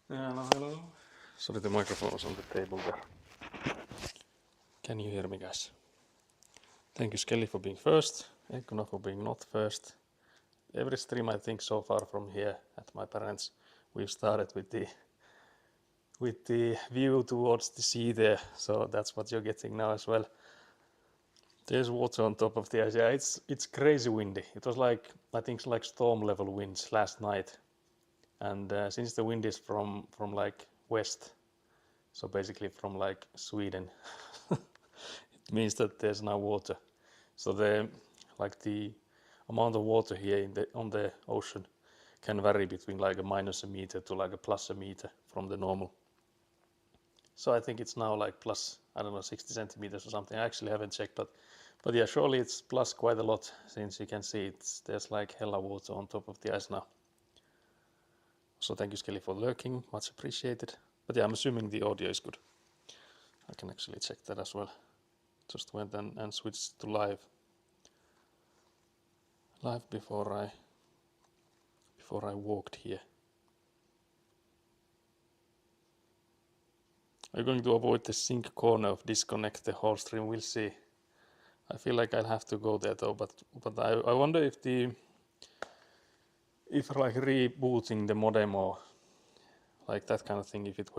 Yeah, no, hello. Sorry, the microphone was on the table there. Can you hear me, guys? Thank you, Skelly, for being first. Ekuna for being not first. Every stream, I think, so far from here at my parents, we've started with the view towards the sea there. So that's what you're getting now as well. There's water on top of the ice. Yeah, it's crazy windy. It was like, I think, like storm level winds last night. And since the wind is from like west, so basically from like Sweden, it means that there's now water. So the amount of water here on the ocean can vary between like a minus a meter to like a plus a meter from the normal. So I think it's now like plus, I don't know, 60 centimeters or something. I actually haven't checked, but yeah, surely it's plus quite a lot, since you can see there's like hella water on top of the ice now. So thank you, Skelly, for lurking, much appreciated. But yeah, I'm assuming the audio is good. I can actually check that as well. Just went and switched to live before I walked here. Are you going to avoid the sink corner of disconnect the whole stream? We'll see. I feel like I'll have to go there though, but I wonder if like rebooting the modem or like that kind of thing, if it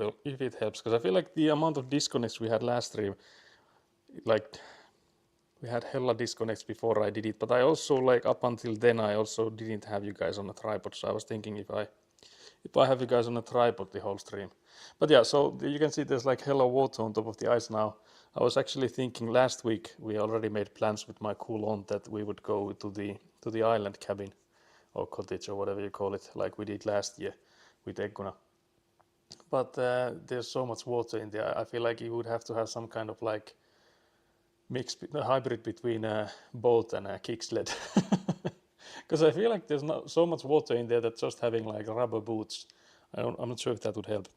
helps, because I feel like the amount of disconnects we had last stream, like we had hella disconnects before I did it, but I also, like, up until then I also didn't have you guys on a tripod, so I was thinking if I have you guys on a tripod the whole stream. But yeah, so you can see there's like hella water on top of the ice now. I was actually thinking last week, we already made plans with my cool aunt that we would go to the island cabin or cottage or whatever you call it, like we did last year with Egguna. But there's so much water in there. I feel like you would have to have some kind of like a hybrid between a boat and a kick sled. Because I feel like there's not so much water in there that just having like rubber boots, I'm not sure if that would help.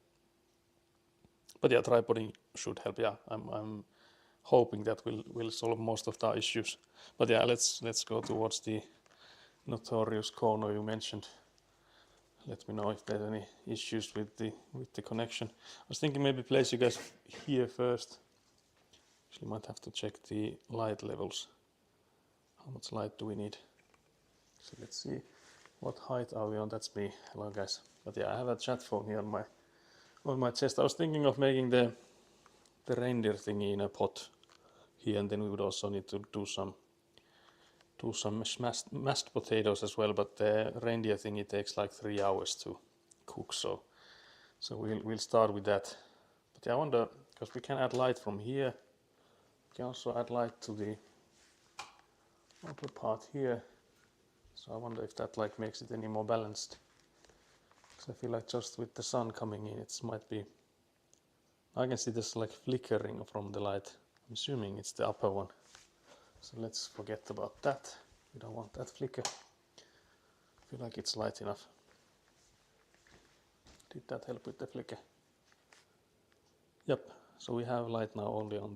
But yeah, tripoding should help. Yeah, I'm hoping that will solve most of the issues. But yeah, let's go towards the notorious corner you mentioned. Let me know if there's any issues with the connection. I was thinking maybe place you guys here first. Actually, might have to check the light levels. How much light do we need? So let's see. What height are we on? That's me. Hello, guys. But yeah, I have a chat phone here on my chest. I was thinking of making the reindeer thingy in a pot here, and then we would also need to do some mashed potatoes as well. But the reindeer thingy takes like 3 hours to cook, so we'll start with that. But yeah, I wonder, because we can add light from here. We can also add light to the upper part here. So I wonder if that like makes it any more balanced. Because I feel like just with the sun coming in, it might be. I can see this like flickering from the light. I'm assuming it's the upper one. So let's forget about that. We don't want that flicker. I feel like it's light enough. Did that help with the flicker? Yep. So we have light now only on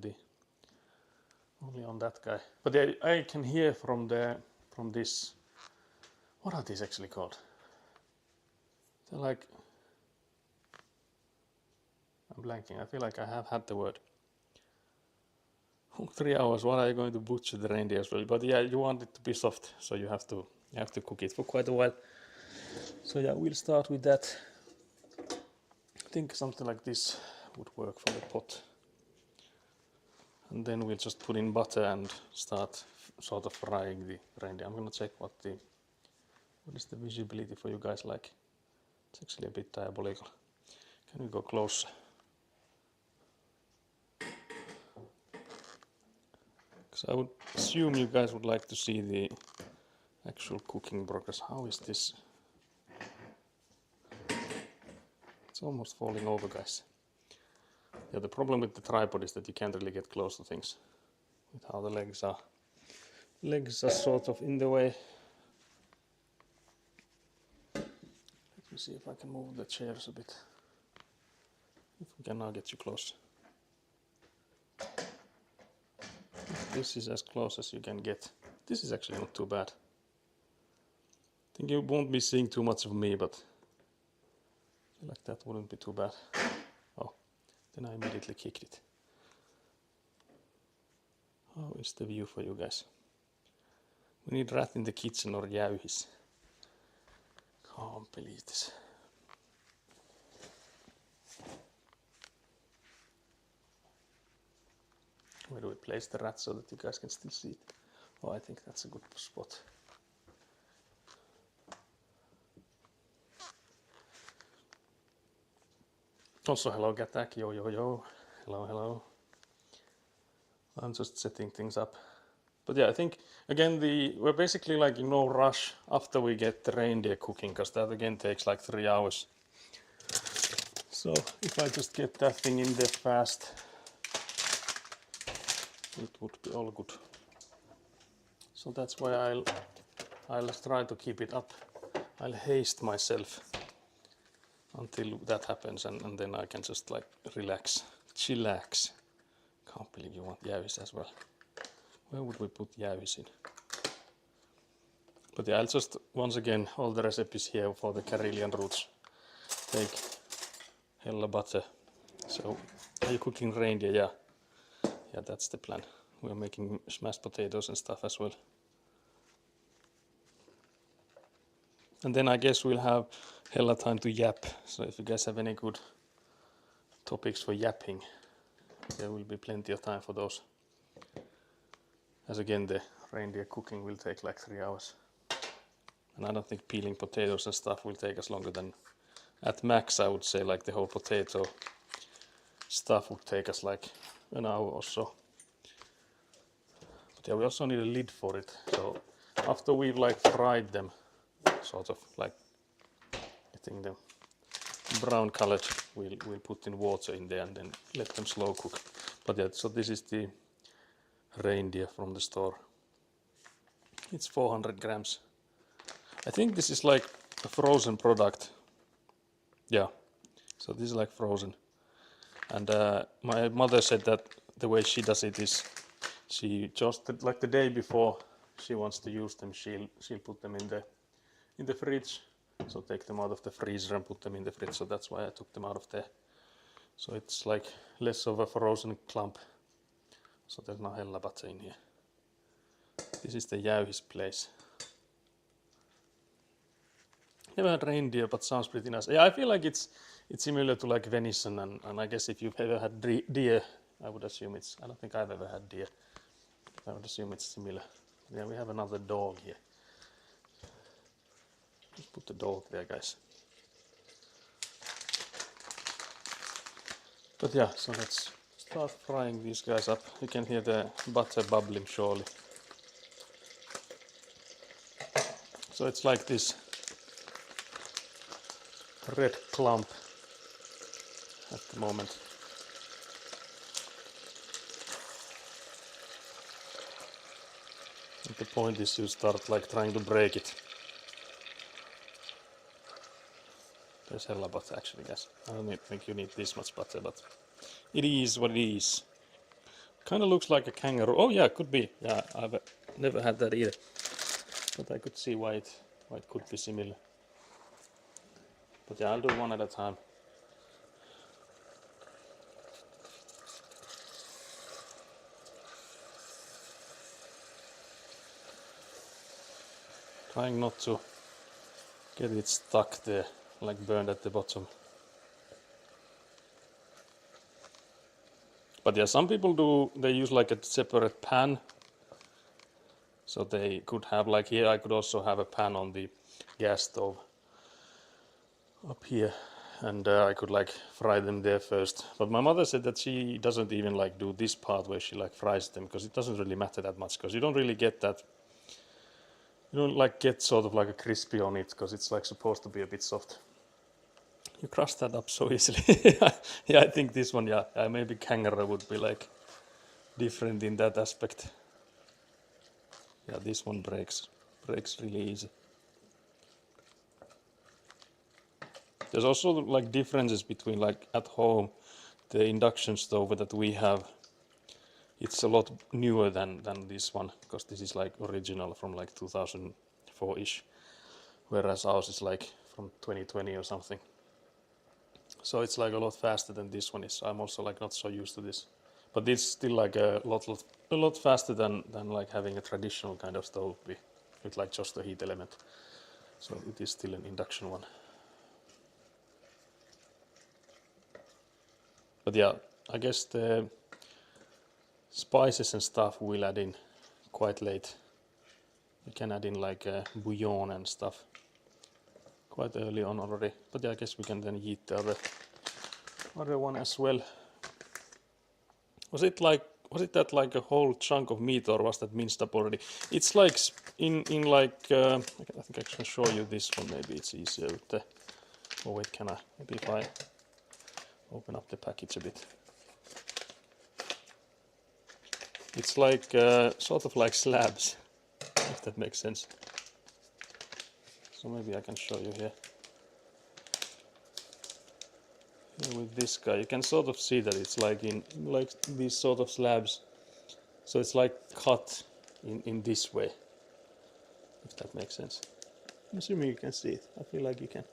that guy. But I can hear from this. What are these actually called? They're like, I'm blanking. I feel like I have had the word. 3 hours. What are you going to butcher the reindeer as well? But yeah, you want it to be soft, so you have to cook it for quite a while. So yeah, we'll start with that. I think something like this would work for the pot. And then we'll just put in butter and start sort of frying the reindeer. I'm gonna check what is the visibility for you guys like. It's actually a bit diabolical. Can we go closer? Because I would assume you guys would like to see the actual cooking progress. How is this? It's almost falling over, guys. Yeah, the problem with the tripod is that you can't really get close to things with how the legs are. Legs are sort of in the way. Let me see if I can move the chairs a bit. If we can now get you close. This is as close as you can get. This is actually not too bad. I think you won't be seeing too much of me, but feel like that wouldn't be too bad. Oh, then I immediately kicked it. How is the view for you guys? We need rat in the kitchen or jäyhis. Can't believe this. Where do we place the rat so that you guys can still see it? Oh, I think that's a good spot. Also, hello Gatak, yo yo yo. Hello, hello. I'm just setting things up. But yeah, I think again we're basically like in no rush after we get the reindeer cooking, because that again takes like 3 hours. So if I just get that thing in there fast, it would be all good. So that's why I'll try to keep it up. I'll haste myself until that happens, and then I can just like relax, chillax. Can't believe you want jäyhis as well. Where would we put jäyhis in? But yeah, I'll just once again all the recipes here for the Karelian roots. Take hella butter. So are you cooking reindeer? Yeah, that's the plan. We're making mashed potatoes and stuff as well. And then I guess we'll have hella time to yap. So if you guys have any good topics for yapping, there will be plenty of time for those. As again, the reindeer cooking will take like 3 hours. And I don't think peeling potatoes and stuff will take us longer than, at max I would say, like the whole potato stuff would take us like an hour or so. But yeah, we also need a lid for it. So after we've like fried them, sort of like getting them brown colored, we'll put in water in there and then let them slow cook. But yeah, so this is the reindeer from the store. It's 400 grams. I think this is like a frozen product. Yeah, so this is like frozen. And my mother said that the way she does it is she just like the day before she wants to use them, she'll put them in the fridge. So take them out of the freezer and put them in the fridge. So that's why I took them out of there. So it's like less of a frozen clump. So there's no hella butter in here. This is the jäyhis place. Never had reindeer, but sounds pretty nice. Yeah, I feel like it's similar to like venison, and I guess if you've ever had deer, I would assume it's. I don't think I've ever had deer. I would assume it's similar. Yeah, we have another dog here. Just put the dog there, guys. But yeah, so let's start frying these guys up. You can hear the butter bubbling surely. So it's like this red clump at the moment. And the point is you start like trying to break it. There's hella butter actually, guys. I don't think you need this much butter, but it is what it is. Kind of looks like a kangaroo. Oh yeah, could be. Yeah, I've never had that either. But I could see why it could be similar. But yeah, I'll do one at a time. Trying not to get it stuck there, like burned at the bottom. But yeah, some people they use like a separate pan. So they could have like here, I could also have a pan on the gas stove up here, and I could like fry them there first. But my mother said that she doesn't even like do this part where she like fries them, because it doesn't really matter that much, because you don't really get that. You don't like get sort of like a crispy on it, because it's like supposed to be a bit soft. You crush that up so easily. Yeah, I think this one, yeah, maybe kangaroo would be like different in that aspect. Yeah, this one breaks really easy. There's also like differences between like at home, the induction stove that we have. It's a lot newer than this one, because this is like original from like 2004-ish, whereas ours is like from 2020 or something. So it's like a lot faster than this one is. I'm also like not so used to this, but it's still like a lot faster than like having a traditional kind of stove with like just a heat element. So it is still an induction one. But yeah, I guess the spices and stuff we'll add in quite late. We can add in like a bouillon and stuff quite early on already. But yeah, I guess we can then heat the other one as well. Was it that like a whole chunk of meat, or was that minced up already? It's like in like I think I can show you this one. Maybe it's easier with the. Oh wait, can I? Maybe if I open up the package a bit. It's like sort of like slabs, if that makes sense. So maybe I can show you here. Here with this guy, you can sort of see that it's like in like these sort of slabs. So it's like cut in this way, if that makes sense. I'm assuming you can see it. I feel like you can.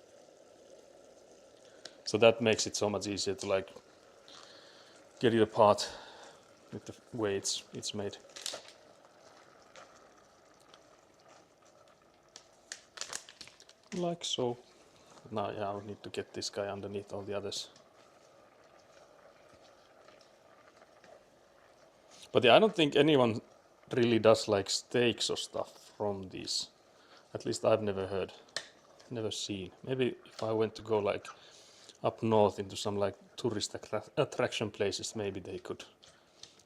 So that makes it so much easier to like get it apart with the way it's made. Like so. Now yeah, I need to get this guy underneath all the others. But yeah, I don't think anyone really does like steaks or stuff from these. At least I've never seen. Maybe if I went to go like up north into some like tourist attraction places, maybe they could.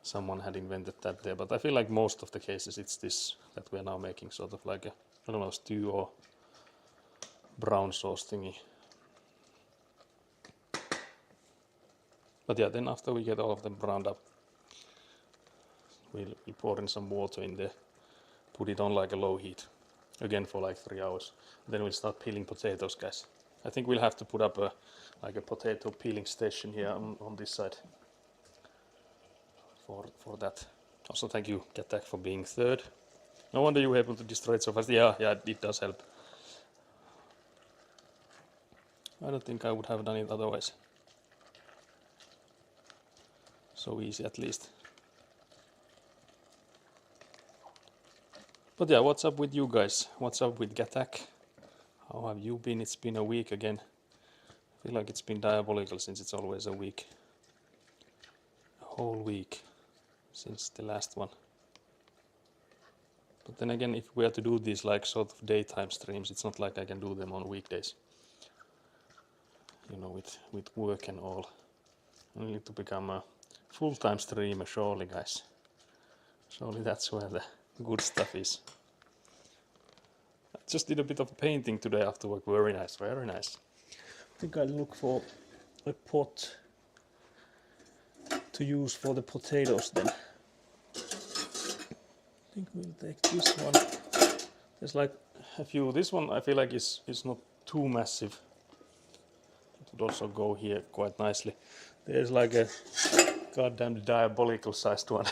Someone had invented that there, but I feel like most of the cases it's this that we are now making, sort of like a, I don't know, stew or brown sauce thingy. But yeah, then after we get all of them browned up, we'll pour in some water in there, put it on like a low heat, again for like 3 hours. Then we'll start peeling potatoes, guys. I think we'll have to put up a potato peeling station here on this side for that. Also, thank you, Katak, for being third. No wonder you were able to destroy it so fast. Yeah, it does help. I don't think I would have done it otherwise. So easy, at least. But yeah, what's up with you guys? What's up with Gatak? How have you been? It's been a week again. I feel like it's been diabolical since it's always a week. A whole week since the last one. But then again, if we are to do these like sort of daytime streams, it's not like I can do them on weekdays. You know, with work and all. I need to become a full-time streamer, surely, guys. Surely that's where the good stuff is. I just did a bit of painting today after work. Very nice, very nice. I think I'll look for a pot to use for the potatoes then. I think we'll take this one. There's like a few. This one I feel like is not too massive. It would also go here quite nicely. There's like a goddamn diabolical sized one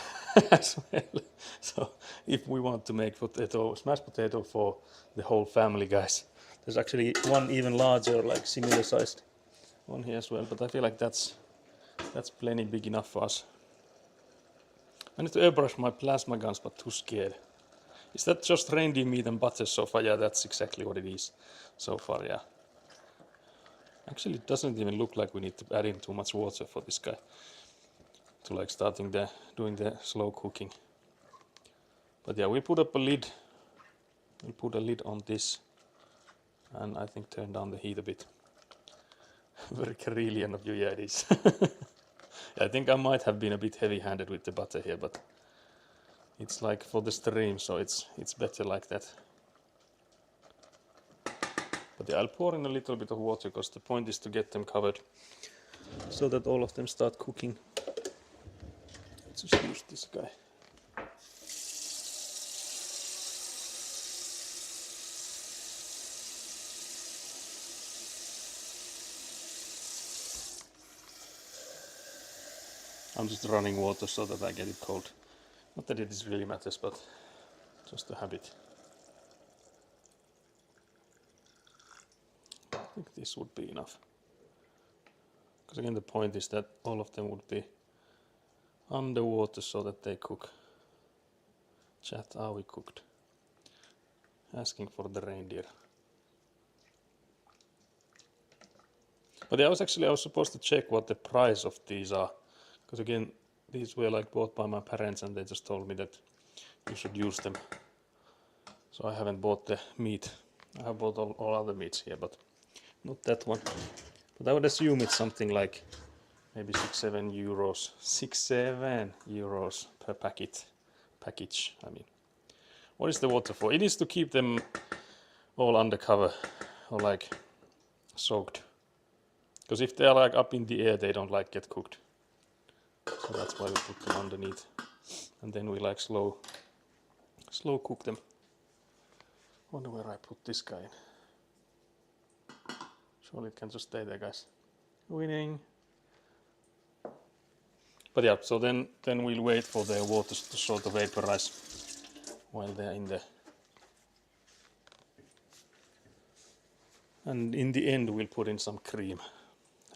as well. So if we want to make mashed potato for the whole family, guys, there's actually one even larger, like similar sized one here as well. But I feel like that's plenty big enough for us. I need to airbrush my plasma guns, but too scared. Is that just reindeer meat and butter so far? Yeah, that's exactly what it is so far, yeah. Actually, it doesn't even look like we need to add in too much water for this guy to like doing the slow cooking. But yeah, we put up a lid. We'll put a lid on this and I think turn down the heat a bit. Very Karelian of you, yeah it is. I think I might have been a bit heavy-handed with the butter here, but it's like for the stream, so it's better like that. But yeah, I'll pour in a little bit of water because the point is to get them covered so that all of them start cooking. Let's just use this guy. I'm just running water so that I get it cold. Not that it really matters, but just a habit. I think this would be enough. Because again, the point is that all of them would be underwater so that they cook. Chat, are we cooked? Asking for the reindeer. But yeah, I was supposed to check what the price of these are. Because again, these were like bought by my parents and they just told me that you should use them. So I haven't bought the meat. I have bought all other meats here, but not that one. But I would assume it's something like maybe 6-7 euros. 6-7 euros per package, I mean. What is the water for? It is to keep them all under cover or like soaked. Because if they are like up in the air, they don't like get cooked. So that's why we put them underneath. And then we like slow cook them. Wonder where I put this guy in. Surely it can just stay there, guys. Winning. But yeah, so then we'll wait for the water to sort of vaporize while they're in there. And in the end we'll put in some cream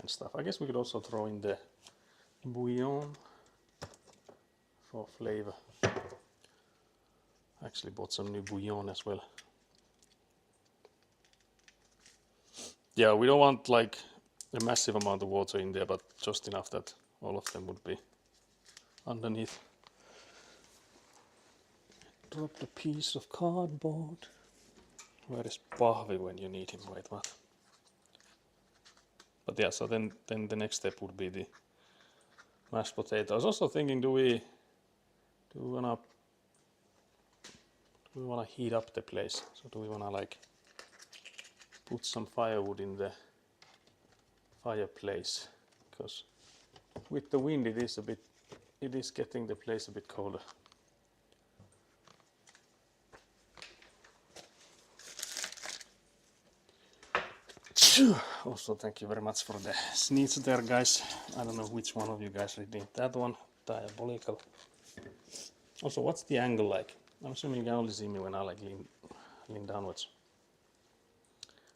and stuff. I guess we could also throw in the bouillon for flavor. I actually bought some new bouillon as well. Yeah, we don't want like a massive amount of water in there, but just enough that all of them would be underneath. Drop the piece of cardboard. Where is Pahvi when you need him? Wait, what? But yeah, so then the next step would be the mashed potato. I was also thinking, do we wanna heat up the place? So do we wanna like put some firewood in the fireplace? Because with the wind it is getting the place a bit colder. Also, thank you very much for the sneeze there, guys. I don't know which one of you guys redeemed that one. Diabolical. Also, what's the angle like? I'm assuming you can only see me when I like lean downwards.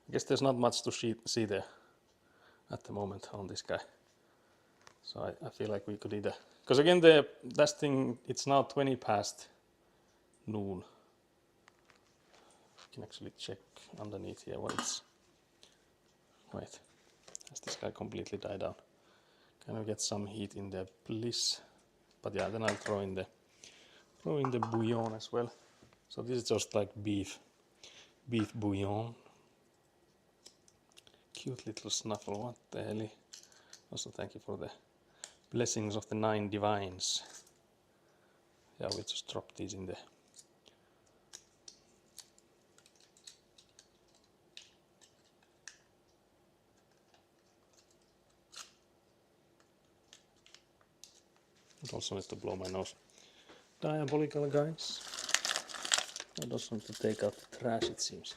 I guess there's not much to see there at the moment on this guy. So I feel like we could either... Because again, that thing, it's now 20 past noon. You can actually check underneath here what it's... Wait, has this guy completely died down? Can we get some heat in there, please? But yeah, then I'll throw in the bouillon as well. So this is just like beef bouillon. Cute little snuffle, what the hell? Also thank you for the blessings of the 9 divines. Yeah, we just drop these in there. It also needs to blow my nose. Diabolical, guys. I also need to take out the trash, it seems.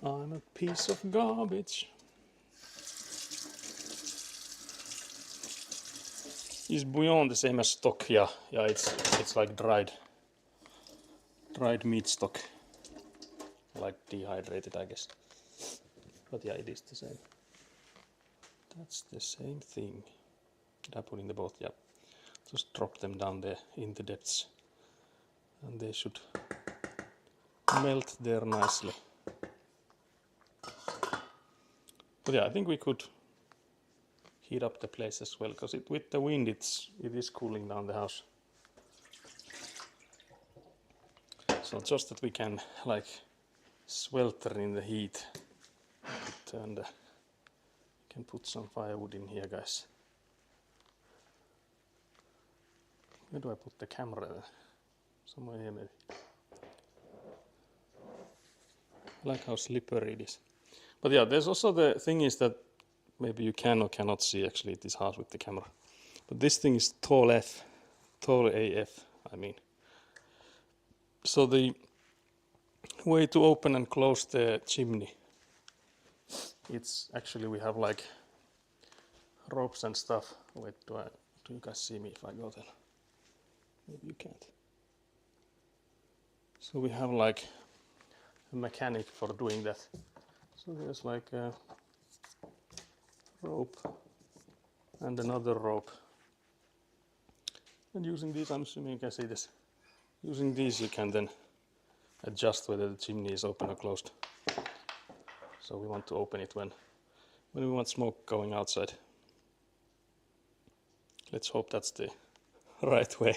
I'm a piece of garbage. Is bouillon the same as stock? Yeah, it's like dried meat stock, like dehydrated, I guess. But yeah, it is the same. That's the same thing. Did I put in the boat? Yeah. Just drop them down there in the depths, and they should melt there nicely. But yeah, I think we could heat up the place as well, because with the wind it is cooling down the house. So just that we can like swelter in the heat. And can put some firewood in here, guys. Where do I put the camera? Somewhere here maybe. I like how slippery it is. But yeah, there's also the thing is that maybe you can or cannot see, actually it is hard with the camera. But this thing is tall AF, I mean. So the way to open and close the chimney, it's actually, we have like ropes and stuff. Wait, do you guys see me if I go there? Maybe you can't. So we have like a mechanic for doing that. So there's like a rope and another rope. And using these, I'm assuming you can see this. Using these you can then adjust whether the chimney is open or closed. So we want to open it when we want smoke going outside. Let's hope that's the right way.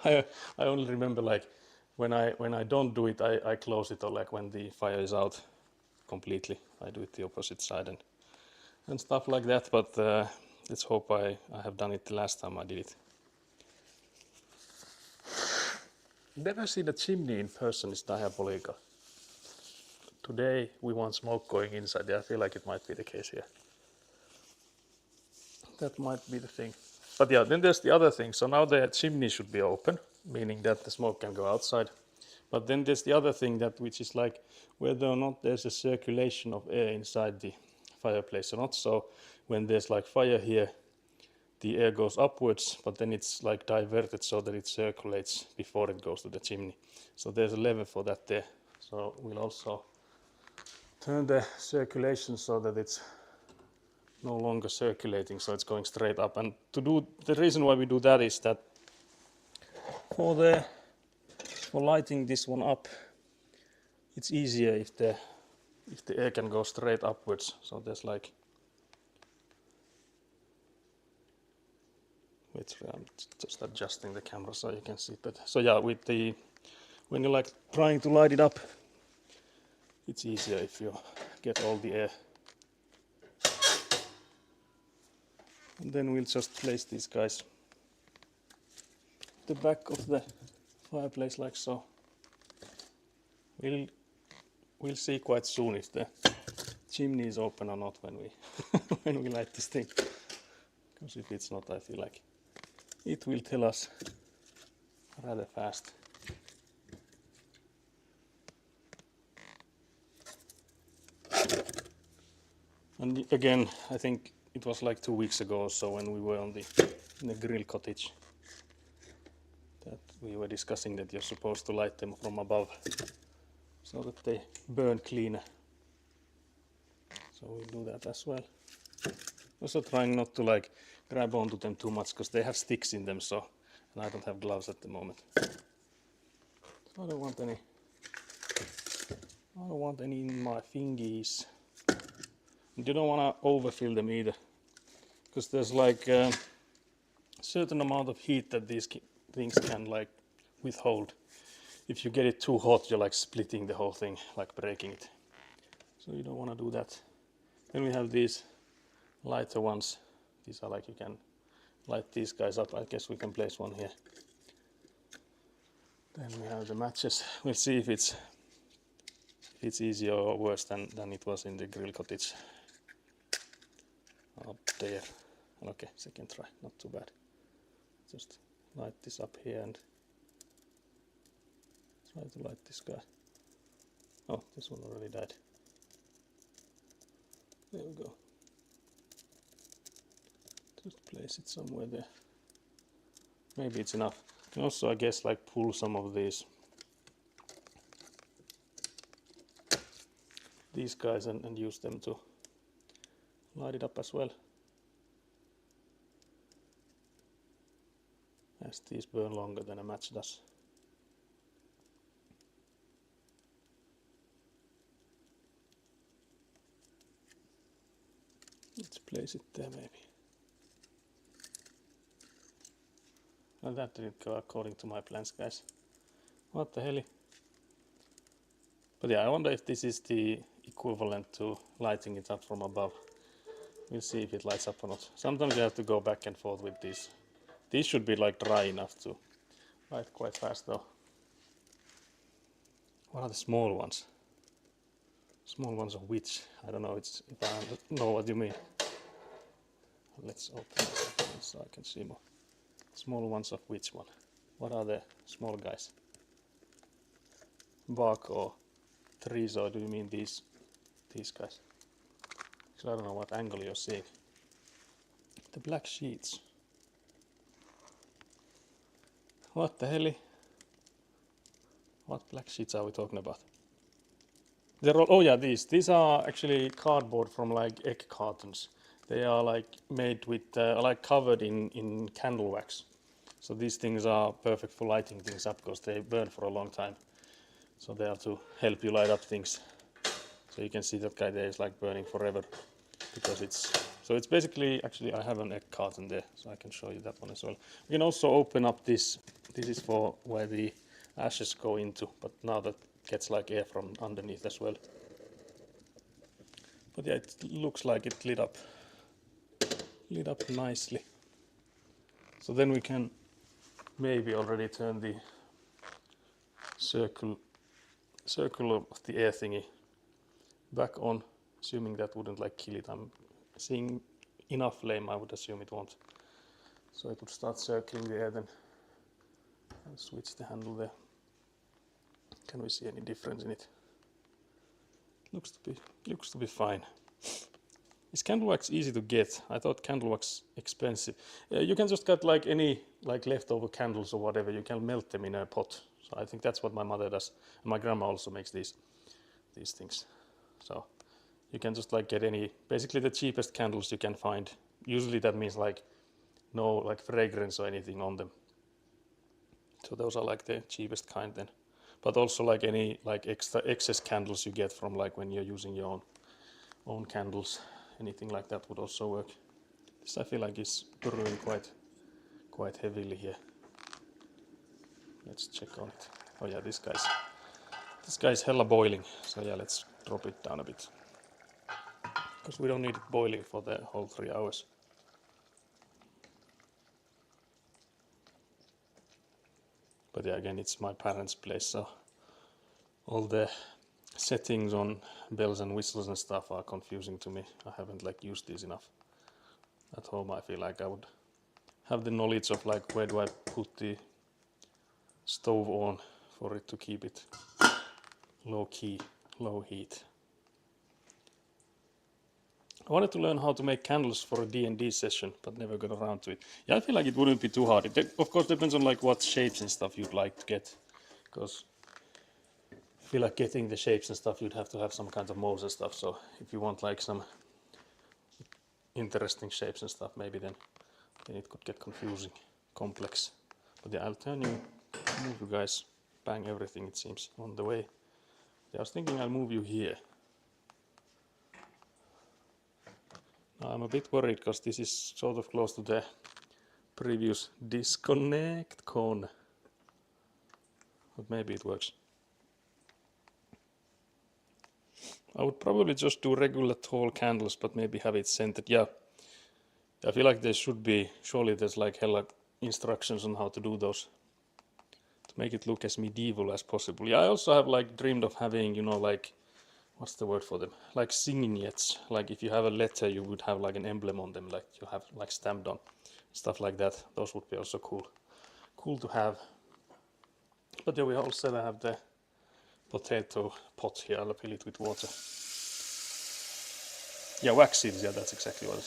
I only remember like when I don't do it, I close it, or like when the fire is out completely, I do it the opposite side and stuff like that. But let's hope I have done it the last time I did it. Never seen a chimney in person is diabolical. Today we want smoke going inside. I feel like it might be the case here. That might be the thing. But yeah, then there's the other thing. So now the chimney should be open, meaning that the smoke can go outside. But then there's the other thing, that which is like whether or not there's a circulation of air inside the fireplace or not. So when there's like fire here, the air goes upwards, but then it's like diverted so that it circulates before it goes to the chimney. So there's a lever for that there. So we'll also turn the circulation so that it's no longer circulating, so it's going straight up. And the reason why we do that is that for lighting this one up, it's easier if the air can go straight upwards. So there's like, wait, I'm just adjusting the camera so you can see that. So yeah, when you're like trying to light it up, it's easier if you get all the air. And then we'll just place these guys at the back of the fireplace like so. We'll see quite soon if the chimney is open or not when we when we light this thing. Because if it's not, I feel like it will tell us rather fast. And again, I think it was like 2 weeks ago or so when we were in the grill cottage that we were discussing that you're supposed to light them from above so that they burn cleaner. So we'll do that as well. Also trying not to like grab onto them too much because they have sticks in them, so, and I don't have gloves at the moment. So I don't want any in my fingies. And you don't want to overfill them either, because there's like a certain amount of heat that these things can like withhold. If you get it too hot, you're like splitting the whole thing, like breaking it. So you don't want to do that. Then we have these lighter ones. These are like, you can light these guys up. I guess we can place one here. Then we have the matches. We'll see if it's easier or worse than it was in the grill cottage. Up there. Okay, second try, not too bad. Just light this up here and try to light this guy. Oh, this one already died. There we go. Just place it somewhere there. Maybe it's enough. You can also, I guess, like pull some of these guys and use them to light it up as well. As these burn longer than a match does. Let's place it there maybe. Well, that didn't go according to my plans, guys. What the hell? But yeah, I wonder if this is the equivalent to lighting it up from above. We'll see if it lights up or not. Sometimes you have to go back and forth with these. These should be like dry enough to light quite fast though. What are the small ones? Small ones of which? I don't know if I know what you mean. Let's open this up so I can see more. Small ones of which one? What are the small guys? Bark or trees, or do you mean these guys? So I don't know what angle you're seeing. The black sheets. What the hell? What black sheets are we talking about? They're all, oh yeah, these are actually cardboard from like egg cartons. They are like made with like covered in candle wax. So these things are perfect for lighting things up because they burn for a long time. So they are to help you light up things. So you can see that guy there is like burning forever because it's basically, actually I have an egg carton there, so I can show you that one as well. We can also open up this. This is for where the ashes go into, but now that gets like air from underneath as well. But yeah, it looks like it lit up nicely. So then we can maybe already turn the circle of the air thingy back on, assuming that wouldn't like kill it. I'm seeing enough flame, I would assume it won't. So it would start circling the air then. I'll switch the handle there. Can we see any difference in it? Looks to be fine. Is candle wax easy to get? I thought candle wax expensive. You can just get like any like leftover candles or whatever. You can melt them in a pot. So I think that's what my mother does. And my grandma also makes these things. So you can just like get any, basically the cheapest candles you can find. Usually that means like no like fragrance or anything on them. So those are like the cheapest kind then. But also like any like excess candles you get from like when you're using your own candles, anything like that would also work. This I feel like is brewing quite heavily here. Let's check on it. Oh yeah, this guy's hella boiling. So yeah, let's drop it down a bit. Because we don't need it boiling for the whole 3 hours. But yeah, again, it's my parents' place, so all the settings on bells and whistles and stuff are confusing to me. I haven't like used these enough. At home I feel like I would have the knowledge of like where do I put the stove on for it to keep it low key, low heat. I wanted to learn how to make candles for a D&D session, but never got around to it. Yeah, I feel like it wouldn't be too hard. It of course depends on like what shapes and stuff you'd like to get, because I feel like getting the shapes and stuff you'd have to have some kind of molds and stuff. So if you want like some interesting shapes and stuff, maybe then it could get confusing, complex. But yeah, I'll move you guys, bang everything it seems on the way. Yeah, I was thinking I'll move you here. I'm a bit worried because this is sort of close to the previous disconnect cone. But maybe it works. I would probably just do regular tall candles, but maybe have it scented. Yeah, I feel like there should be, surely there's like hella instructions on how to do those, to make it look as medieval as possible. Yeah, I also have like dreamed of having, you know, like, what's the word for them? Like signets. Like if you have a letter, you would have like an emblem on them, like you have like stamped on. Stuff like that. Those would be also cool. Cool to have. But yeah, we also have the potato pot here. I'll fill it with water. Yeah, wax seeds. Yeah, that's exactly what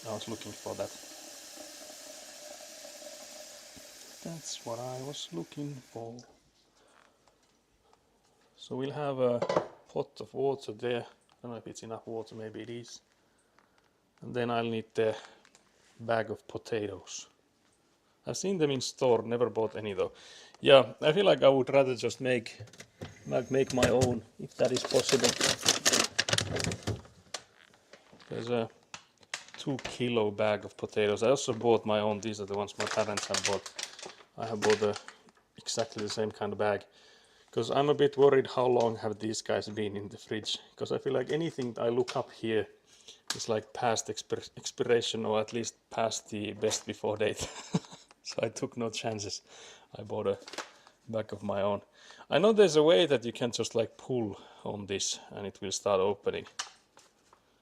I was looking for. That's what I was looking for. So we'll have a pot of water there. I don't know if it's enough water, maybe it is. And then I'll need the bag of potatoes. I've seen them in store, never bought any though. Yeah, I feel like I would rather just make my own, if that is possible. There's a 2 kilo bag of potatoes. I also bought my own. These are the ones my parents have bought. I have bought exactly the same kind of bag. Because I'm a bit worried how long have these guys been in the fridge. Because I feel like anything I look up here is like past expiration, or at least past the best before date. So I took no chances. I bought a bag of my own. I know there's a way that you can just like pull on this and it will start opening.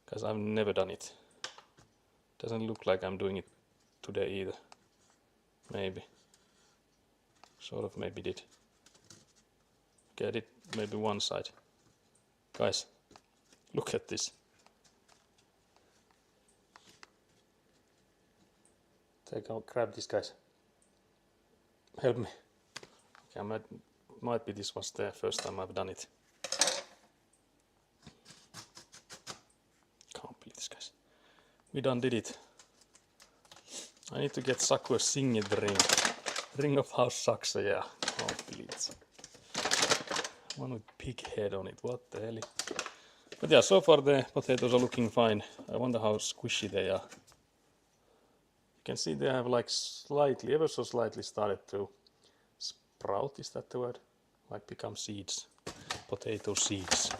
Because I've never done it. Doesn't look like I'm doing it today either. Maybe. Sort of maybe did. Get it maybe one side. Guys, look at this. Take out, grab these guys. Help me. Okay, might be this was the first time I've done it. We done did it. I need to get Saku a Singed ring. Ring of House Saksa, yeah. Can't believe it. One with pig head on it, what the hell? But yeah, so far the potatoes are looking fine. I wonder how squishy they are. You can see they have like slightly, ever so slightly started to sprout, is that the word? Like become seeds. Potato seeds.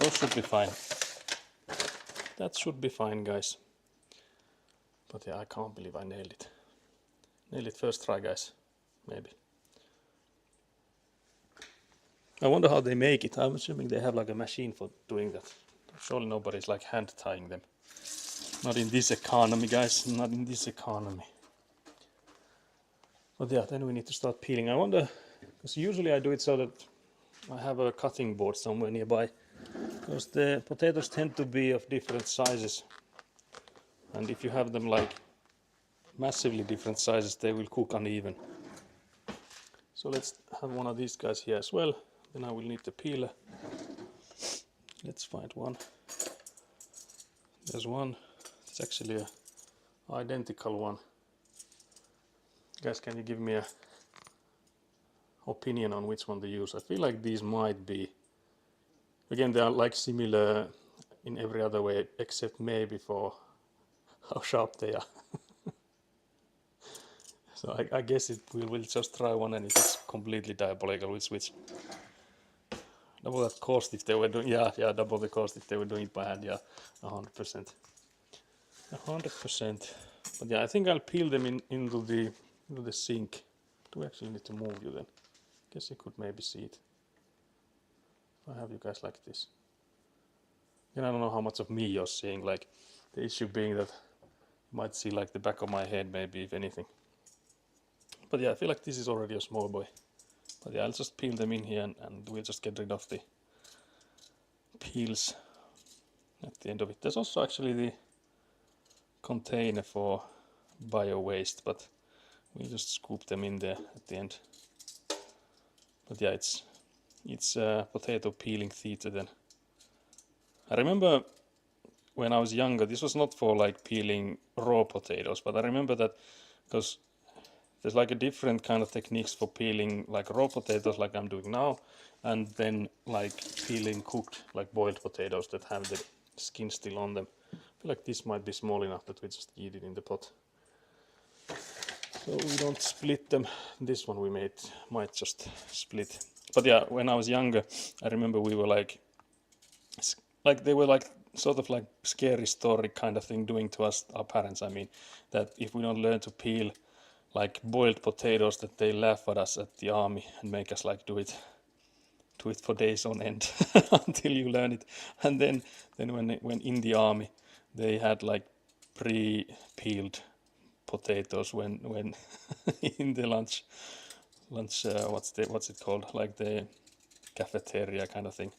Those should be fine. That should be fine, guys. But yeah, I can't believe I nailed it. Nailed it first try, guys. Maybe. I wonder how they make it. I'm assuming they have like a machine for doing that. Surely nobody's like hand tying them. Not in this economy, guys. Not in this economy. But yeah, then we need to start peeling. I wonder, because usually I do it so that I have a cutting board somewhere nearby. Because the potatoes tend to be of different sizes. And if you have them like massively different sizes, they will cook uneven. So let's have one of these guys here as well. Then I will need the peeler. Let's find one. There's one. It's actually an identical one. Guys, can you give me a opinion on which one to use? I feel like these might be, again, they are like similar in every other way except maybe for how sharp they are. So I guess we will just try one, and if it's completely diabolical, we'll switch. Double that cost if they were doing, yeah, double the cost if they were doing it by hand, yeah, 100%. 100%. But yeah, I think I'll peel them into the sink. Do we actually need to move you then? Guess you could maybe see it. If I have you guys like this. And I don't know how much of me you're seeing, like the issue being that you might see like the back of my head maybe, if anything. But yeah, I feel like this is already a small boy. But yeah, I'll just peel them in here and we'll just get rid of the peels at the end of it. There's also actually the container for bio waste, but we'll just scoop them in there at the end. But yeah, it's potato peeling theater then. I remember when I was younger, this was not for like peeling raw potatoes, but I remember that because there's like a different kind of techniques for peeling like raw potatoes like I'm doing now, and then like peeling cooked like boiled potatoes that have the skin still on them. I feel like this might be small enough that we just eat it in the pot. So we don't split them. This one we might just split. But yeah, when I was younger, I remember we were like they were like sort of like scary story kind of thing doing to us, our parents, I mean, that if we don't learn to peel like boiled potatoes, that they laugh at us at the army and make us like do it for days on end until you learn it. And then when in the army they had like pre-peeled potatoes when in the lunch what's it called, like the cafeteria kind of thing.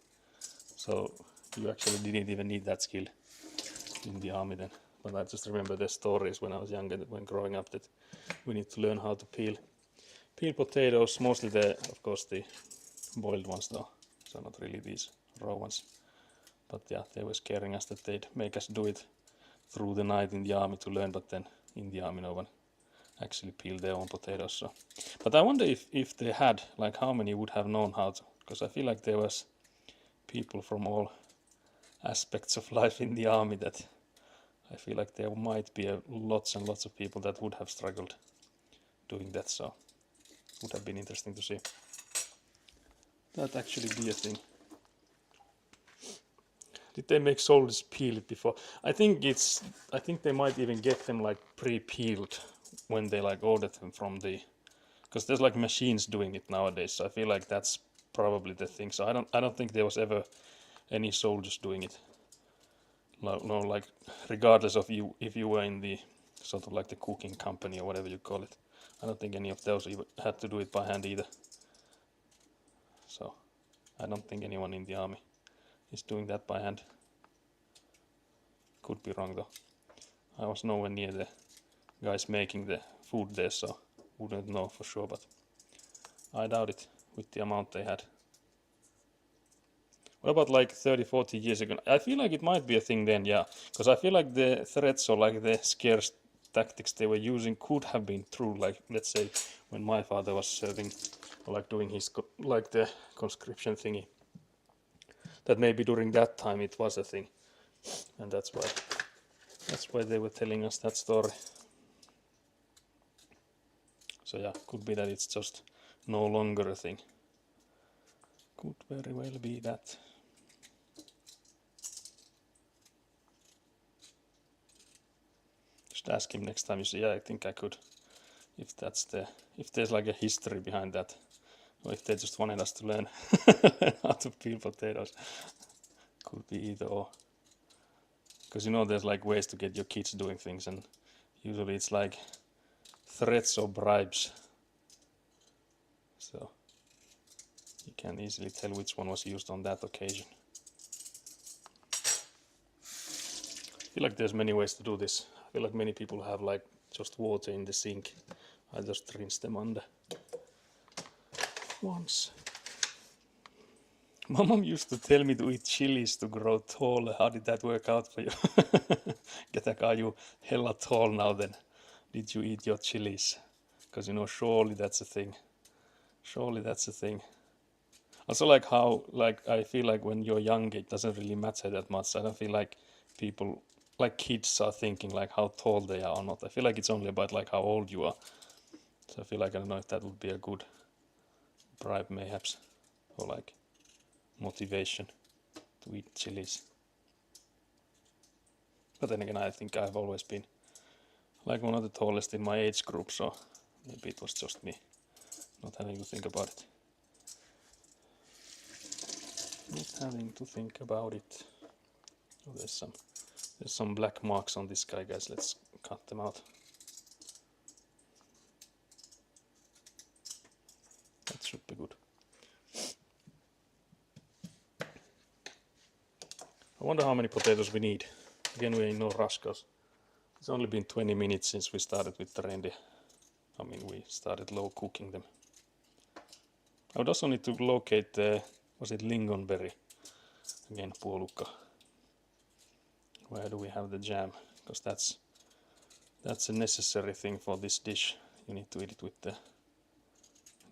So you actually didn't even need that skill in the army then. But I just remember the stories when I was younger, when growing up, that we need to learn how to peel potatoes, mostly of course the boiled ones though, so not really these raw ones. But yeah, they were scaring us that they'd make us do it through the night in the army to learn, but then in the army no one actually peeled their own potatoes. So, but I wonder if they had, like how many would have known how to, because I feel like there was people from all aspects of life in the army that I feel like there might be lots and lots of people that would have struggled doing that, so it would have been interesting to see that actually be a thing. Did they make soldiers peel it before? I think they might even get them like pre-peeled when they like ordered them from the, because there's like machines doing it nowadays, so I feel like that's probably the thing. So I don't think there was ever any soldiers doing it. No, like regardless of if you were in the sort of like the cooking company or whatever you call it, I don't think any of those even had to do it by hand either. So I don't think anyone in the army is doing that by hand. Could be wrong though. I was nowhere near the guys making the food there, so wouldn't know for sure, but I doubt it with the amount they had. What about like 30, 40 years ago? I feel like it might be a thing then, yeah. Because I feel like the threats or like the scarce tactics they were using could have been true. Like, let's say, when my father was serving, or like doing his, like the conscription thingy. That maybe during that time it was a thing. And that's why they were telling us that story. So yeah, could be that it's just no longer a thing. Could very well be that. Just ask him next time you see. Yeah, I think I could. If there's like a history behind that, or if they just wanted us to learn how to peel potatoes. Could be either or. Because there's like ways to get your kids doing things, and usually it's like threats or bribes. So you can easily tell which one was used on that occasion. I feel like there's many ways to do this. I feel like many people have like just water in the sink. I just rinse them under once. My mom used to tell me to eat chilies to grow taller. How did that work out for you? Get, are you hella tall now then? Did you eat your chilies? Because surely that's a thing. Surely that's a thing. Also, like how, like I feel like when you're young, it doesn't really matter that much. I don't feel like people, like kids, are thinking like how tall they are or not. I feel like it's only about like how old you are. So I feel like I don't know if that would be a good bribe, mayhaps, or like motivation to eat chilies. But then again, I think I've always been like one of the tallest in my age group, so maybe it was just me not having to think about it. Not having to think about it. Oh, there's some black marks on this guy, guys. Let's cut them out. That should be good. I wonder how many potatoes we need. Again, we're in no rush because it's only been 20 minutes since we started with the reindeer. I mean, we started low cooking them. I would also need to locate the, was it lingonberry? Again, puolukka. Where do we have the jam? Because that's a necessary thing for this dish. You need to eat it with the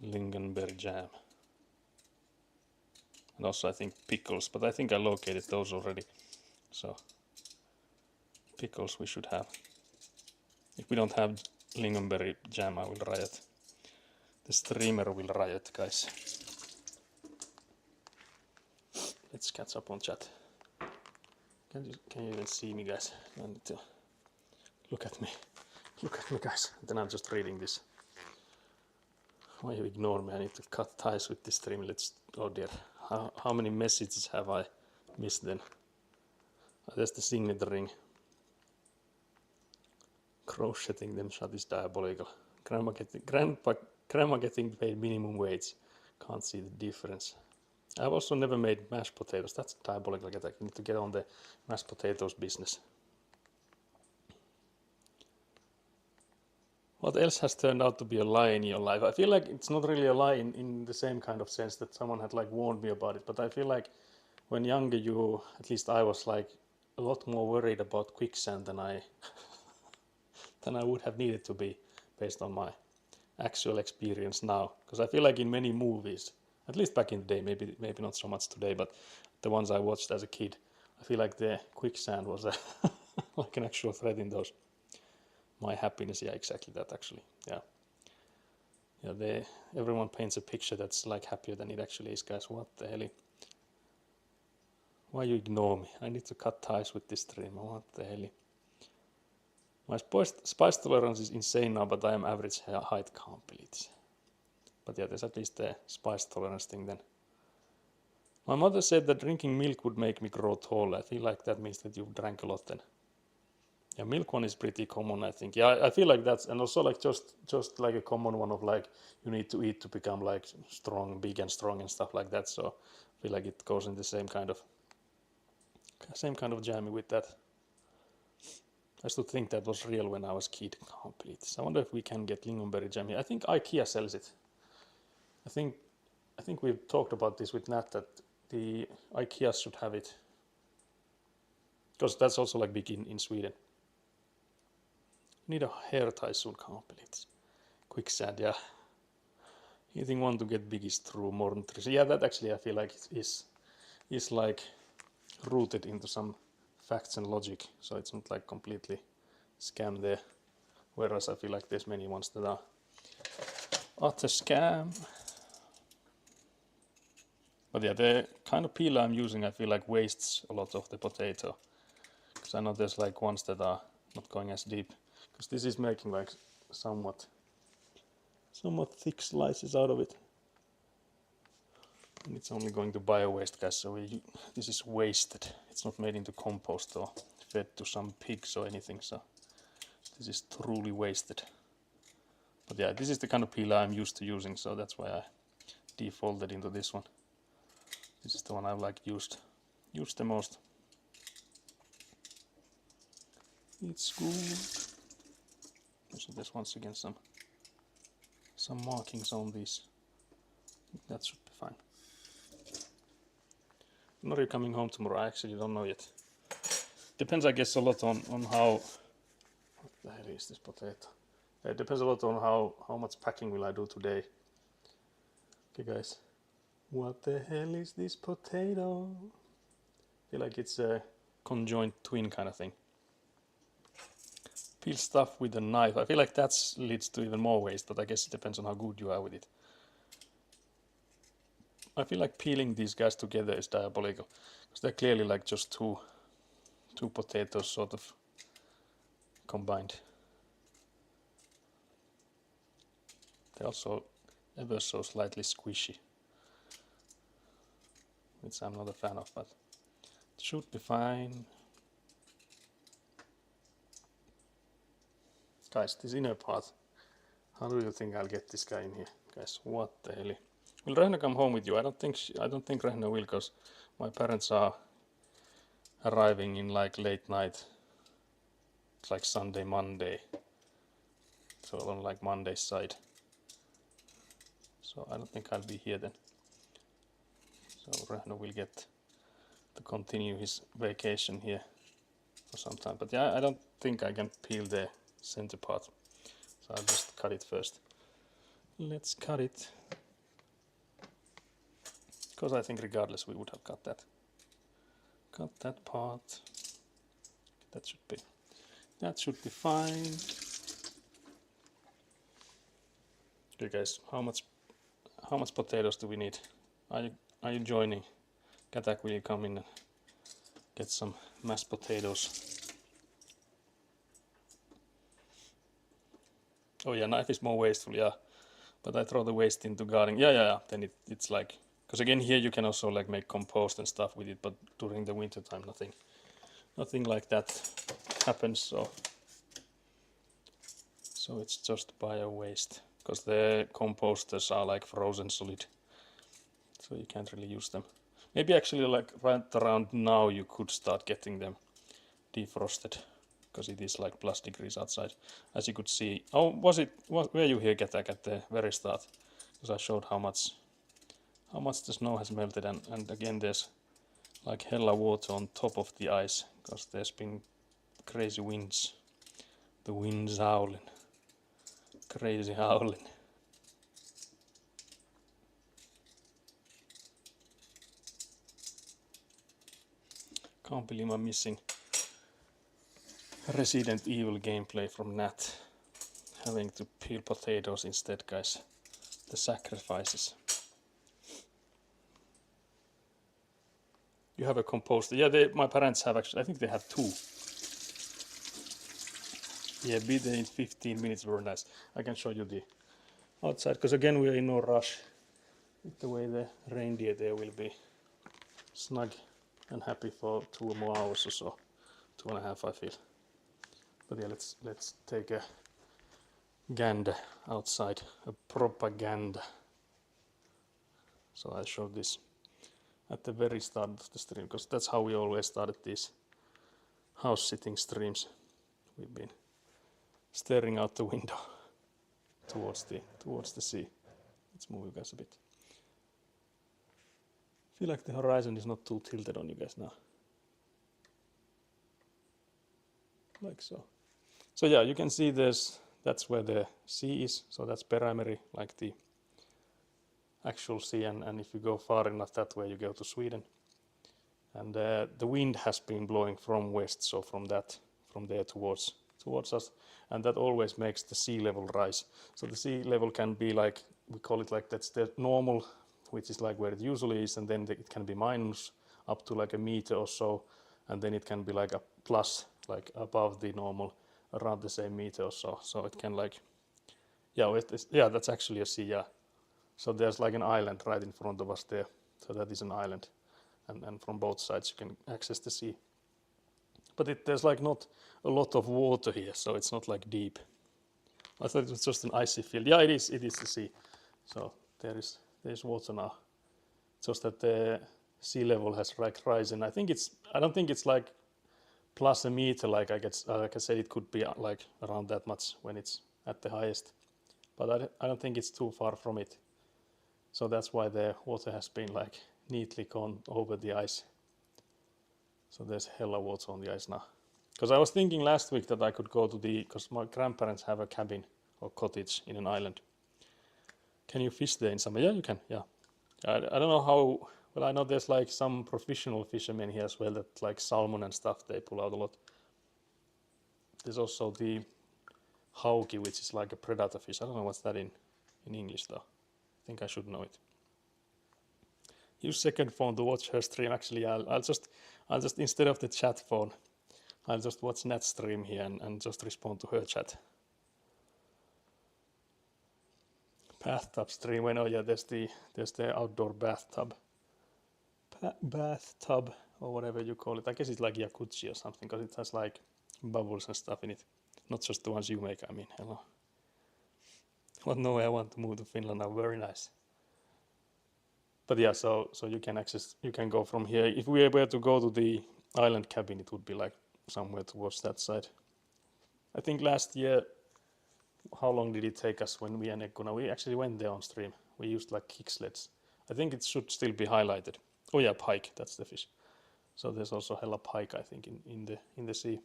lingonberry jam. And also I think pickles, but I think I located those already. So pickles we should have. If we don't have lingonberry jam, I will riot. The streamer will riot, guys. Let's catch up on chat. Can you even see me, guys? I need to look at me. Look at me, guys. Then I'm just reading this. Why you ignore me? I need to cut ties with this stream. Oh dear. How many messages have I missed then? There's the signet ring. Crocheting them shut is diabolical. Grandma getting paid minimum wage. Can't see the difference. I've also never made mashed potatoes. That's diabolical. I need to get on the mashed potatoes business. What else has turned out to be a lie in your life? I feel like it's not really a lie in the same kind of sense that someone had like warned me about it. But I feel like when younger, at least I was like a lot more worried about quicksand than I would have needed to be based on my actual experience now. Because I feel like in many movies, at least back in the day, maybe not so much today, but the ones I watched as a kid, I feel like the quicksand was like an actual threat in those. My happiness, yeah, exactly that actually, yeah. Everyone paints a picture that's like happier than it actually is, guys. What the hell? Why you ignore me? I need to cut ties with this streamer. What the hell? My spice tolerance is insane now, but I am average height. Can't believe it. But yeah, there's at least the spice tolerance thing then. My mother said that drinking milk would make me grow tall. I feel like that means that you drank a lot then. Yeah, milk one is pretty common, I think. Yeah, I feel like that's, and also like just like a common one of like you need to eat to become like strong, big and strong and stuff like that. So I feel like it goes in the same kind of jammy with that. I used to think that was real when I was a kid. Can't believe this. I wonder if we can get lingonberry jam here. I think IKEA sells it. I think we've talked about this with Nat that the IKEA should have it, because that's also like big in Sweden. Need a hair tie soon, can't believe it. Quicksand, yeah. Eating one to get big is true, more nutrition. Yeah, that actually I feel like is like rooted into some facts and logic, so it's not like completely scam there. Whereas I feel like there's many ones that are utter scam. But yeah, the kind of peeler I'm using, I feel like wastes a lot of the potato. Because I know there's like ones that are not going as deep. Because this is making like somewhat thick slices out of it. And it's only going to bio-waste, guys, so this is wasted. It's not made into compost or fed to some pigs or anything, so this is truly wasted. But yeah, this is the kind of peeler I'm used to using, so that's why I defaulted into this one. This is the one I've like used the most. It's good. So there's once again some markings on these. That should be fine. When are you coming home tomorrow? I actually don't know yet. Depends, I guess, a lot on how... What the hell is this potato? It depends a lot on how much packing will I do today. Okay, guys. What the hell is this potato? I feel like it's a conjoined twin kind of thing. Peel stuff with a knife. I feel like that leads to even more waste, but I guess it depends on how good you are with it. I feel like peeling these guys together is diabolical, because they're clearly like just two potatoes sort of combined. They're also ever so slightly squishy, which I'm not a fan of, but it should be fine. Guys, this inner part, how do you think I'll get this guy in here? Guys, what the hell? Will Rehna come home with you? I don't think Rehna will, because my parents are arriving in like late night. It's like Sunday, Monday. So on like Monday's side. So I don't think I'll be here then. So Rehna will get to continue his vacation here for some time. But yeah, I don't think I can peel the center part. So I'll just cut it first. Let's cut it. Because I think regardless we would have cut that. Cut that part. That should be fine. Okay guys, how much potatoes do we need? Are you joining? Katak, will you come in and get some mashed potatoes? Oh yeah, knife is more wasteful, yeah. But I throw the waste into gardening. Yeah. Then it's like, because again here you can also like make compost and stuff with it, but during the winter time nothing like that happens. So it's just bio waste, because the composters are like frozen solid, so you can't really use them. Maybe actually like right around now you could start getting them defrosted, because it is like plus degrees outside, as you could see. Oh, were you here, Katak, at the very start? Because I showed how much the snow has melted, and again there's like hella water on top of the ice, because there's been crazy winds. The wind's howling. Crazy howling. Can't believe I'm missing Resident Evil gameplay from Nat. Having to peel potatoes instead, guys. The sacrifices. You have a composter. Yeah, my parents have actually. I think they have two. Yeah, be there in 15 minutes. Very nice. I can show you the outside, because again we are in no rush. With the way the reindeer there will be snug and happy for 2 more hours or so. 2.5 I feel. But yeah, let's take a gander outside. A propaganda. So I showed this at the very start of the stream, because that's how we always started these house sitting streams. We've been staring out the window towards the sea. Let's move you guys a bit. feel like the horizon is not too tilted on you guys now. Like so. So yeah, you can see that's where the sea is. So that's Perämeri, like the actual sea. And if you go far enough that way, you go to Sweden. And the wind has been blowing from west, so from there towards us, and that always makes the sea level rise. So the sea level can be like, we call it like, that's the normal, which is like where it usually is, and then it can be minus up to like a meter or so, and then it can be like a plus, like above the normal, around the same meter or so. So it can like, yeah, that's actually a sea, yeah. So there's like an island right in front of us there. So that is an island. And from both sides you can access the sea. But there's like not a lot of water here, so it's not like deep. I thought it was just an icy field. Yeah, it is the sea. So there's water now. Just that the sea level has like risen. I don't think it's like plus a meter, like I said, it could be like around that much when it's at the highest. But I don't think it's too far from it. So that's why the water has been like neatly gone over the ice. So there's hella water on the ice now. Because I was thinking last week that I could go to because my grandparents have a cabin or cottage in an island. Can you fish there in summer? Yeah, you can, yeah. I don't know how, well, I know there's like some professional fishermen here as well that like salmon and stuff, they pull out a lot. There's also the hauki, which is like a predator fish. I don't know what's that in English though. I think I should know it. Use second phone to watch her stream. Actually, I'll just instead of the chat phone, I'll just watch Nat's stream here and just respond to her chat. Bathtub stream. Well, no, yeah, there's the outdoor bathtub. Bathtub or whatever you call it. I guess it's like jacuzzi or something because it has like bubbles and stuff in it. Not just the ones you make. I mean, hello. But no way, I want to move to Finland now. Very nice. But yeah, so you can go from here. If we were to go to the island cabin, it would be like somewhere towards that side. I think last year, how long did it take us when we and Ekkuna? We actually went there on stream. We used like kick sleds. I think it should still be highlighted. Oh yeah, pike, that's the fish. So there's also hella pike, I think, in the sea.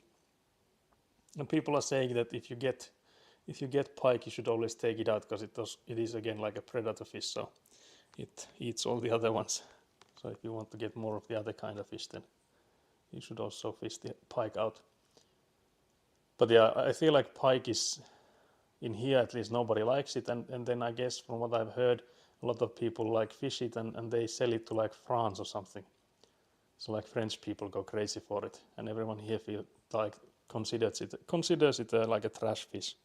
And people are saying that if you get pike, you should always take it out because it is again like a predator fish. So it eats all the other ones. So if you want to get more of the other kind of fish, then you should also fish the pike out. But yeah, I feel like pike is, in here at least, nobody likes it. And then I guess from what I've heard, a lot of people like fish it and they sell it to like France or something. So like French people go crazy for it. And everyone here considers it like a trash fish.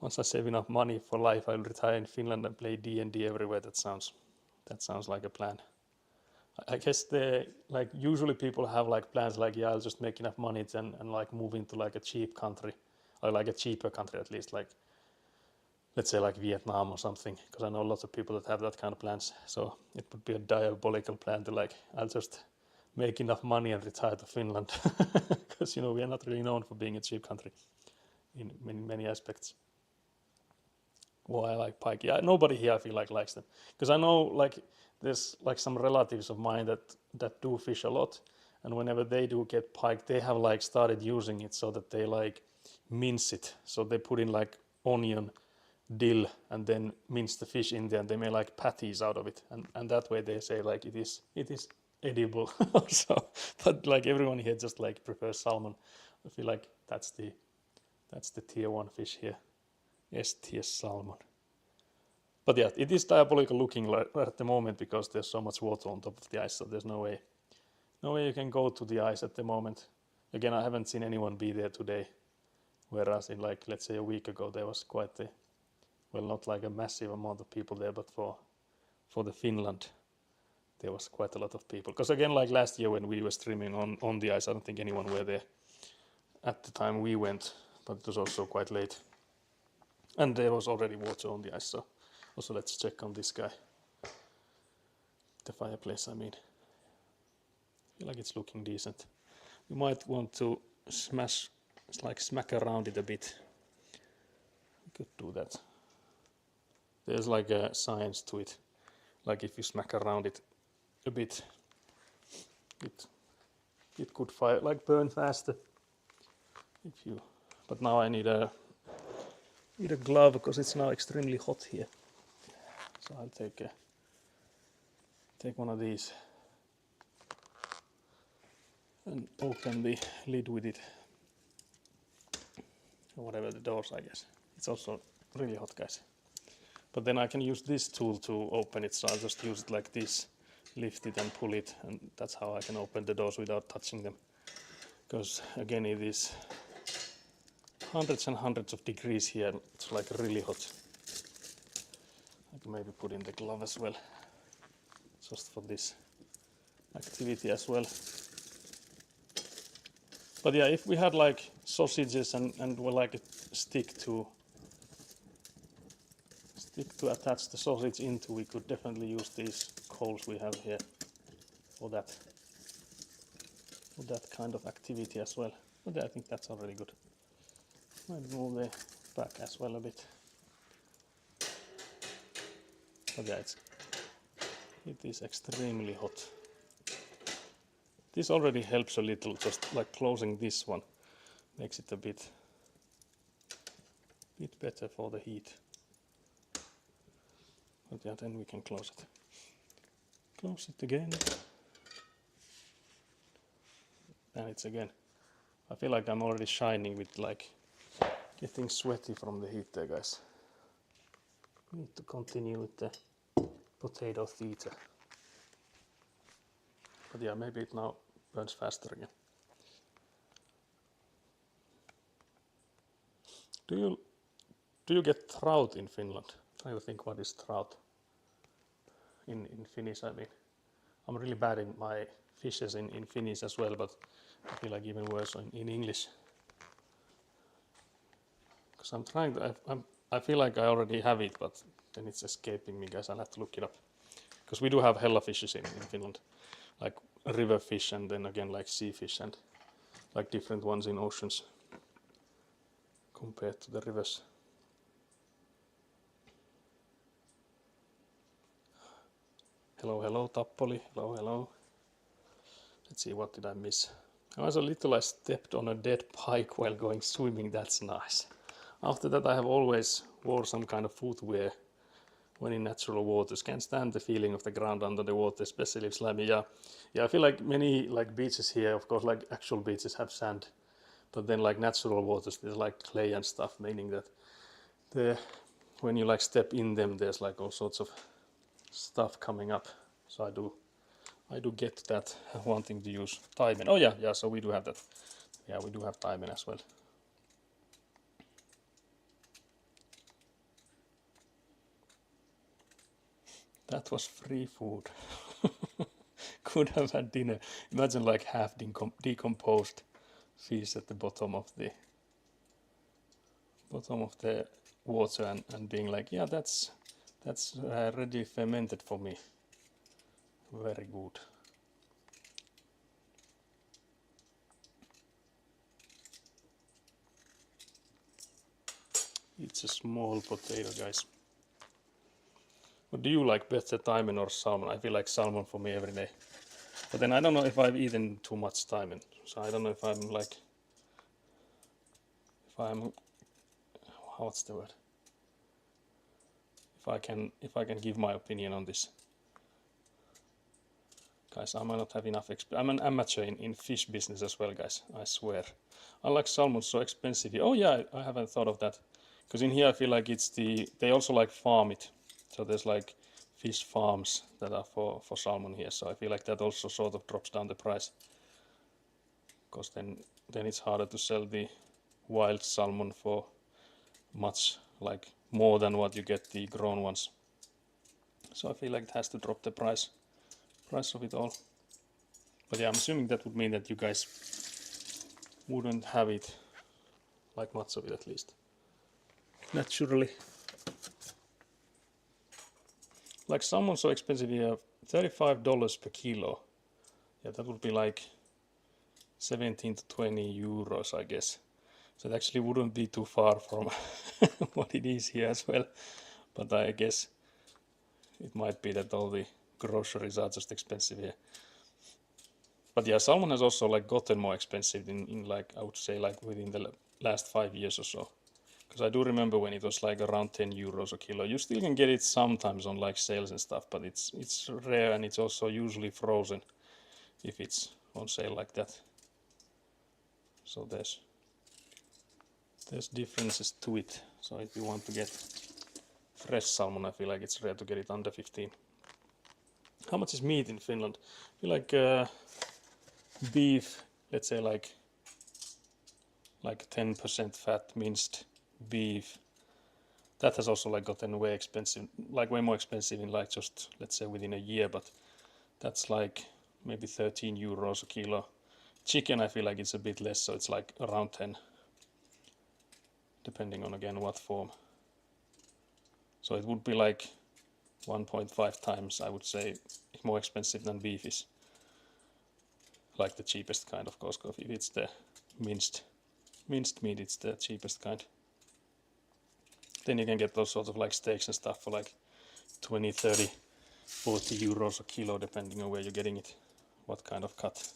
Once I save enough money for life, I'll retire in Finland and play D&D everywhere. That sounds like a plan. I guess usually people have like plans like, yeah, I'll just make enough money and like move into like a cheap country, or like a cheaper country at least, like let's say like Vietnam or something, because I know lots of people that have that kind of plans. So it would be a diabolical plan to like, I'll just make enough money and retire to Finland, because we are not really known for being a cheap country in many aspects. Well, I like pike. Yeah, nobody here I feel like likes them, because I know like there's like some relatives of mine that do fish a lot, and whenever they do get pike, they have like started using it so that they like mince it. So they put in like onion, dill, and then mince the fish in there, and they make like patties out of it, and that way they say like it is edible. So, but like everyone here just like prefers salmon. I feel like that's the tier 1 fish here. STS salmon. But yeah, it is diabolical looking right at the moment because there's so much water on top of the ice, so there's no way you can go to the ice at the moment. Again, I haven't seen anyone be there today, whereas in like, let's say a week ago, there was quite not like a massive amount of people there, but for the Finland, there was quite a lot of people. Because again, like last year when we were streaming on the ice, I don't think anyone were there at the time we went, but it was also quite late. And there was already water on the ice, so also let's check on this guy. The fireplace, I mean. I feel like it's looking decent. You might want to smack around it a bit. We could do that. There's like a science to it. like if you smack around it a bit, it could fire, like burn faster if you. But now I need a glove because it's now extremely hot here. So I'll take one of these and open the lid with it, or whatever, the doors, I guess. It's also really hot, guys. But then I can use this tool to open it, so I'll just use it like this, lift it and pull it, and that's how I can open the doors without touching them. Because again, it is hundreds and hundreds of degrees here. It's like really hot. I can maybe put in the glove as well, just for this activity as well. But yeah, if we had like sausages and were like a stick to attach the sausage into, we could definitely use these coals we have here for that kind of activity as well. But yeah, I think that's already good. Might move the back as well a bit. But yeah, it is extremely hot. This already helps a little, just like closing this one makes it a bit better for the heat. But yeah, then we can close it. Close it again. And it's again. I feel like I'm already shining with like getting sweaty from the heat there, guys. Need to continue with the potato theater. But yeah, maybe it now burns faster again. Do you get trout in Finland? I try to think what is trout in Finnish. I mean, I'm really bad in my fishes in Finnish as well, but I feel like even worse in English. Because I'm trying to, I feel like I already have it, but then it's escaping me, guys. I'll have to look it up. Because we do have hella fishes in Finland, like river fish and then again like sea fish and like different ones in oceans compared to the rivers. Hello, Tappoli. Hello. Let's see, what did I miss? I stepped on a dead pike while going swimming. That's nice. After that, I have always wore some kind of footwear when in natural waters. Can't stand the feeling of the ground under the water, especially if slimy. Yeah, I feel like many like beaches here, of course, like actual beaches have sand, but then like natural waters, there's like clay and stuff, meaning that when you like step in them, there's like all sorts of stuff coming up. So I do get that, wanting to use taimen. Oh yeah, so we do have that. Yeah, we do have taimen as well. That was free food. Could have had dinner. Imagine like half decomposed fish at the bottom of the water and being like, yeah, that's ready fermented for me. Very good. It's a small potato, guys. But do you like better taimen or salmon? I feel like salmon for me every day. But then I don't know if I've eaten too much taimen. So I don't know if I'm like, what's the word? If I can give my opinion on this. Guys, I might not have enough experience. I'm an amateur in fish business as well, guys. I swear. I like salmon so expensive. Oh yeah, I haven't thought of that. Because in here I feel like they also like farm it. So there's like fish farms that are for salmon here. So I feel like that also sort of drops down the price. Because then it's harder to sell the wild salmon for much like more than what you get the grown ones. So I feel like it has to drop the price of it all. But yeah, I'm assuming that would mean that you guys wouldn't have it, like much of it at least. Naturally. Like salmon so expensive here, $35 per kilo. Yeah, that would be like 17 to 20 euros, I guess. So it actually wouldn't be too far from what it is here as well. But I guess it might be that all the groceries are just expensive here. But yeah, salmon has also like gotten more expensive in like, I would say like within the last 5 years or so. Because I do remember when it was like around 10 euros a kilo. You still can get it sometimes on like sales and stuff, but it's rare, and it's also usually frozen if it's on sale like that. So there's differences to it. So if you want to get fresh salmon, I feel like it's rare to get it under 15. How much is meat in Finland? I feel like beef, let's say like 10% fat minced beef, that has also like gotten way expensive, like way more expensive in like just, let's say, within a year, but that's like maybe 13 euros a kilo. Chicken, I feel like it's a bit less, so it's like around 10, depending on again what form. So it would be like 1.5 times, I would say, more expensive than beef is. Like the cheapest kind, of course, if it's the minced meat, it's the cheapest kind. Then you can get those sorts of like steaks and stuff for like 20, 30, 40 euros a kilo, depending on where you're getting it, what kind of cut.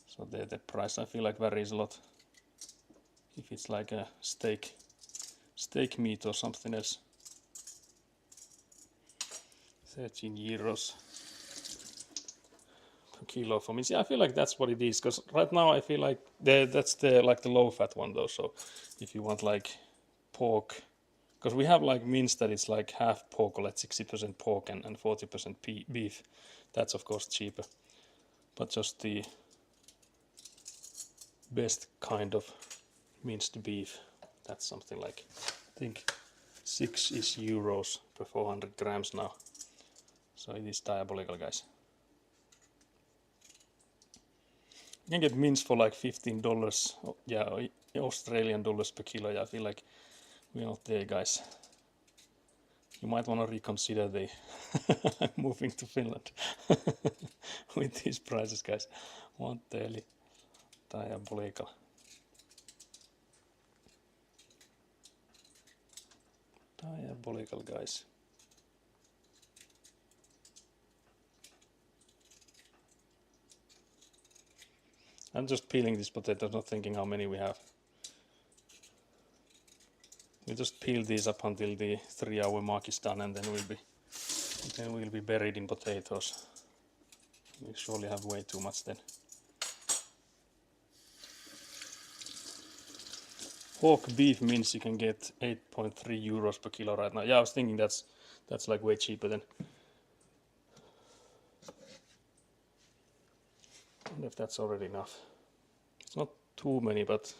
So the price, I feel like, varies a lot. If it's like a steak meat or something else. 13 euros per kilo for me. See, I feel like that's what it is, because right now I feel like that's the like the low fat one though. So if you want like pork, because we have like mince that it's like half pork, or like 60% pork and 40% beef. That's of course cheaper, but just the best kind of minced beef, that's something like, I think 6 euros per 400 grams now. So it is diabolical, guys. You can get mince for like $15, yeah, Australian dollars per kilo. Yeah, I feel like we're not there, guys. You might want to reconsider the moving to Finland with these prices, guys. What the hell? Diabolical. Diabolical, guys. I'm just peeling these potatoes, not thinking how many we have. We just peel these up until the 3-hour mark is done, and then we'll be buried in potatoes. We surely have way too much then. Pork beef mince you can get 8.3 euros per kilo right now. Yeah, I was thinking that's like way cheaper then. I wonder if that's already enough. It's not too many, but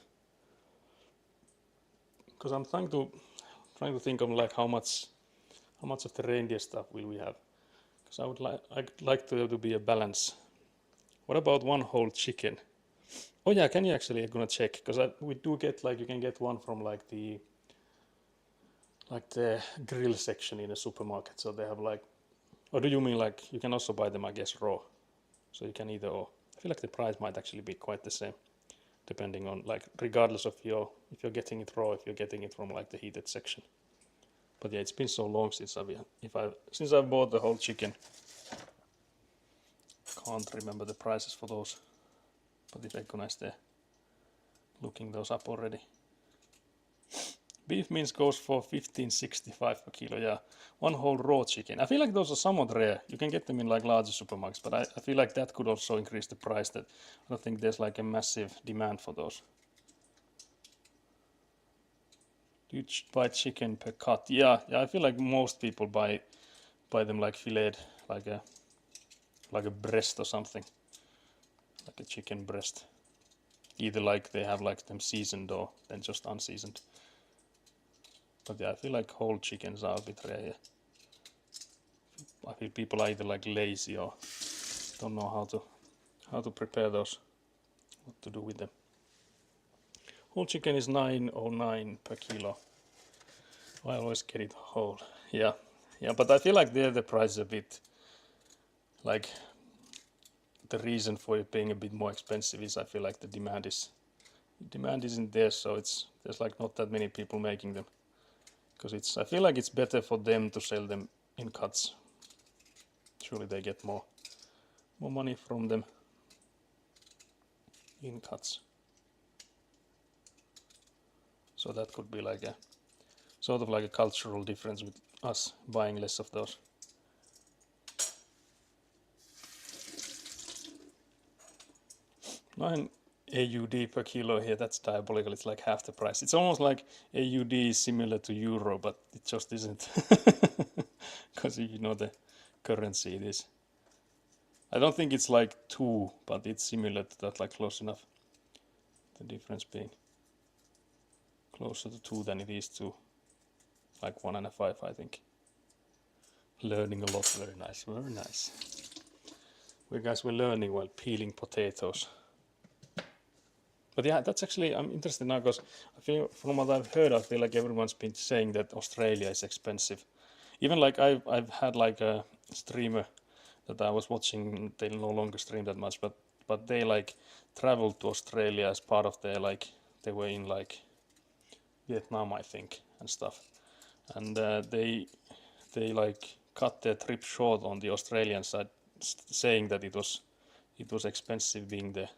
because I'm trying to think of like how much of the reindeer stuff will we have? Because I'd like to be a balance. What about one whole chicken? Oh yeah, can you actually gonna check? Because we do get like, you can get one from like the grill section in a supermarket. So they have like, or do you mean like you can also buy them, I guess, raw? So you can either or. I feel like the price might actually be quite the same, depending on like, regardless of if you're getting it raw, if you're getting it from like the heated section. But yeah, it's been so long since I've bought the whole chicken. Can't remember the prices for those. But if Econa's there, looking those up already. Beef mince goes for 15.65 per kilo. Yeah, one whole raw chicken. I feel like those are somewhat rare. You can get them in like larger supermarkets, but I feel like that could also increase the price. That I don't think there's like a massive demand for those. Do you buy chicken per cut? Yeah, I feel like most people buy them like filleted, like a breast or something, like a chicken breast. Either like they have like them seasoned or then just unseasoned. But yeah, I feel like whole chickens are a bit rare. I feel people are either like lazy or don't know how to prepare those, what to do with them. Whole chicken is 9.09 per kilo. I always get it whole. Yeah, but I feel like there the price is a bit like, the reason for it being a bit more expensive is I feel like the demand isn't there, so there's like not that many people making them. Because I feel like it's better for them to sell them in cuts. Surely they get more money from them in cuts. So that could be like a sort of like a cultural difference with us buying less of those. 9 AUD per kilo here, that's diabolical. It's like half the price. It's almost like AUD is similar to euro, but it just isn't. Because you know the currency it is. I don't think it's like 2, but it's similar to that, like close enough. The difference being closer to 2 than it is to like 1.5, I think. Learning a lot, very nice, very nice. We guys were learning while peeling potatoes. But yeah, that's actually, I'm interested now because I feel from what I've heard, I feel like everyone's been saying that Australia is expensive. Even like I've had like a streamer that I was watching, they no longer stream that much, but they like traveled to Australia as part of their like, they were in like Vietnam, I think, and stuff. And they like cut their trip short on the Australian side, saying that it was expensive being there.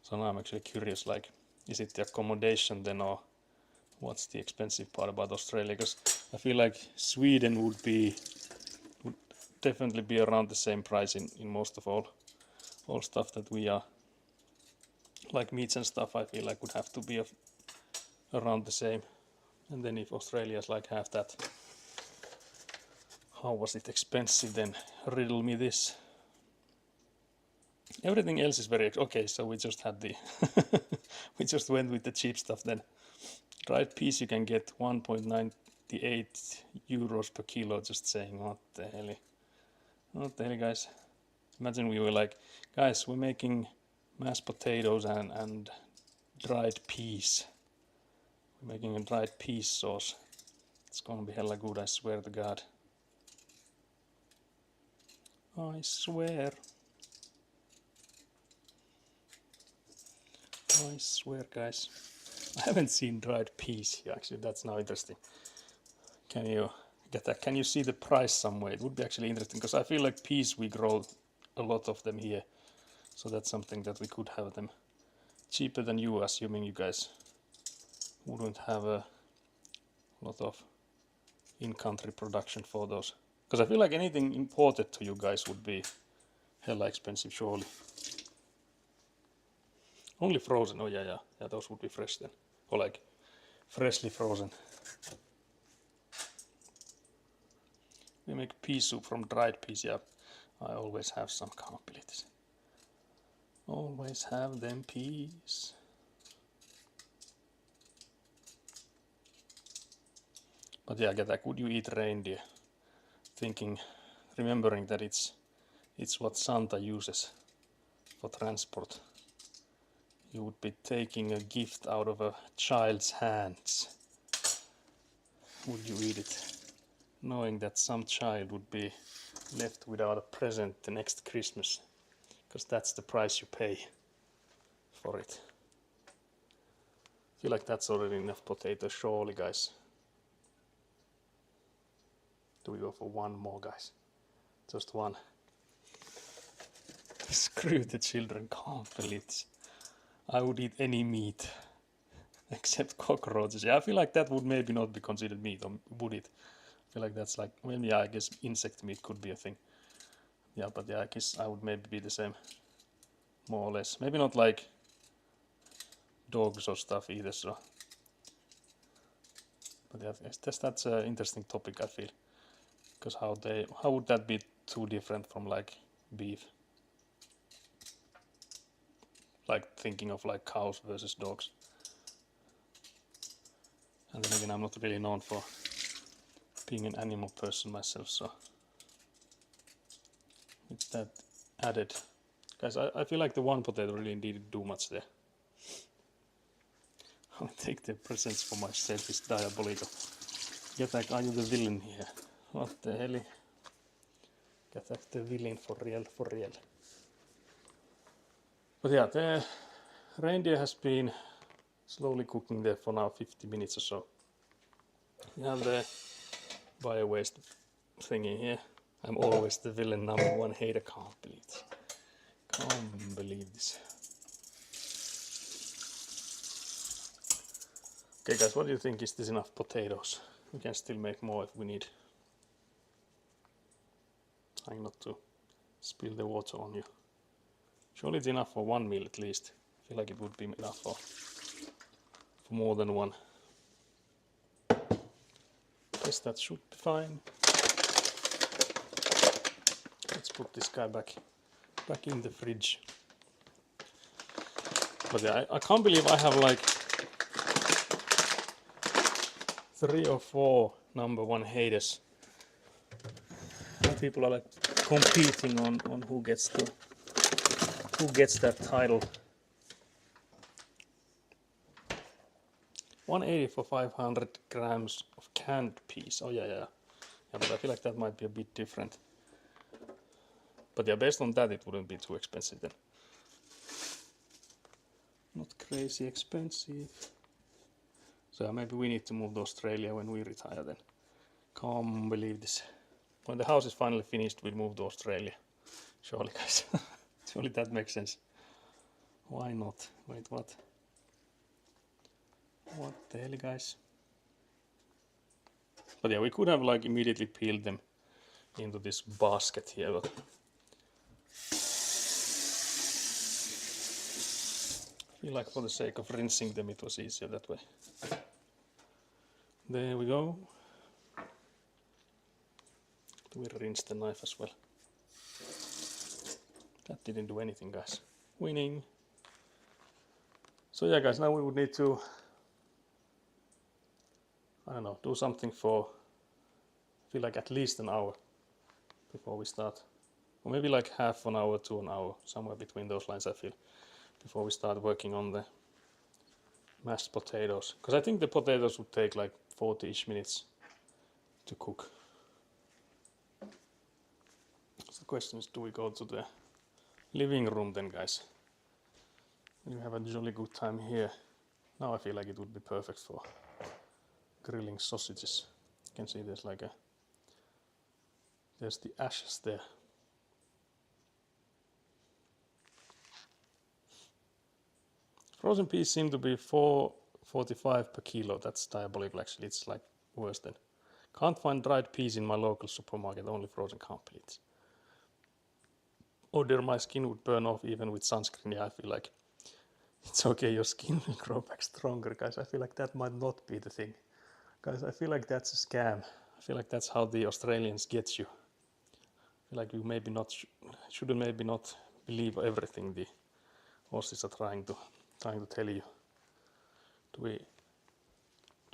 So now I'm actually curious, like, is it the accommodation then, or what's the expensive part about Australia? Because I feel like Sweden would definitely be around the same price in most of all stuff that we are, like meats and stuff. I feel like would have to be around the same. And then if Australia is like half that, how was it expensive then? Riddle me this. Everything else is very okay. So we just had the we just went with the cheap stuff then. Dried peas you can get 1.98 euros per kilo. Just saying, what the hell, guys? Imagine we were like, guys, we're making mashed potatoes and dried peas. We're making a dried peas sauce. It's gonna be hella good, I swear to God. I swear. I swear, guys. I haven't seen dried peas here, actually. That's now interesting. Can you get that? Can you see the price somewhere? It would be actually interesting because I feel like peas we grow a lot of them here. So that's something that we could have them cheaper than you, assuming you guys wouldn't have a lot of in-country production for those. Because I feel like anything imported to you guys would be hella expensive, surely. Only frozen, oh yeah, those would be fresh then. Or like freshly frozen. We make pea soup from dried peas, yeah. I always have some, can't believe this. Always have them peas. But yeah, get that, would you eat reindeer? Remembering that it's what Santa uses for transport. You would be taking a gift out of a child's hands. Would you eat it? Knowing that some child would be left without a present the next Christmas. Because that's the price you pay for it. I feel like that's already enough potato, surely, guys. Do we go for one more, guys? Just one. Screw the children, can't believe it. I would eat any meat except cockroaches. Yeah, I feel like that would maybe not be considered meat, or would it? I feel like that's like, well, yeah, I guess insect meat could be a thing. Yeah, but yeah, I guess I would maybe be the same, more or less. Maybe not like dogs or stuff either, so. But yeah, that's an interesting topic, I feel. Because how would that be too different from like beef? Like thinking of like cows versus dogs. And then again, I'm not really known for being an animal person myself, so it's that added. Guys, I feel like the one potato really didn't do much there. I'll take the presents for myself, it's diabolical. Get are you the villain here? What the hell? Get the villain for real, for real. But yeah, the reindeer has been slowly cooking there for now 50 minutes or so. We have the bio waste thingy here. I'm always the villain number one hater. Can't believe this. Can't believe this. Okay guys, what do you think? Is this enough potatoes? We can still make more if we need. Trying not to spill the water on you. Surely it's enough for one meal at least. I feel like it would be enough for more than one. Guess that should be fine. Let's put this guy back in the fridge. But yeah, I can't believe I have like 3 or 4 number one haters. People are like competing on who gets that title. 180 for 500 grams of canned peas. Oh yeah, but I feel like that might be a bit different. But yeah, based on that, it wouldn't be too expensive then. Not crazy expensive. So maybe we need to move to Australia when we retire then. Can't believe this. When the house is finally finished, we'll move to Australia. Surely, guys. Surely that makes sense. Why not? Wait, what? What the hell, guys? But yeah, we could have like immediately peeled them into this basket here, but I feel like for the sake of rinsing them, it was easier that way. There we go. We rinse the knife as well. That didn't do anything, guys. Winning. So yeah, guys, now we would need to, I don't know, do something for, I feel like at least an hour before we start. Or maybe like half an hour to an hour, somewhere between those lines, I feel, before we start working on the mashed potatoes. Because I think the potatoes would take like 40-ish minutes to cook. So the question is, do we go to the living room then, guys? We have a jolly good time here. Now I feel like it would be perfect for grilling sausages. You can see there's like there's the ashes there. Frozen peas seem to be $4.45 per kilo. That's diabolical actually. It's like worse than. Can't find dried peas in my local supermarket, only frozen. Can't believe it. Oh dear, my skin would burn off even with sunscreen. Yeah, I feel like it's okay, your skin will grow back stronger, guys. I feel like that might not be the thing. Guys, I feel like that's a scam. I feel like that's how the Australians get you. I feel like you maybe not shouldn't maybe not believe everything the Aussies are trying to tell you. Do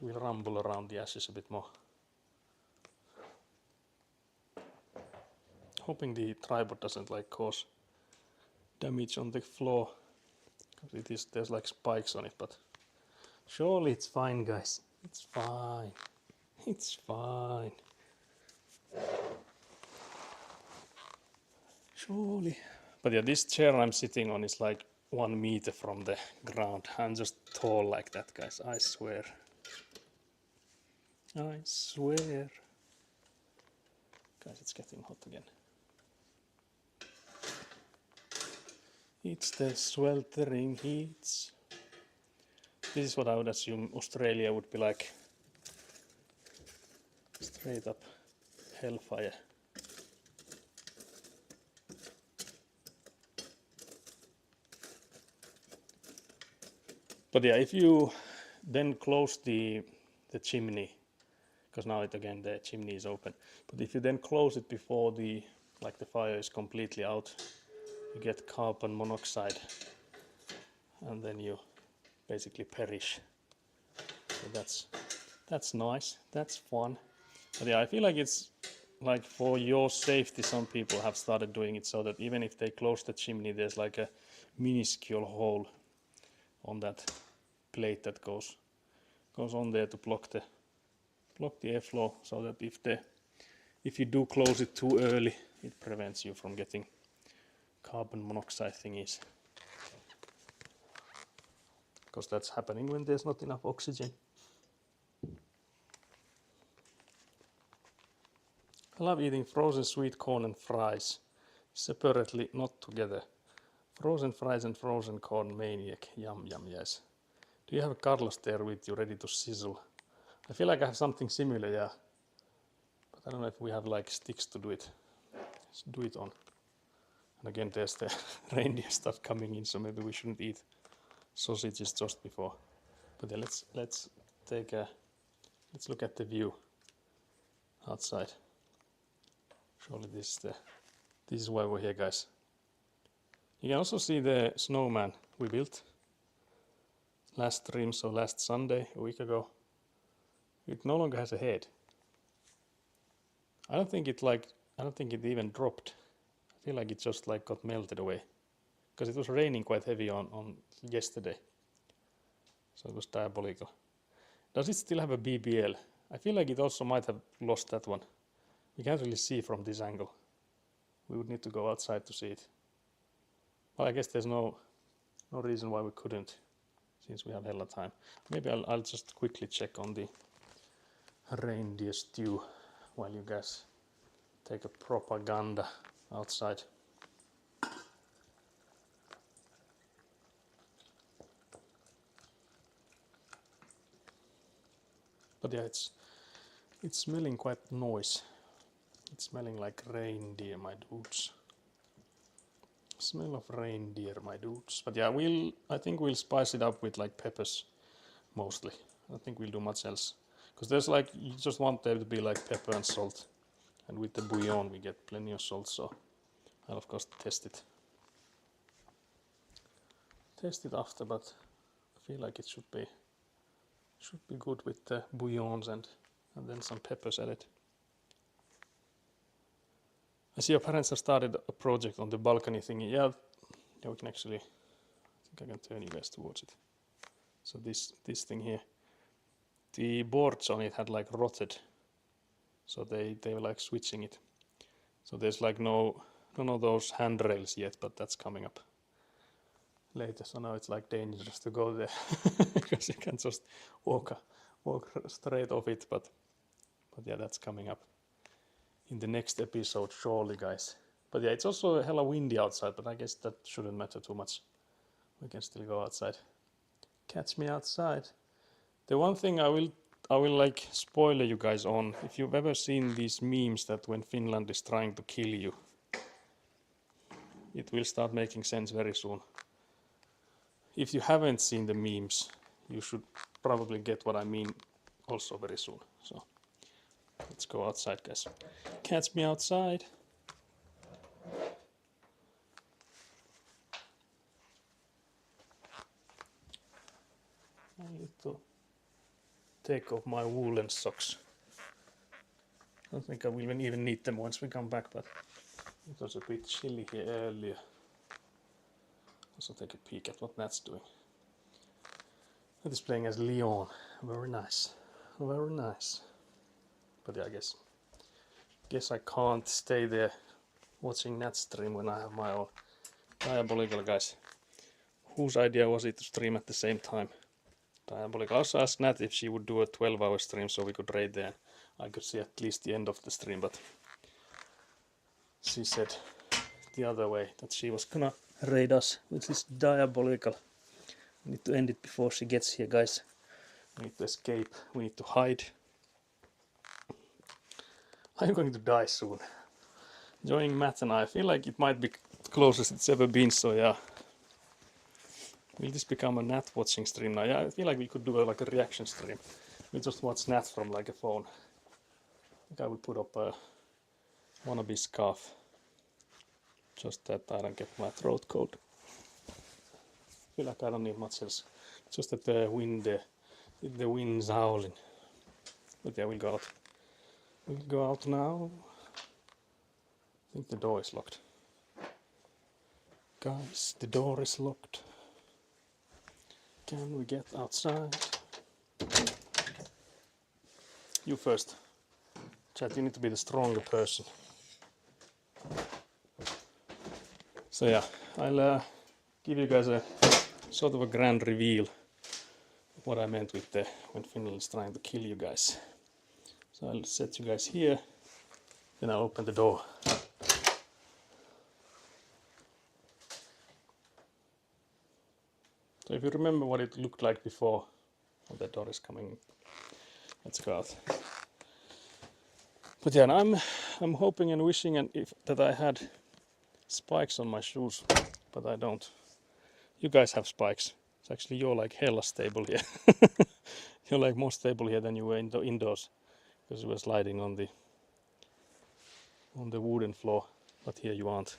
we rumble around the ashes a bit more? Hoping the tripod doesn't like cause damage on the floor. Because there's like spikes on it, but surely it's fine, guys. It's fine. It's fine. Surely. But yeah, this chair I'm sitting on is like 1 meter from the ground. I'm just tall like that, guys. I swear. I swear. Guys, it's getting hot again. It's the sweltering heat. This is what I would assume Australia would be like. Straight up hellfire. But yeah, if you then close the chimney, because now the chimney is open. But if you then close it before the fire is completely out, you get carbon monoxide, and then you basically perish. So that's nice. That's fun. But yeah, I feel like it's like for your safety. Some people have started doing it so that even if they close the chimney, there's like a minuscule hole on that plate that goes on there to block the airflow, so that if you do close it too early, it prevents you from getting carbon monoxide thingies. Because that's happening when there's not enough oxygen. I love eating frozen sweet corn and fries. Separately, not together. Frozen fries and frozen corn maniac. Yum yum, yes. Do you have Carlos there with you ready to sizzle? I feel like I have something similar, yeah. But I don't know if we have like sticks to do it. Let's do it on. And again, there's the reindeer stuff coming in, so maybe we shouldn't eat sausages just before. But yeah, let's look at the view outside. Surely this is why we're here, guys. You can also see the snowman we built last stream, so last Sunday, a week ago. It no longer has a head. I don't think it even dropped. I feel like it just like got melted away. Because it was raining quite heavy on yesterday. So it was diabolical. Does it still have a BBL? I feel like it also might have lost that one. We can't really see from this angle. We would need to go outside to see it. Well, I guess there's no reason why we couldn't, since we have hella time. Maybe I'll just quickly check on the reindeer stew while you guys take a propaganda outside. But yeah, it's smelling quite nice. It's smelling like reindeer, my dudes. Smell of reindeer, my dudes. But yeah, I think we'll spice it up with like peppers mostly. I don't think we'll do much else. Because there's like, you just want there to be like pepper and salt. And with the bouillon we get plenty of salt, so I'll of course test it. Test it after, but I feel like it should be good with the bouillons and then some peppers added. I see your parents have started a project on the balcony thingy. Yeah, we can actually, I think I can turn you guys towards it. So this thing here, the boards on it had like rotted, so they were like switching it. So there's like no of those handrails yet, but that's coming up later. So now it's like dangerous to go there because you can just walk straight off it. But yeah, that's coming up in the next episode, surely, guys. But yeah, it's also hella windy outside, but I guess that shouldn't matter too much. We can still go outside. Catch me outside. The one thing I will like spoiler you guys on, if you've ever seen these memes that when Finland is trying to kill you, it will start making sense very soon. If you haven't seen the memes, you should probably get what I mean also very soon. So let's go outside, guys. Catch me outside. I need to take off my woolen socks. I don't think I will even need them once we come back, but it was a bit chilly here earlier. Also take a peek at what Nat's doing. That is playing as Leon. Very nice. Very nice. But yeah, I guess I can't stay there watching Nat stream when I have my own diabolical, guys. Whose idea was it to stream at the same time? Diabolical. I also asked Nat if she would do a 12-hour stream so we could raid there. I could see at least the end of the stream, but she said the other way, that she was gonna raid us, which is diabolical. We need to end it before she gets here, guys. We need to escape. We need to hide. I'm going to die soon. Joining Matt and I feel like it might be closest it's ever been, so yeah. Will this become a Nat watching stream now? Yeah, I feel like we could do like a reaction stream. We just watch Nat from like a phone. I think I will put up a wannabe scarf. Just that I don't get my throat cold. I feel like I don't need much else. Just that the wind's howling. But yeah, we'll go out. We'll go out now. I think the door is locked. Guys, the door is locked. Can we get outside? You first. Chat, you need to be the stronger person. So yeah, I'll give you guys a sort of a grand reveal of what I meant with when Finland is trying to kill you guys. So I'll set you guys here. Then I'll open the door. So if you remember what it looked like before, oh, the door is coming. Let's go out. But yeah, I'm hoping and wishing that I had spikes on my shoes, but I don't. You guys have spikes. It's actually you're like hella stable here. You're like more stable here than you were indoors, because you were sliding on the wooden floor. But here you aren't.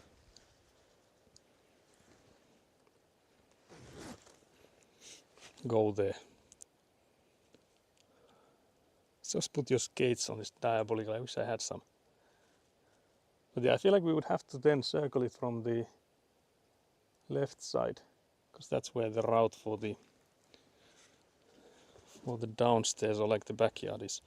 Go there. Just put your skates on this diabolical. I wish I had some. But yeah, I feel like we would have to then circle it from the left side, because that's where the route for the downstairs or like the backyard is.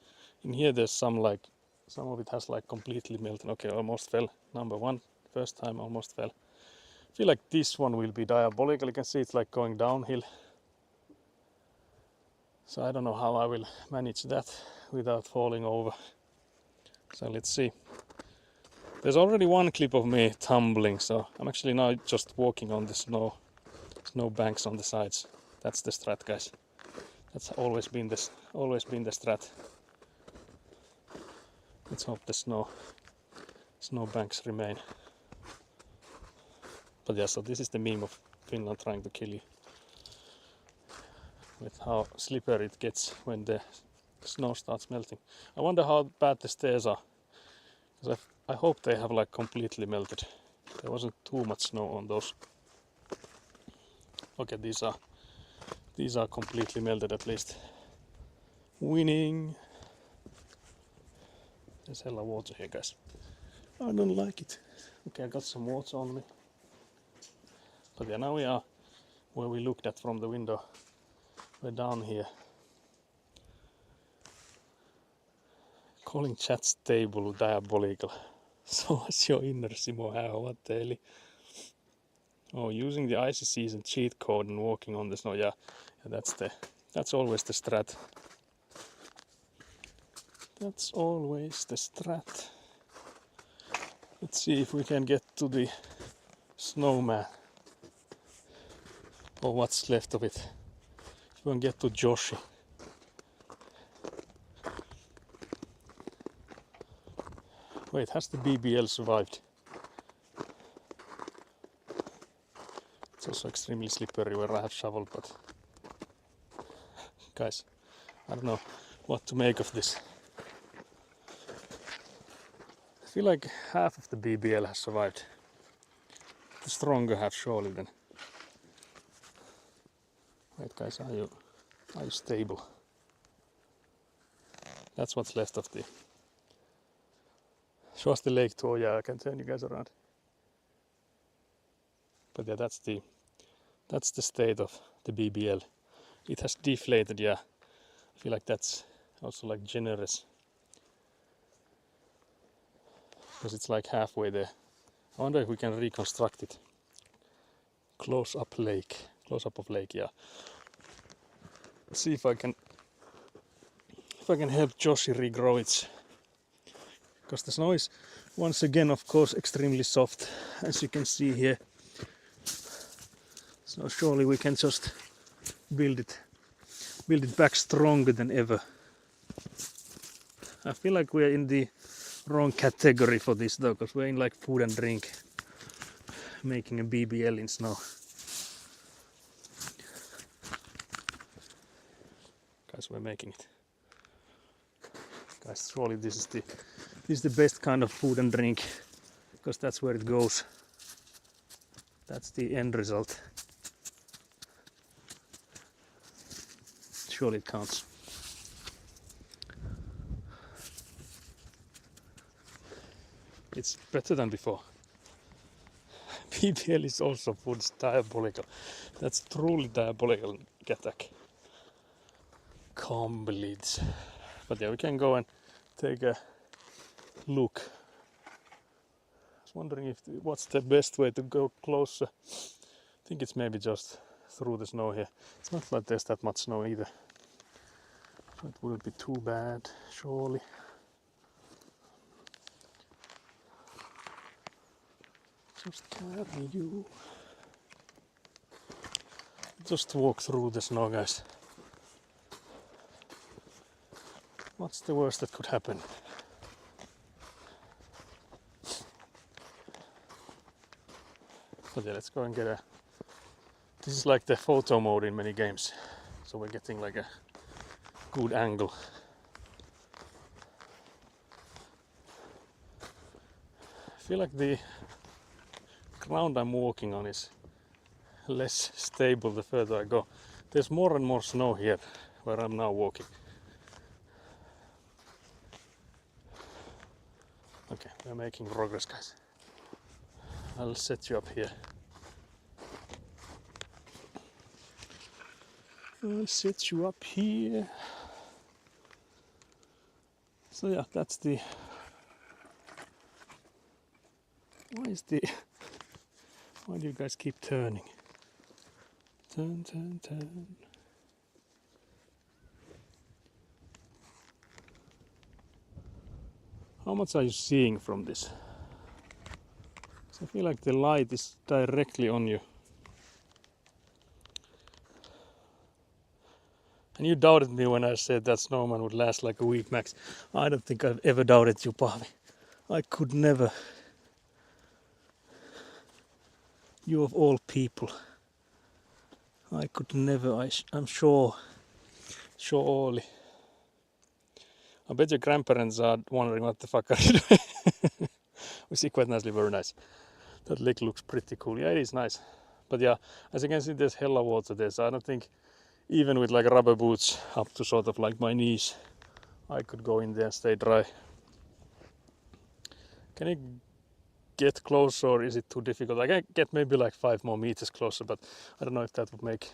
In here there's some of it has like completely melted. Okay, almost fell. Number one, first time almost fell. I feel like this one will be diabolical. You can see it's like going downhill. So I don't know how I will manage that without falling over. So let's see. There's already one clip of me tumbling, so I'm actually now just walking on the snow banks on the sides. That's the strat, guys. That's always been the strat. Let's hope the snow banks remain. But yeah, so this is the meme of Finland trying to kill you, with how slippery it gets when the snow starts melting. I wonder how bad the stairs are, because I hope they have like completely melted. There wasn't too much snow on those. Okay, these are completely melted at least. Winning. There's hella water here, guys. I don't like it. Okay, I got some water on me. But yeah, now we are where we looked at from the window. We're down here. Calling chat stable diabolical. So what's your inner Simo how? What the hell? Oh, using the icy season cheat code and walking on the snow. Yeah, that's always the strat. That's always the strat. Let's see if we can get to the snowman. Or what's left of it. If we can get to Joshi. Wait, has the BBL survived? It's also extremely slippery where I have shoveled, but guys, I don't know what to make of this. I feel like half of the BBL has survived. The stronger half surely then. Wait guys, are you stable? That's what's left of the... Show us the lake tour. Yeah, I can turn you guys around. But yeah, that's the state of the BBL. It has deflated, yeah. I feel like that's also like generous, because it's like halfway there. I wonder if we can reconstruct it. Close up of lake, yeah. Let's see if I can help Joshi regrow it. Because the snow is once again, of course, extremely soft, as you can see here. So surely we can just build it back stronger than ever. I feel like we're in the wrong category for this though, because we're in like food and drink, making a BBL in snow. Guys, we're making it. Guys, surely this is the best kind of food and drink, because that's where it goes. That's the end result. Surely it counts. It's better than before. BBL is also food, it's diabolical. That's truly diabolical attack. Complete. But yeah, we can go and take a look. I was wondering what's the best way to go closer. I think it's maybe just through the snow here. It's not like there's that much snow either. So it wouldn't be too bad, surely. Just carry you. Just walk through the snow, guys. What's the worst that could happen? But yeah, let's go and get a... This is like the photo mode in many games. So we're getting like a good angle. I feel like the ground I'm walking on is less stable the further I go. There's more and more snow here where I'm now walking. Okay, we're making progress, guys. I'll set you up here. I'll set you up here. So yeah, that's the... Why do you guys keep turning? Turn, turn, turn. How much are you seeing from this? I feel like the light is directly on you. And you doubted me when I said that snowman would last like a week max. I don't think I've ever doubted you, Paavi. I could never. You of all people. I could never. I'm sure. Sure, Olli. I bet your grandparents are wondering what the fuck are you doing. We see quite nicely, very nice. That lake looks pretty cool. Yeah, it is nice. But yeah, as you can see, there's hella water there. So I don't think, even with like rubber boots up to sort of like my knees, I could go in there and stay dry. Can you get closer, or is it too difficult? I can get maybe like 5 more meters closer, but I don't know if that would make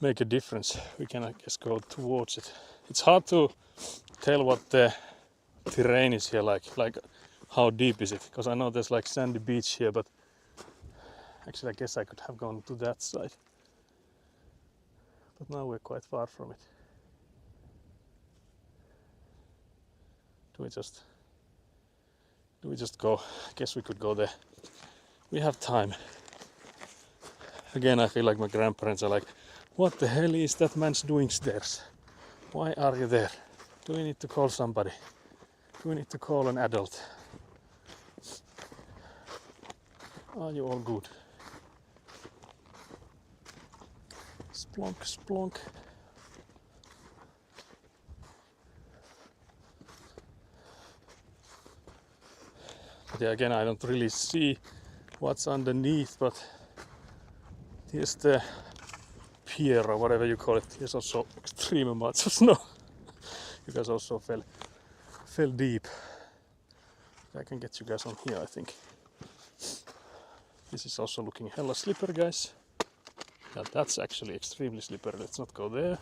a difference. We can, I guess, go towards it. It's hard to tell what the terrain is here like how deep is it, because I know there's like sandy beach here, but actually I guess I could have gone to that side. But now we're quite far from it. Do we just go? I guess we could go there. We have time. Again, I feel like my grandparents are like, what the hell is that man's doing stairs? Why are you there? Do we need to call somebody? Do we need to call an adult? Are you all good? Splonk, splonk. But yeah, again, I don't really see what's underneath, but here's the pier or whatever you call it. Here's also extreme amounts of snow. You guys also fell deep. I can get you guys on here, I think. This is also looking hella slippery, guys. Yeah, that's actually extremely slippery. Let's not go there.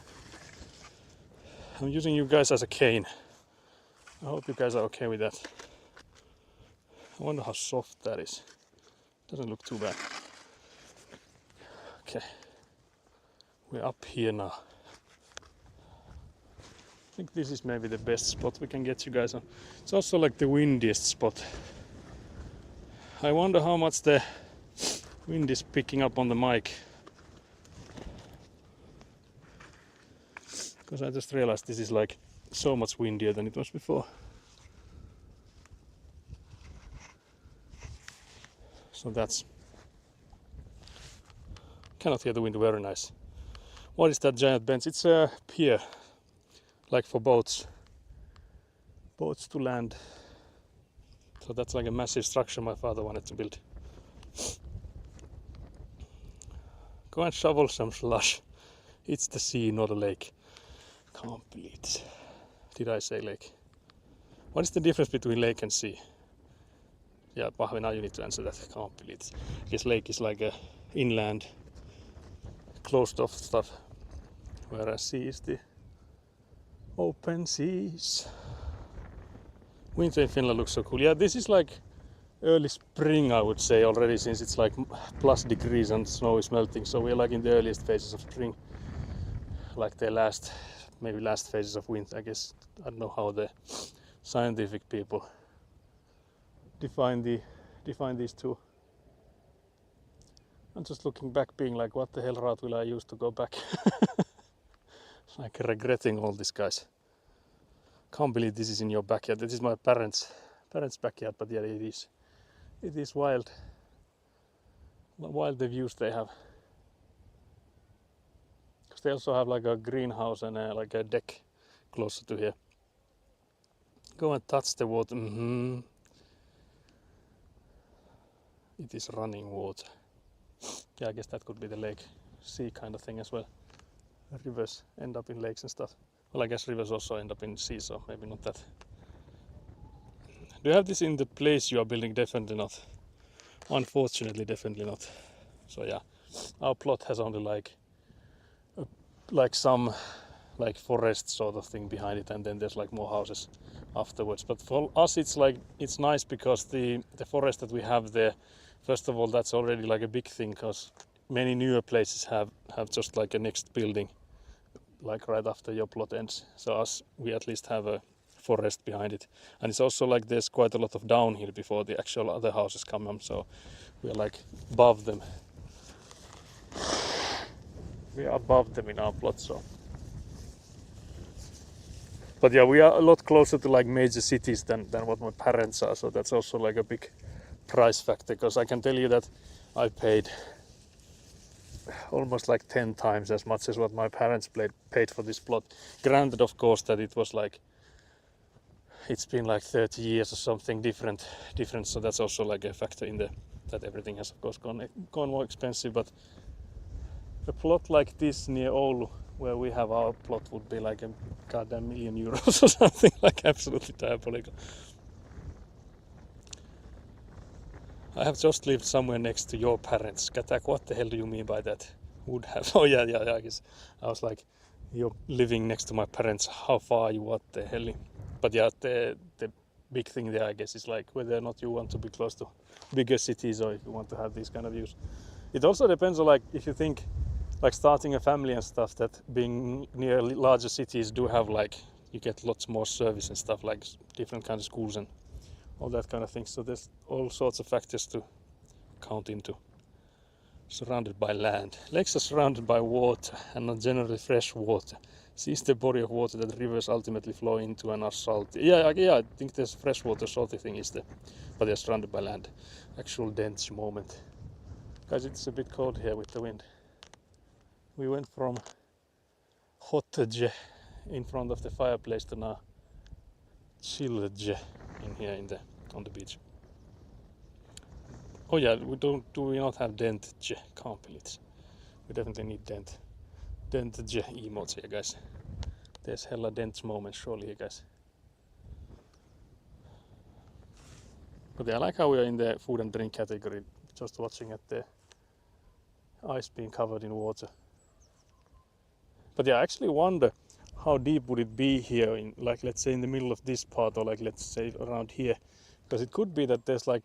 I'm using you guys as a cane. I hope you guys are okay with that. I wonder how soft that is. Doesn't look too bad. Okay. We're up here now. I think this is maybe the best spot we can get you guys on. It's also like the windiest spot. I wonder how much the wind is picking up on the mic. Because I just realized this is like so much windier than it was before. So that's... Cannot hear the wind, very nice. What is that giant bench? It's a pier. Like for boats to land. So that's like a massive structure my father wanted to build. Go and shovel some slush. It's the sea, not a lake. Can't believe it. Did I say lake? What is the difference between lake and sea? Yeah, Pahvi, now you need to answer that. Can't believe it. I guess lake is like a inland, closed off stuff, whereas sea is the open seas. Winter in Finland looks so cool. Yeah, this is like early spring, I would say already, since it's like plus degrees and snow is melting. So we're like in the earliest phases of spring, like the last phases of winter. I guess I don't know how the scientific people define the define these two. I'm just looking back being like, what the hell route will I use to go back? Like regretting all this, guys. Can't believe this is in your backyard. This is my parents' backyard, but yeah, it is wild the views they have. Because they also have like a greenhouse and like a deck closer to here. Go and touch the water. It is running water. Yeah, I guess that could be the lake, sea kind of thing as well. Rivers end up in lakes and stuff. Well, I guess rivers also end up in sea, so maybe not that. Do you have this in the place you are building? Definitely not. Unfortunately, definitely not. So yeah, our plot has only like some like forest sort of thing behind it, and then there's like more houses afterwards. But for us, it's nice because the forest that we have there, first of all, that's already like a big thing, because many newer places have just like a next building like right after your plot ends. So we at least have a forest behind it, and it's also like there's quite a lot of downhill before the actual other houses come up, so we are like above them. We are above them in our plot, so. But yeah, we are a lot closer to like major cities than what my parents are, so that's also like a big price factor, because I can tell you that I paid almost like 10 times as much as what my parents paid for this plot. Granted, of course, that it was like, it's been like 30 years or something different, so that's also like a factor in that everything has of course gone more expensive. But a plot like this near Oulu, where we have our plot, would be like a goddamn million euros or something, like absolutely diabolical. I have just lived somewhere next to your parents. Katak, what the hell do you mean by that? Would have. Oh yeah, I guess. I was like, you're living next to my parents. How far are you? What the hell? But yeah, the big thing there, I guess, is like whether or not you want to be close to bigger cities or if you want to have these kind of views. It also depends on like if you think like starting a family and stuff, that being near larger cities do have like, you get lots more service and stuff, like different kinds of schools and all that kind of thing. So there's all sorts of factors to count into. Surrounded by land. Lakes are surrounded by water, and not generally fresh water. Sea is the body of water that rivers ultimately flow into and are salty. Yeah, I think there's freshwater salty thing is there. But they're surrounded by land. Actual dense moment. Guys, it's a bit cold here with the wind. We went from hottage in front of the fireplace to now chillage in here on the beach. Oh yeah, do we not have dentage? Can't believe it. We definitely need dentage emotes here, guys. There's hella dense moments surely here, guys. But yeah, I like how we are in the food and drink category, just watching at the ice being covered in water. But yeah, I actually wonder how deep would it be here, in like, let's say in the middle of this part, or like let's say around here, because it could be that there's like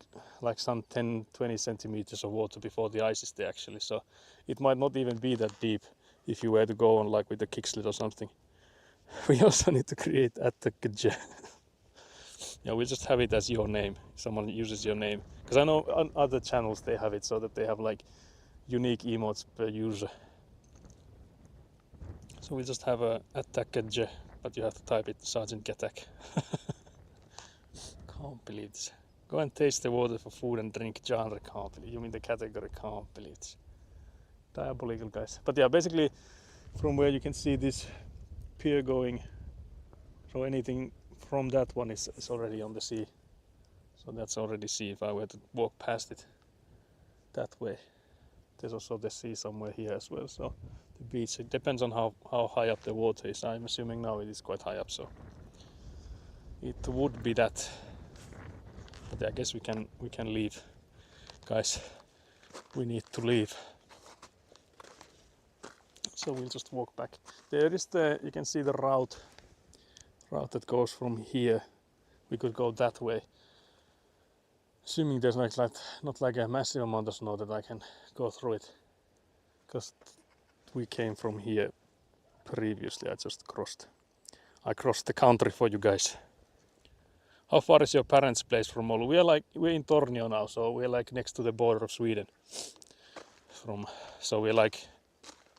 some 10-20 centimeters of water before the ice is there actually, so it might not even be that deep if you were to go on like with a kick sled or something. We also need to create attackage. Yeah, we'll just have it as your name. Someone uses your name, because I know on other channels they have it so that they have like unique emotes per user. So we just have a attackage, but you have to type it Sergeant Attack. Can't believe this. Go and taste the water for food and drink genre. Can't believe. You mean the category? Can't believe it. Diabolical, guys. But yeah, basically from where you can see this pier going, so anything from that one is already on the sea. So that's already sea if I were to walk past it that way. There's also the sea somewhere here as well, so the beach, it depends on how high up the water is. I'm assuming now it is quite high up, so it would be that. But I guess we can leave, guys. We need to leave, so we'll just walk back. There is you can see the route that goes from here. We could go that way, assuming there's not like a massive amount of snow that I can go through it, because we came from here previously. I crossed the country for you guys. How far is your parents' place from Oulu? We're in Tornio now, so we're like next to the border of Sweden. So we're like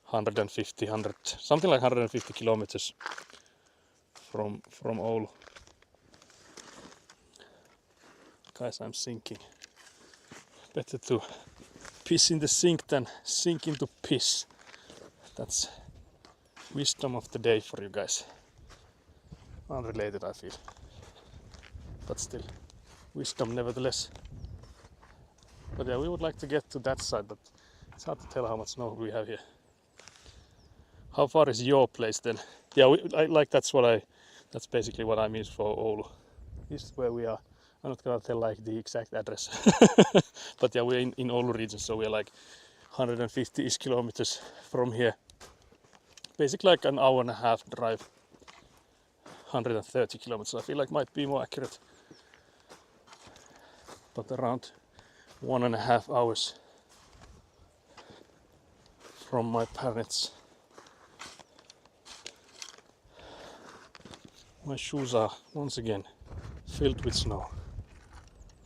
150, something like 150 kilometers from Oulu. Guys, I'm sinking. Better to piss in the sink than sink into piss. That's wisdom of the day for you guys. Unrelated, I feel. But still, wisdom nevertheless. But yeah, we would like to get to that side, but it's hard to tell how much snow we have here. How far is your place then? Yeah, that's basically what I mean for Oulu. This is where we are. I'm not gonna tell like the exact address. But yeah, we're in Oulu region, so we're like 150-ish kilometers from here. Basically like an hour and a half drive. 130 kilometers, I feel like might be more accurate. But around 1.5 hours from my parents. My shoes are once again filled with snow.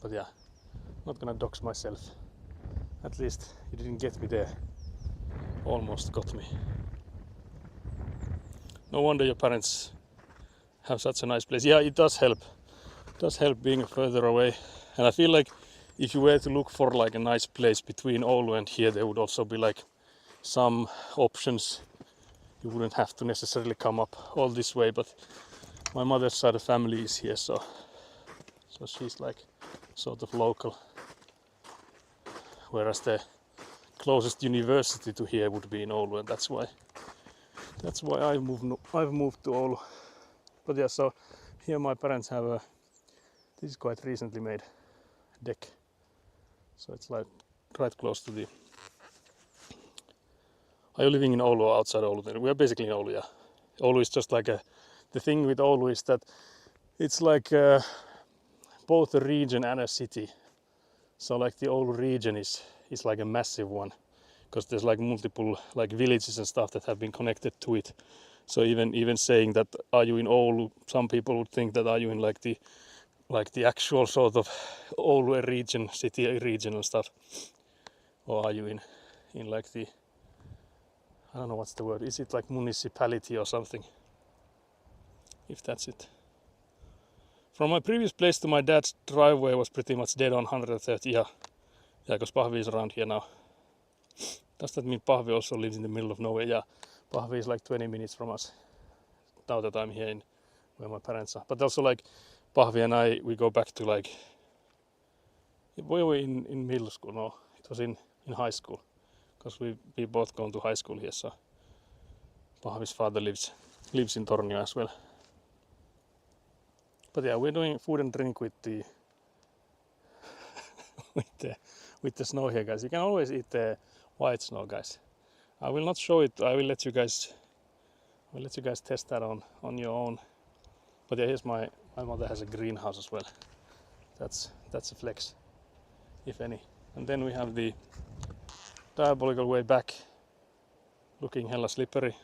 But yeah, not gonna dox myself. At least you didn't get me there. Almost got me. No wonder your parents have such a nice place. Yeah, it does help. It does help being further away. And I feel like if you were to look for like a nice place between Oulu and here, there would also be like some options. You wouldn't have to necessarily come up all this way, but my mother's side of family is here, so she's like sort of local. Whereas the closest university to here would be in Oulu, and that's why I've moved to Oulu. But yeah, so here my parents have this is quite recently made deck, so it's like right close to the. Are you living in Oulu or outside Oulu? Then we are basically in Oulu. Yeah, Oulu is just like the thing with Oulu is that it's like both a region and a city. So like the Oulu region is like a massive one, because there's like multiple like villages and stuff that have been connected to it. So even saying that are you in Oulu, some people would think that are you in like the actual sort of Oulu region, city region and stuff, or are you in like the, I don't know what's the word, is it like municipality or something, if that's it. From my previous place to my dad's driveway was pretty much dead on 130, yeah, because Pahvi is around here now. Does that mean Pahvi also lives in the middle of nowhere? Yeah, Pahvi is like 20 minutes from us, now that I'm here in where my parents are. But also like Pahvi and I, we go back to like, we were in middle school, no, it was in high school, because we both gone to high school here, so Pahvi's father lives in Tornio as well. But yeah, we're doing food and drink with the with the snow here, guys. You can always eat the white snow, guys. I will not show it. I will let you guys test that on your own. But yeah, here's my mother has a greenhouse as well. That's a flex, if any. And then we have the diabolical way back, looking hella slippery.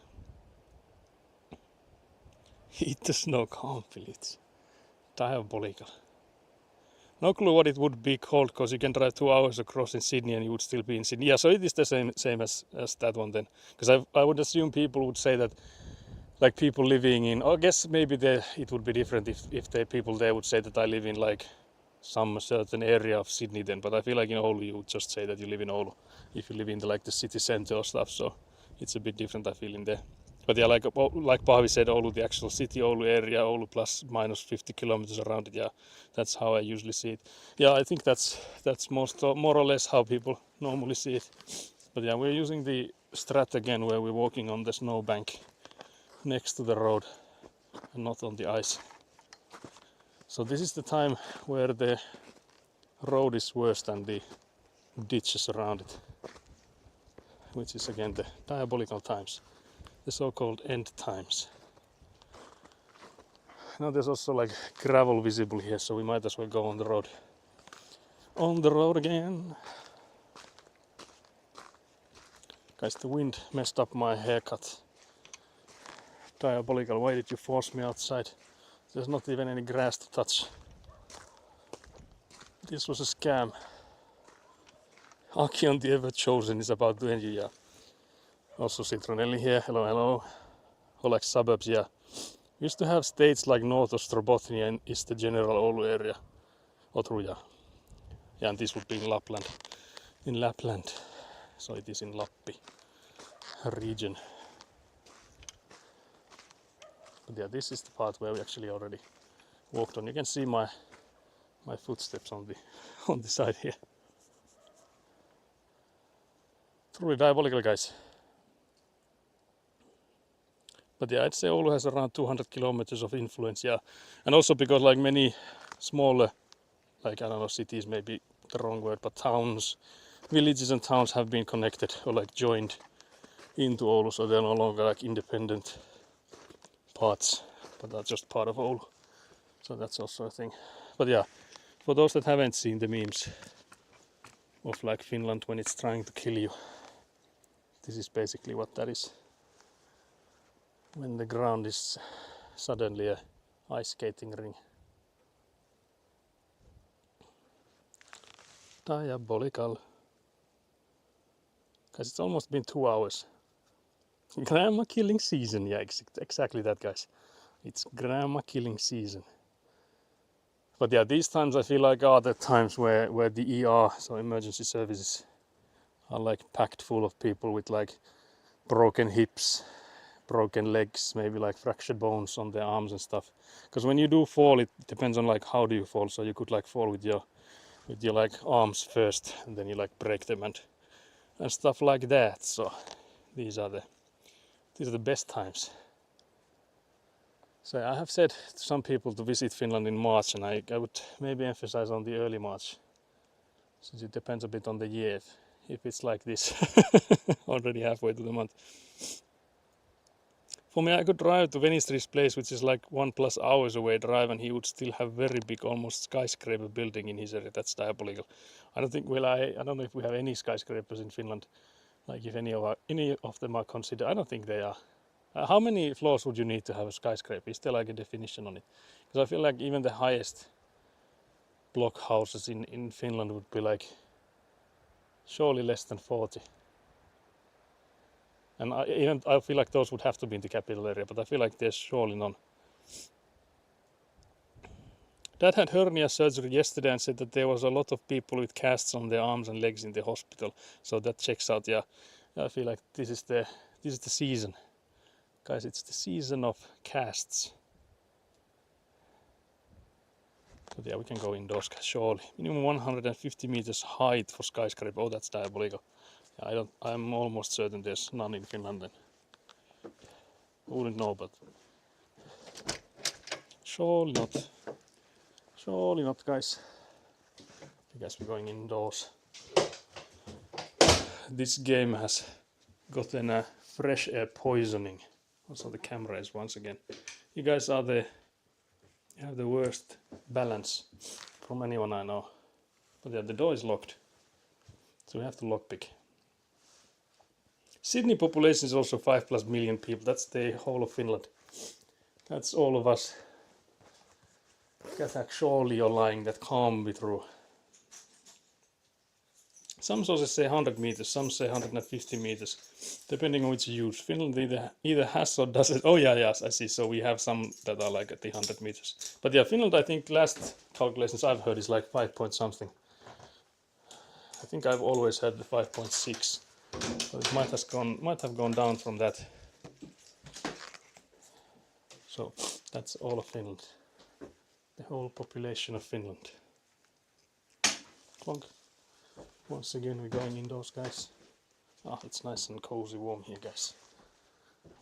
Eat the snow, can't believe it. Diabolical. No clue what it would be called, because you can drive 2 hours across in Sydney and you would still be in Sydney. Yeah, so it is the same as that one then. Because I would assume people would say that, like people living in, I guess maybe it would be different if the people there would say that I live in like some certain area of Sydney then. But I feel like in Oulu you would just say that you live in Oulu if you live in like the city center or stuff. So it's a bit different, I feel, in there. But yeah, like Pahvi said, Oulu, the actual city, Oulu area, Oulu plus minus 50 kilometers around it. Yeah, that's how I usually see it. Yeah, I think that's more or less how people normally see it. But yeah, we're using the Strat again, where we're walking on the snowbank next to the road and not on the ice. So this is the time where the road is worse than the ditches around it, which is again the diabolical times. The so-called end times. Now there's also like gravel visible here, so we might as well go on the road. On the road again. Guys, the wind messed up my haircut. Diabolical, why did you force me outside? There's not even any grass to touch. This was a scam. Aki on the Ever Chosen is about to end you, yeah. Also Citronelli here, hello, hello. Or like suburbs, yeah. We used to have states like north of Strobotnia and is the general Oulu area. Otruja. Yeah, and this would be in Lapland. In Lapland. So it is in Lappi region. But yeah, this is the part where we actually already walked on. You can see my footsteps on the on the side here. Truly diabolical, guys. But yeah, I'd say Oulu has around 200 kilometers of influence, yeah. And also because like many smaller, like I don't know, cities maybe the wrong word, but towns, villages and towns have been connected or like joined into Oulu, so they're no longer like independent parts, but are just part of Oulu. So that's also a thing. But yeah, for those that haven't seen the memes of like Finland when it's trying to kill you, this is basically what that is. When the ground is suddenly a ice skating ring. Diabolical. Guys, it's almost been 2 hours. Grandma killing season, yeah, exactly that, guys. It's grandma killing season. But yeah, these times I feel like are the times where the ER, so emergency services, are like packed full of people with like broken hips, broken legs, maybe like fractured bones on their arms and stuff. Because when you do fall, it depends on like how do you fall. So you could like fall with your like arms first, and then you like break them and stuff like that. So these are the best times. So I have said to some people to visit Finland in March, and I would maybe emphasize on the early March, since it depends a bit on the year. If it's like this, already halfway to the month. For me, I could drive to Venistri's place, which is like 1+ hours away drive, and he would still have very big, almost skyscraper building in his area. That's diabolical. I don't think I don't know if we have any skyscrapers in Finland. Like if any of them are considered. I don't think they are. How many floors would you need to have a skyscraper? Is there like a definition on it? Because I feel like even the highest block houses in Finland would be like surely less than 40. And I feel like those would have to be in the capital area, but I feel like there's surely none. Dad had hernia surgery yesterday and said that there was a lot of people with casts on their arms and legs in the hospital. So that checks out. Yeah, I feel like this is the season, guys. It's the season of casts. But yeah, we can go indoors, surely. Minimum 150 meters height for skyscraper. Oh, that's diabolical. Yeah, I'm almost certain there's none in Finland then. Wouldn't know, but surely not. Surely not, guys. I guess we're going indoors. This game has gotten a fresh air poisoning. Also the camera is once again. You guys have the worst balance from anyone I know. But yeah, the door is locked. So we have to lockpick. Sydney population is also 5+ million people. That's the whole of Finland. That's all of us. Kathak, surely you're lying. That can't be true. Some sources say 100 meters, some say 150 meters, depending on which you use. Finland either has or doesn't. Oh yeah, yes, I see. So we have some that are like at the 100 meters. But yeah, Finland, I think last calculations I've heard is like 5 point something. I think I've always had the 5.6. So it might have gone down from that. So that's all of Finland. The whole population of Finland. Clunk. Once again we're going indoors, guys. Ah, it's nice and cozy warm here, guys.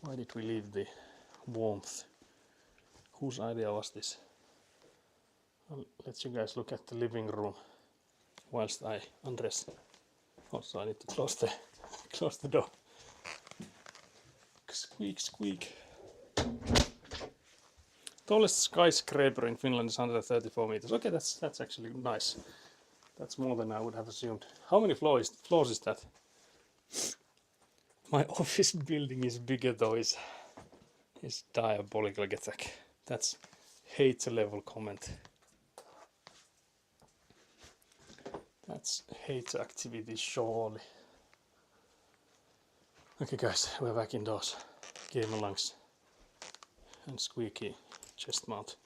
Why did we leave the warmth? Whose idea was this? I'll let you guys look at the living room whilst I undress. Also I need to close the door. Squeak, squeak. Tallest skyscraper in Finland is 134 meters. Okay, that's actually nice. That's more than I would have assumed. How many floors is that? My office building is bigger though. Is diabolical. That's hate level comment. That's hate activity, surely. Okay guys, we're back indoors. Gamer lungs and squeaky chest mount.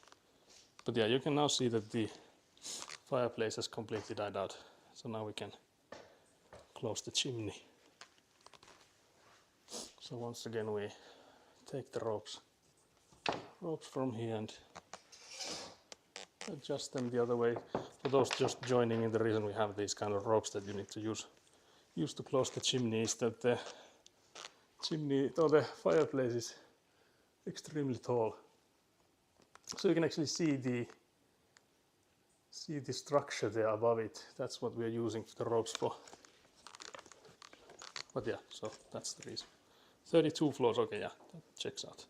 But yeah, you can now see that the fireplace has completely died out. So now we can close the chimney. So once again we take the ropes from here and adjust them the other way. For those just joining in, the reason we have these kind of ropes that you need to use to close the chimney is that the chimney or the fireplace is extremely tall. So you can actually see the structure there above it. That's what we are using the ropes for. But yeah, so that's the reason. 32 floors, okay, yeah, that checks out.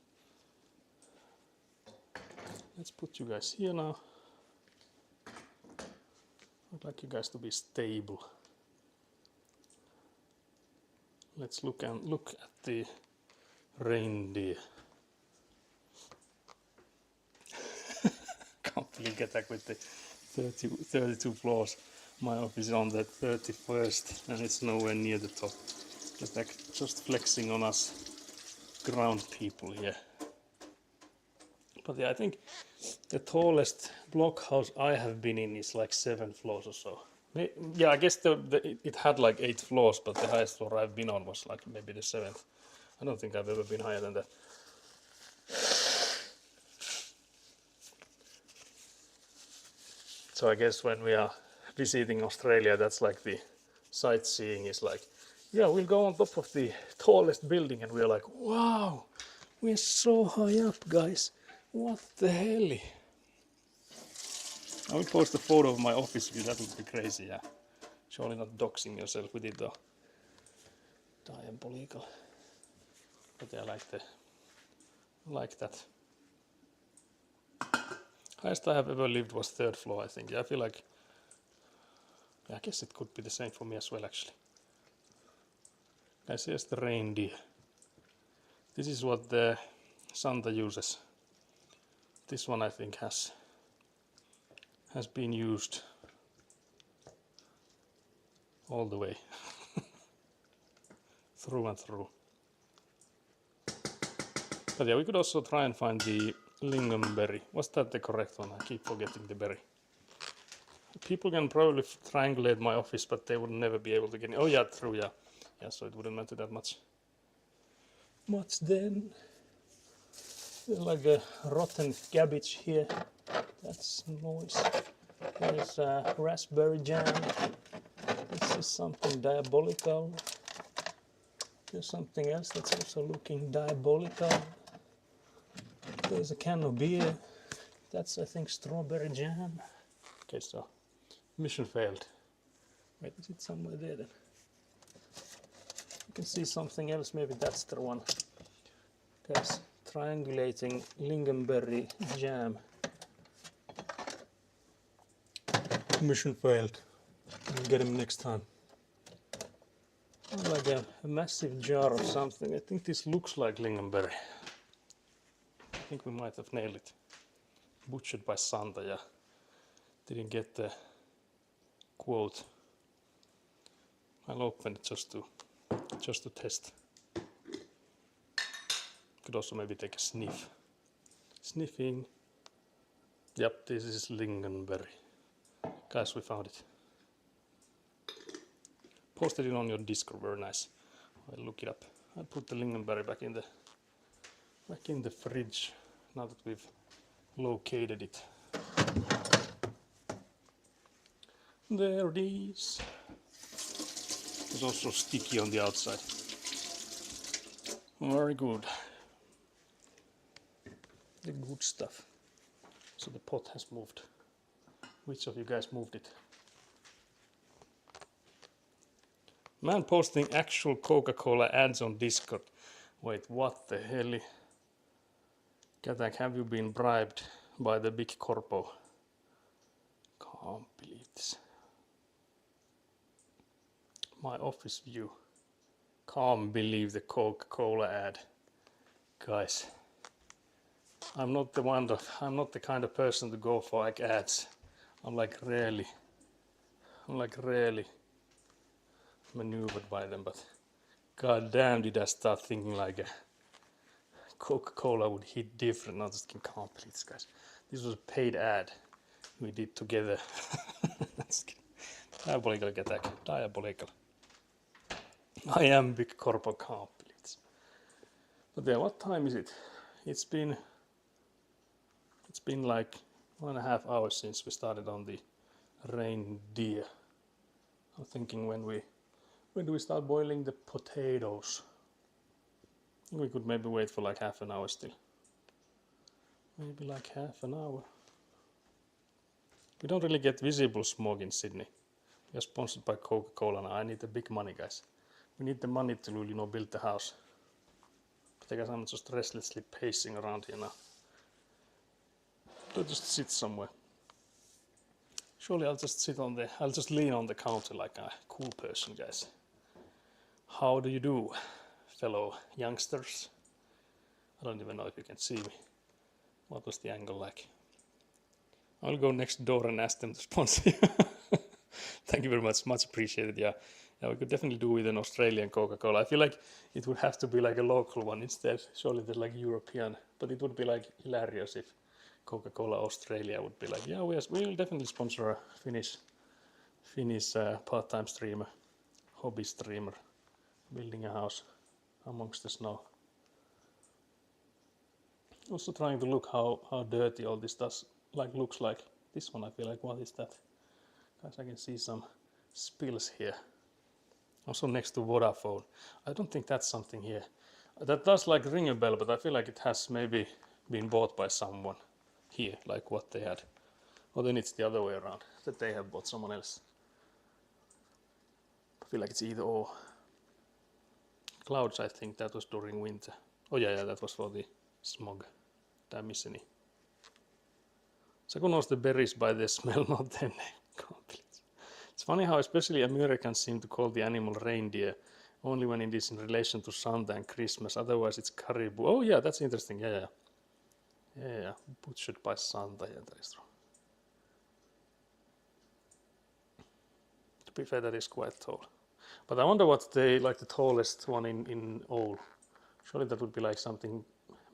Let's put you guys here now. I'd like you guys to be stable. Let's look at the reindeer. Can't believe get back with the 32 floors. My office is on the 31st and it's nowhere near the top. Get back just flexing on us ground people here. But yeah, I think the tallest blockhouse I have been in is like 7 floors or so. Yeah, I guess it had like 8 floors, but the highest floor I've been on was like maybe the 7th. I don't think I've ever been higher than that. So I guess when we are visiting Australia, that's like the sightseeing is like, yeah, we'll go on top of the tallest building, and we're like, wow, we're so high up, guys. What the hell? I will post a photo of my office view, that would be crazy, yeah. Surely not doxing yourself with it though. Diabolical. But I like that. Highest I have ever lived was 3rd floor, I think. Yeah, I feel like, yeah, I guess it could be the same for me as well, actually. Guys, here's the reindeer. This is what the Santa uses. This one I think has been used all the way. Through and through. But yeah, we could also try and find the lingonberry. Was that the correct one? I keep forgetting the berry. People can probably triangulate my office, but they would never be able to get in. Oh yeah, true, yeah. Yeah, so it wouldn't matter that much. Much then. There's like a rotten cabbage here. That's noise. There's raspberry jam. This is something diabolical. There's something else that's also looking diabolical. There's a can of beer. That's, I think, strawberry jam. Okay, so mission failed. Wait, is it somewhere there then? You can see something else, maybe that's the one. Guys, triangulating lingonberry jam. Mission failed. We'll get him next time. Like a massive jar of something. I think this looks like lingonberry. I think we might have nailed it. Butchered by Santa, yeah. Didn't get the quote. I'll open it just to test. Could also maybe take a sniff. Sniffing. Yep, this is lingonberry. Guys, we found it. Posted it on your Discord, very nice. I'll look it up. I'll put the lingonberry back in the fridge now that we've located it. There it is. It's also sticky on the outside. Very good. The good stuff. So the pot has moved. Which of you guys moved it? Man posting actual Coca-Cola ads on Discord. Wait, what the hell? Katak, have you been bribed by the big corpo? Can't believe this. My office view. Can't believe the Coca-Cola ad. Guys, I'm not the kind of person to go for like ads. I'm like really. I'm like really maneuvered by them, but god damn did I start thinking like a Coca-Cola would hit different. No, just can't believe this, guys. This was a paid ad we did together. Diabolical attack. Diabolical. I am big corpo, can't believe this. But yeah, what time is it? It's been like 1.5 hours since we started on the Reindeer. I'm thinking when do we start boiling the potatoes? I think we could maybe wait for like half an hour still. Maybe like half an hour. We don't really get visible smog in Sydney. We are sponsored by Coca-Cola now. I need the big money, guys. We need the money to, build the house. But I guess I'm just restlessly pacing around here now. I'll just sit somewhere. Surely I'll just lean on the counter like a cool person, guys. How do you do, fellow youngsters? I don't even know if you can see me. What was the angle like? I'll go next door and ask them to sponsor you. Thank you very much. Much appreciated. Yeah, we could definitely do with an Australian Coca-Cola. I feel like it would have to be like a local one instead. Surely they're like European. But it would be like hilarious if Coca-Cola Australia would be like, yeah, we will definitely sponsor a Finnish part-time streamer, hobby streamer, building a house amongst the snow. Also trying to look how dirty all this looks like. This one I feel like, what is that? Guys, I can see some spills here. Also next to Vodafone. I don't think that's something here. That does like ring a bell, but I feel like it has maybe been bought by someone here, like what they had. Or then it's the other way around, that they have bought someone else. I feel like it's either or. Clouds, I think that was during winter. Oh yeah, that was for the smog. Did I miss any? Saku knows the berries by their smell, not their name. It's funny how especially Americans seem to call the animal reindeer only when it is in relation to Santa and Christmas. Otherwise it's caribou. Oh yeah, that's interesting. Yeah. Butchered by Santa. Yeah, that is true. To be fair, that is quite tall. But I wonder what they like the tallest one in all. Surely that would be like something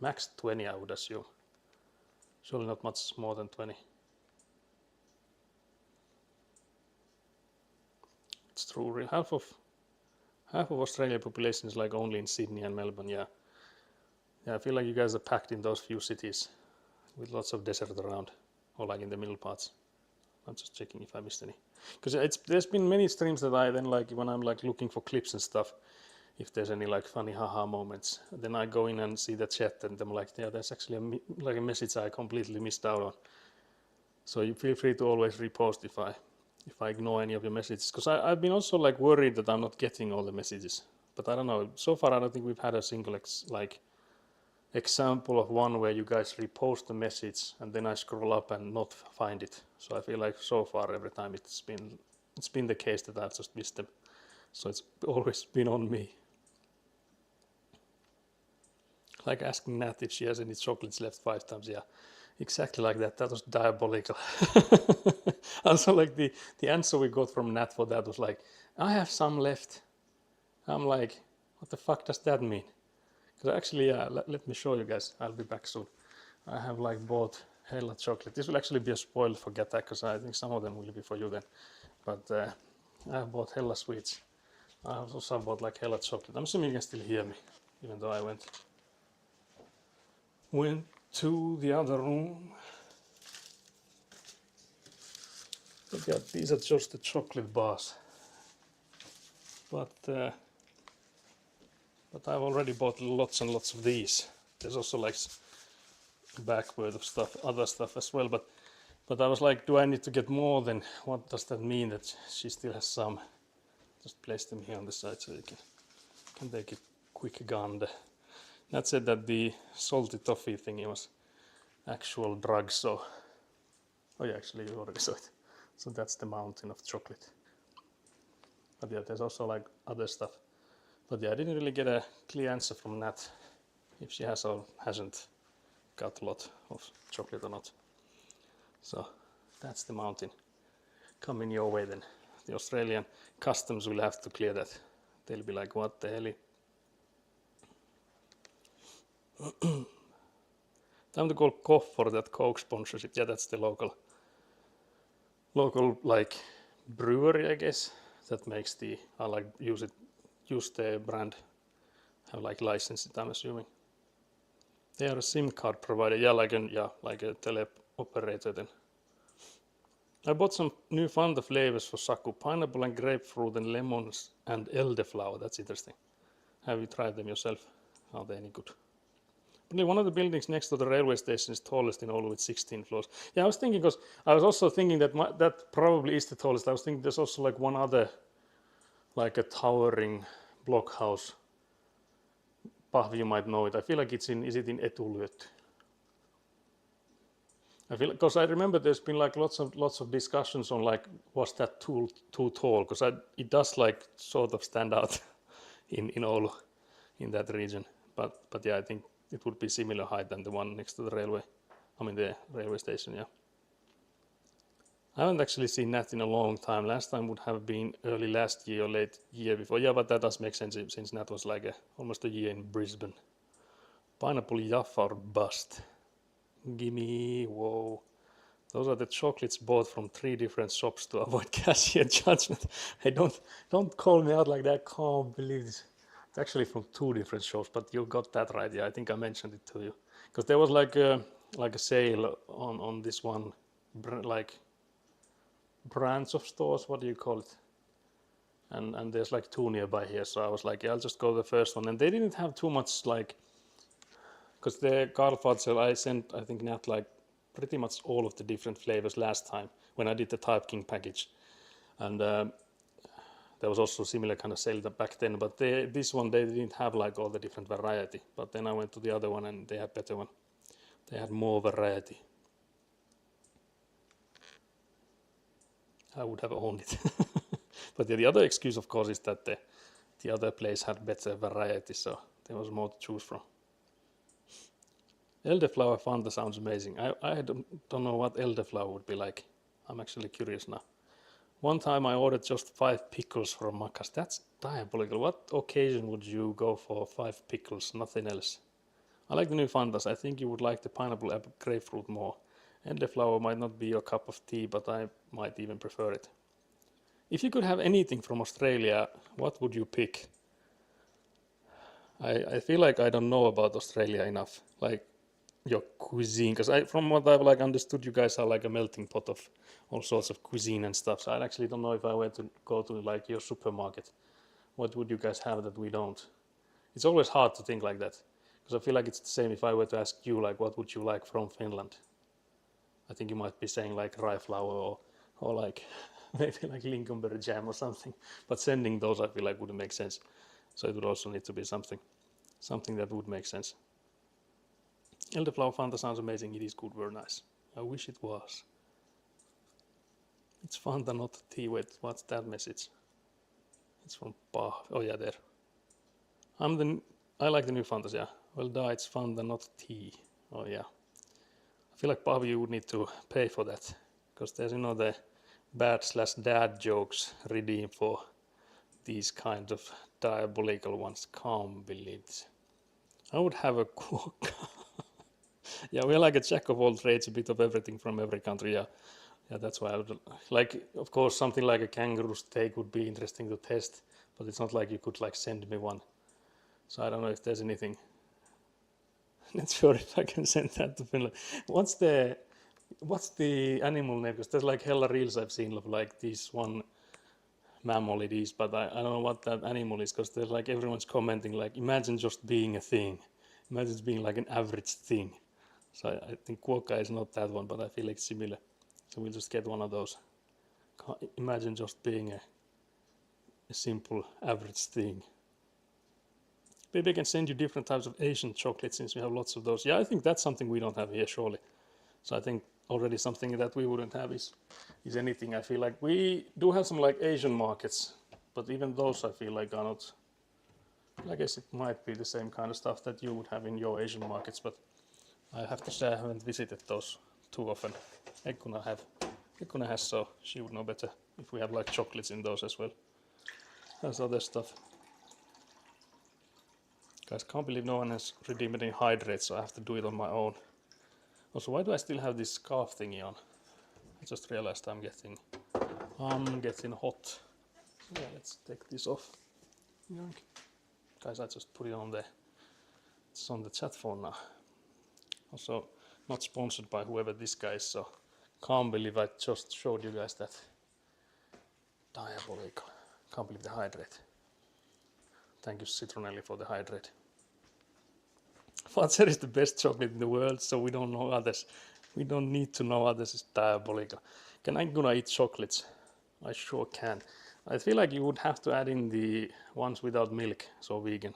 max 20, I would assume. Surely not much more than 20. It's true. Half of Australian population is like only in Sydney and Melbourne. Yeah, I feel like you guys are packed in those few cities with lots of desert around, or like in the middle parts. I'm just checking if I missed any. Because there's been many streams that I then like when I'm like looking for clips and stuff. If there's any like funny haha moments, then I go in and see the chat and I'm like, yeah, there's actually a message I completely missed out on. So you feel free to always repost if I ignore any of your messages, because I've been also like worried that I'm not getting all the messages. But I don't know. So far, I don't think we've had a single example of one where you guys repost the message and then I scroll up and not find it. So I feel like so far every time it's been the case that I've just missed them. So it's always been on me. Like asking Nat if she has any chocolates left 5 times. Yeah, exactly like that. That was diabolical. Also, like the answer we got from Nat for that was like, I have some left. I'm like, what the fuck does that mean? Because actually, yeah, let me show you guys. I'll be back soon. I have like bought hella chocolate. This will actually be a spoil for Geta, because I think some of them will be for you then. But I have bought hella sweets. I have also bought like hella chocolate. I'm assuming you can still hear me, even though I went to the other room. But yeah, these are just the chocolate bars. But I've already bought lots and lots of these. There's also like backward of stuff, other stuff as well. But I was like, do I need to get more? Then what does that mean that she still has some? Just place them here on the side so you can take a quick gander. That said that the salty toffee thingy was actual drugs. So, oh yeah, actually you already saw it. So that's the mountain of chocolate. But yeah, there's also like other stuff. But yeah, I didn't really get a clear answer from Nat if she has or hasn't got a lot of chocolate or not. So that's the mountain coming your way then. the Australian customs will have to clear that. They'll be like, what the hell? Time to call Cough for that Coke sponsorship. Yeah, that's the local like brewery, I guess, that makes the, I like use the brand, have like license it, I'm assuming. They are a SIM card provider, like a tele operator then. I bought some new Fanta flavors for Saku, pineapple and grapefruit and lemons and elderflower. That's interesting. Have you tried them yourself? Are they any good? Only one of the buildings next to the railway station is tallest in Oulu with 16 floors. Yeah, I was thinking, because I was also thinking that that probably is the tallest. I was thinking there's also like one other, like a towering blockhouse. Pahvi, you might know it. I feel like is it in Etulyöt? I feel, because I remember there's been like lots of discussions on like, was that too tall? Because it does like sort of stand out in Oulu, in that region. But yeah, I think it would be similar height than the one next to the railway. I mean the railway station, yeah. I haven't actually seen Nat in a long time. Last time would have been early last year or late year before. Yeah, but that does make sense since Nat was like almost a year in Brisbane. Pineapple Jaffa or bust. Gimme, whoa. Those are the chocolates bought from 3 different shops to avoid cashier judgment. Hey, don't call me out like that. Can't believe this. It's actually from 2 different shops, but you got that right. Yeah, I think I mentioned it to you. Because there was like a sale on this one, like branch of stores. What do you call it? And there's like 2 nearby here. So I was like, yeah, I'll just go to the first one. And they didn't have too much like, because the Karl Fatsel, I sent, I think, Nat like pretty much all of the different flavors last time when I did the Type King package. And there was also similar kind of sale back then, but this one they didn't have like all the different variety. But then I went to the other one and they had better one. They had more variety. I would have owned it. But yeah, the other excuse, of course, is that the other place had better variety, so there was more to choose from. Elderflower Fanta sounds amazing. I don't know what elderflower would be like. I'm actually curious now. One time I ordered just 5 pickles from Makas. That's diabolical. What occasion would you go for 5 pickles, nothing else? I like the new Fantas. I think you would like the pineapple apple grapefruit more. Elderflower might not be your cup of tea, but I might even prefer it. If you could have anything from Australia, what would you pick? I feel like I don't know about Australia enough, like your cuisine, because from what I've like understood, you guys are like a melting pot of all sorts of cuisine and stuff. So I actually don't know if I were to go to like your supermarket, what would you guys have that we don't? It's always hard to think like that, because I feel like it's the same if I were to ask you like, what would you like from Finland? I think you might be saying like rye flour or like maybe like lingonberry jam or something. But sending those I feel like wouldn't make sense. So it would also need to be something that would make sense. Elderflower Fanta sounds amazing. It is good, very nice. I wish it was. It's Fanta, not tea. Wait, what's that message? It's from Bah. Oh yeah, there. I like the new Fantas, yeah. Well, it's Fanta, not tea. Oh yeah. I feel like Pahvi, you would need to pay for that, because there's, the bad/dad jokes redeemed for these kind of diabolical ones. Can't believe this. I would have a quokka. Yeah, we're like a jack of all trades, a bit of everything from every country. Yeah, that's why I would like. Of course, something like a kangaroo steak would be interesting to test, but it's not like you could like send me one. So I don't know if there's anything. Not sure if I can send that to Finland. What's the animal name? Because there's like hella reels I've seen of like this one mammal it is, but I don't know what that animal is, because there's like everyone's commenting like, imagine just being a thing. Imagine just being like an average thing. So I think quokka is not that one, but I feel like similar. So we'll just get one of those. Imagine just being a simple average thing. Maybe I can send you different types of Asian chocolate since we have lots of those. Yeah, I think that's something we don't have here, surely. So I think already something that we wouldn't have is anything. I feel like we do have some like Asian markets, but even those I feel like are not. I guess it might be the same kind of stuff that you would have in your Asian markets, but I have to say I haven't visited those too often. Ekkuna has, so she would know better. if we have like chocolates in those as well. That's other stuff. Guys, can't believe no one has redeemed any hydrates, so I have to do it on my own. Also, why do I still have this scarf thingy on? I just realized I'm getting hot. So yeah, let's take this off. Yoink. Guys, I just put it on there. It's on the chat phone now. Also, not sponsored by whoever this guy is, so can't believe I just showed you guys that. Diabolical. Can't believe the hydrate. Thank you, Citronelli, for the hydrate. Fatser is the best chocolate in the world, so we don't know others. We don't need to know others. It's diabolical. Can I gonna eat chocolates? I sure can. I feel like you would have to add in the ones without milk, so vegan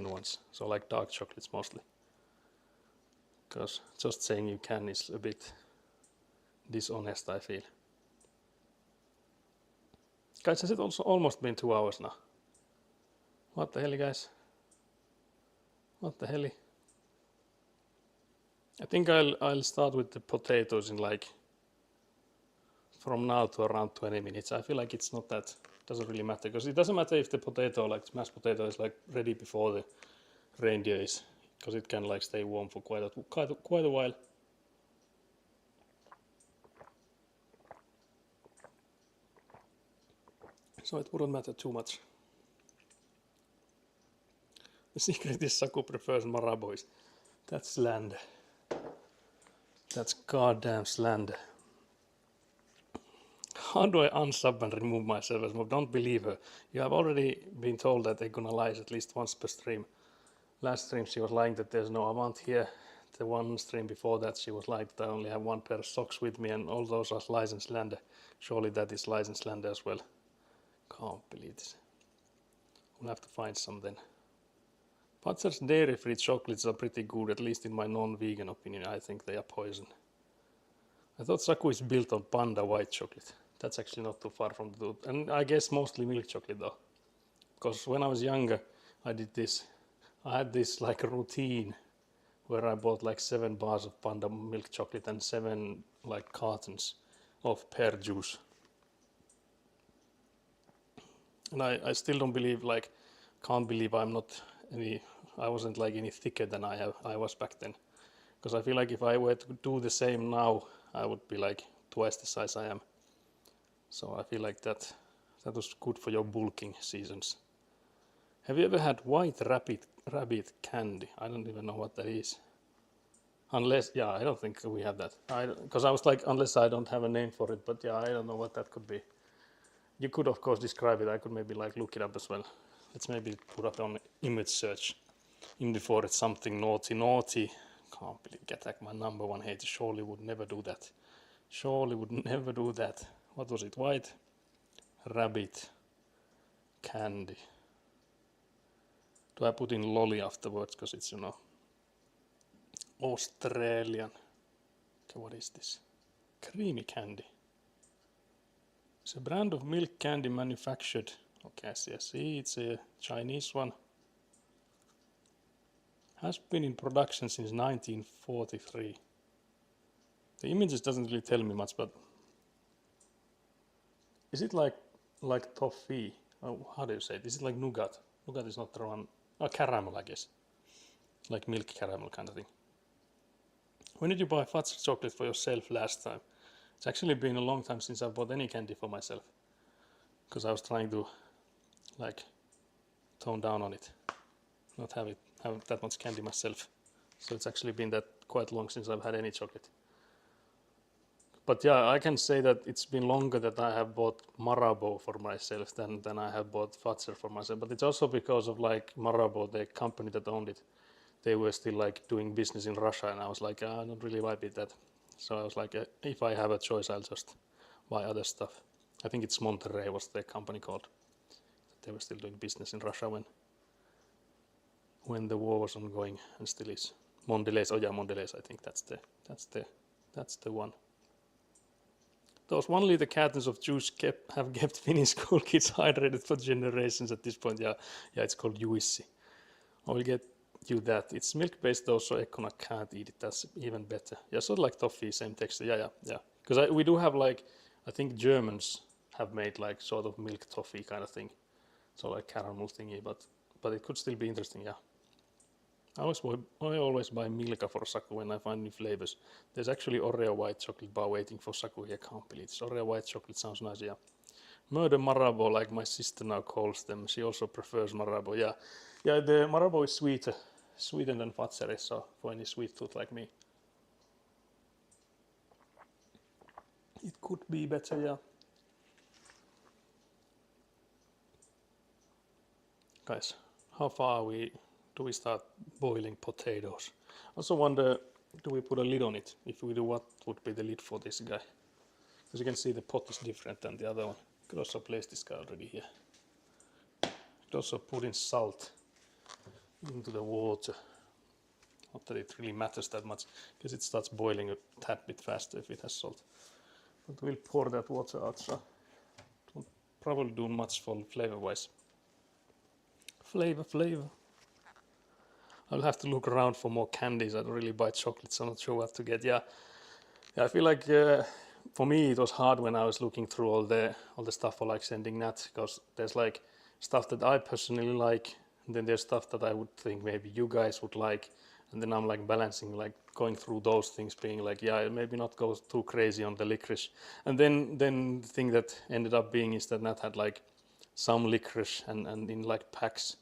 ones, so like dark chocolates mostly. Because just saying you can is a bit dishonest, I feel. Guys, has it also almost been 2 hours now? What the hell, guys? What the hell? I think I'll start with the potatoes in like from now to around 20 minutes. I feel like it's not that, doesn't really matter, because it doesn't matter if the potato, like mashed potato, is like ready before the reindeer is, because it can like stay warm for quite a while. So it wouldn't matter too much. The secret is Saku prefers Marabois. That's slander. That's goddamn slander. How do I unsub and remove myself as mob? Don't believe her. You have already been told that they're gonna lie at least once per stream. Last stream she was lying that there's no amount here. The one stream before that she was lying that I only have one pair of socks with me, and all those are lies and slander. Surely that is lies and slander as well. Can't believe this. We'll have to find some then. Fatser's dairy-free chocolates are pretty good, at least in my non-vegan opinion. I think they are poison. I thought Saku is built on panda white chocolate. That's actually not too far from the truth. And I guess mostly milk chocolate though. Because when I was younger, I did this. I had this like routine where I bought like 7 bars of panda milk chocolate and 7 like cartons of pear juice. And I still don't believe, like, can't believe I wasn't like any thicker than I was back then. Because I feel like if I were to do the same now, I would be like twice the size I am. So I feel like that was good for your bulking seasons. Have you ever had white rabbit candy? I don't even know what that is. Unless, yeah, I don't think we have that. Because I was like, unless I don't have a name for it, but yeah, I don't know what that could be. You could of course describe it. I could maybe like look it up as well. Let's maybe put up on image search. In before it's something naughty. Can't believe get like my number one hater. Surely would never do that. Surely would never do that. What was it? White rabbit candy. Do I put in lolly afterwards because it's, you know, Australian? Okay, what is this? Creamy candy. It's a brand of milk candy manufactured. Okay, I see. It's a Chinese one. Has been in production since 1943. The images doesn't really tell me much, but is it like toffee? Oh, how do you say it? Is it like nougat? Nougat is not the one. Oh, caramel, I guess. Like milk caramel kind of thing. When did you buy Fatser chocolate for yourself last time? It's actually been a long time since I bought any candy for myself. Because I was trying to like tone down on it. Not have that much candy myself. So it's actually been that quite long since I've had any chocolate. But yeah, I can say that it's been longer that I have bought Marabou for myself than I have bought Fatser for myself. But it's also because of like Marabou, the company that owned it. They were still like doing business in Russia, and I was like, I don't really vibe with that. So I was like, if I have a choice, I'll just buy other stuff. I think it's Monterey was the company called. They were still doing business in Russia when the war was ongoing, and still is. Mondelez, oh yeah, Mondelez, I think that's the one. Those 1 liter cartons of juice have kept Finnish school kids hydrated for generations at this point. Yeah, it's called Juissi. I will get you that. It's milk based though, so Ekona can't eat it. That's even better. Yeah, sort of like toffee, same texture. Yeah. Because we do have like, I think Germans have made like sort of milk toffee kind of thing, so like caramel thingy, but it could still be interesting, yeah. I always buy Milka for Saku when I find new flavors. There's actually Oreo white chocolate bar waiting for Saku. I can't believe it. Oreo white chocolate sounds nice, yeah. Murder Marabou, like my sister now calls them. She also prefers Marabou, yeah. Yeah, the Marabou is sweeter than Fatseri, so for any sweet tooth like me. It could be better, yeah. Guys, how far do we start boiling potatoes? Also wonder, do we put a lid on it? If we do, what would be the lid for this guy? As you can see, the pot is different than the other one. Could also place this guy already here. Could also put in salt into the water. Not that it really matters that much, because it starts boiling a tad bit faster if it has salt. But we'll pour that water out, so it won't probably do much for flavor-wise. Flavor. I'll have to look around for more candies. I don't really buy chocolates, I'm not sure what to get. Yeah, I feel like for me it was hard when I was looking through all the stuff for like sending Nat, because there's like stuff that I personally like, and then there's stuff that I would think maybe you guys would like, and then I'm like balancing, like going through those things, being like, yeah, maybe not go too crazy on the licorice. And then the thing that ended up being is that Nat had like some licorice and in like packs.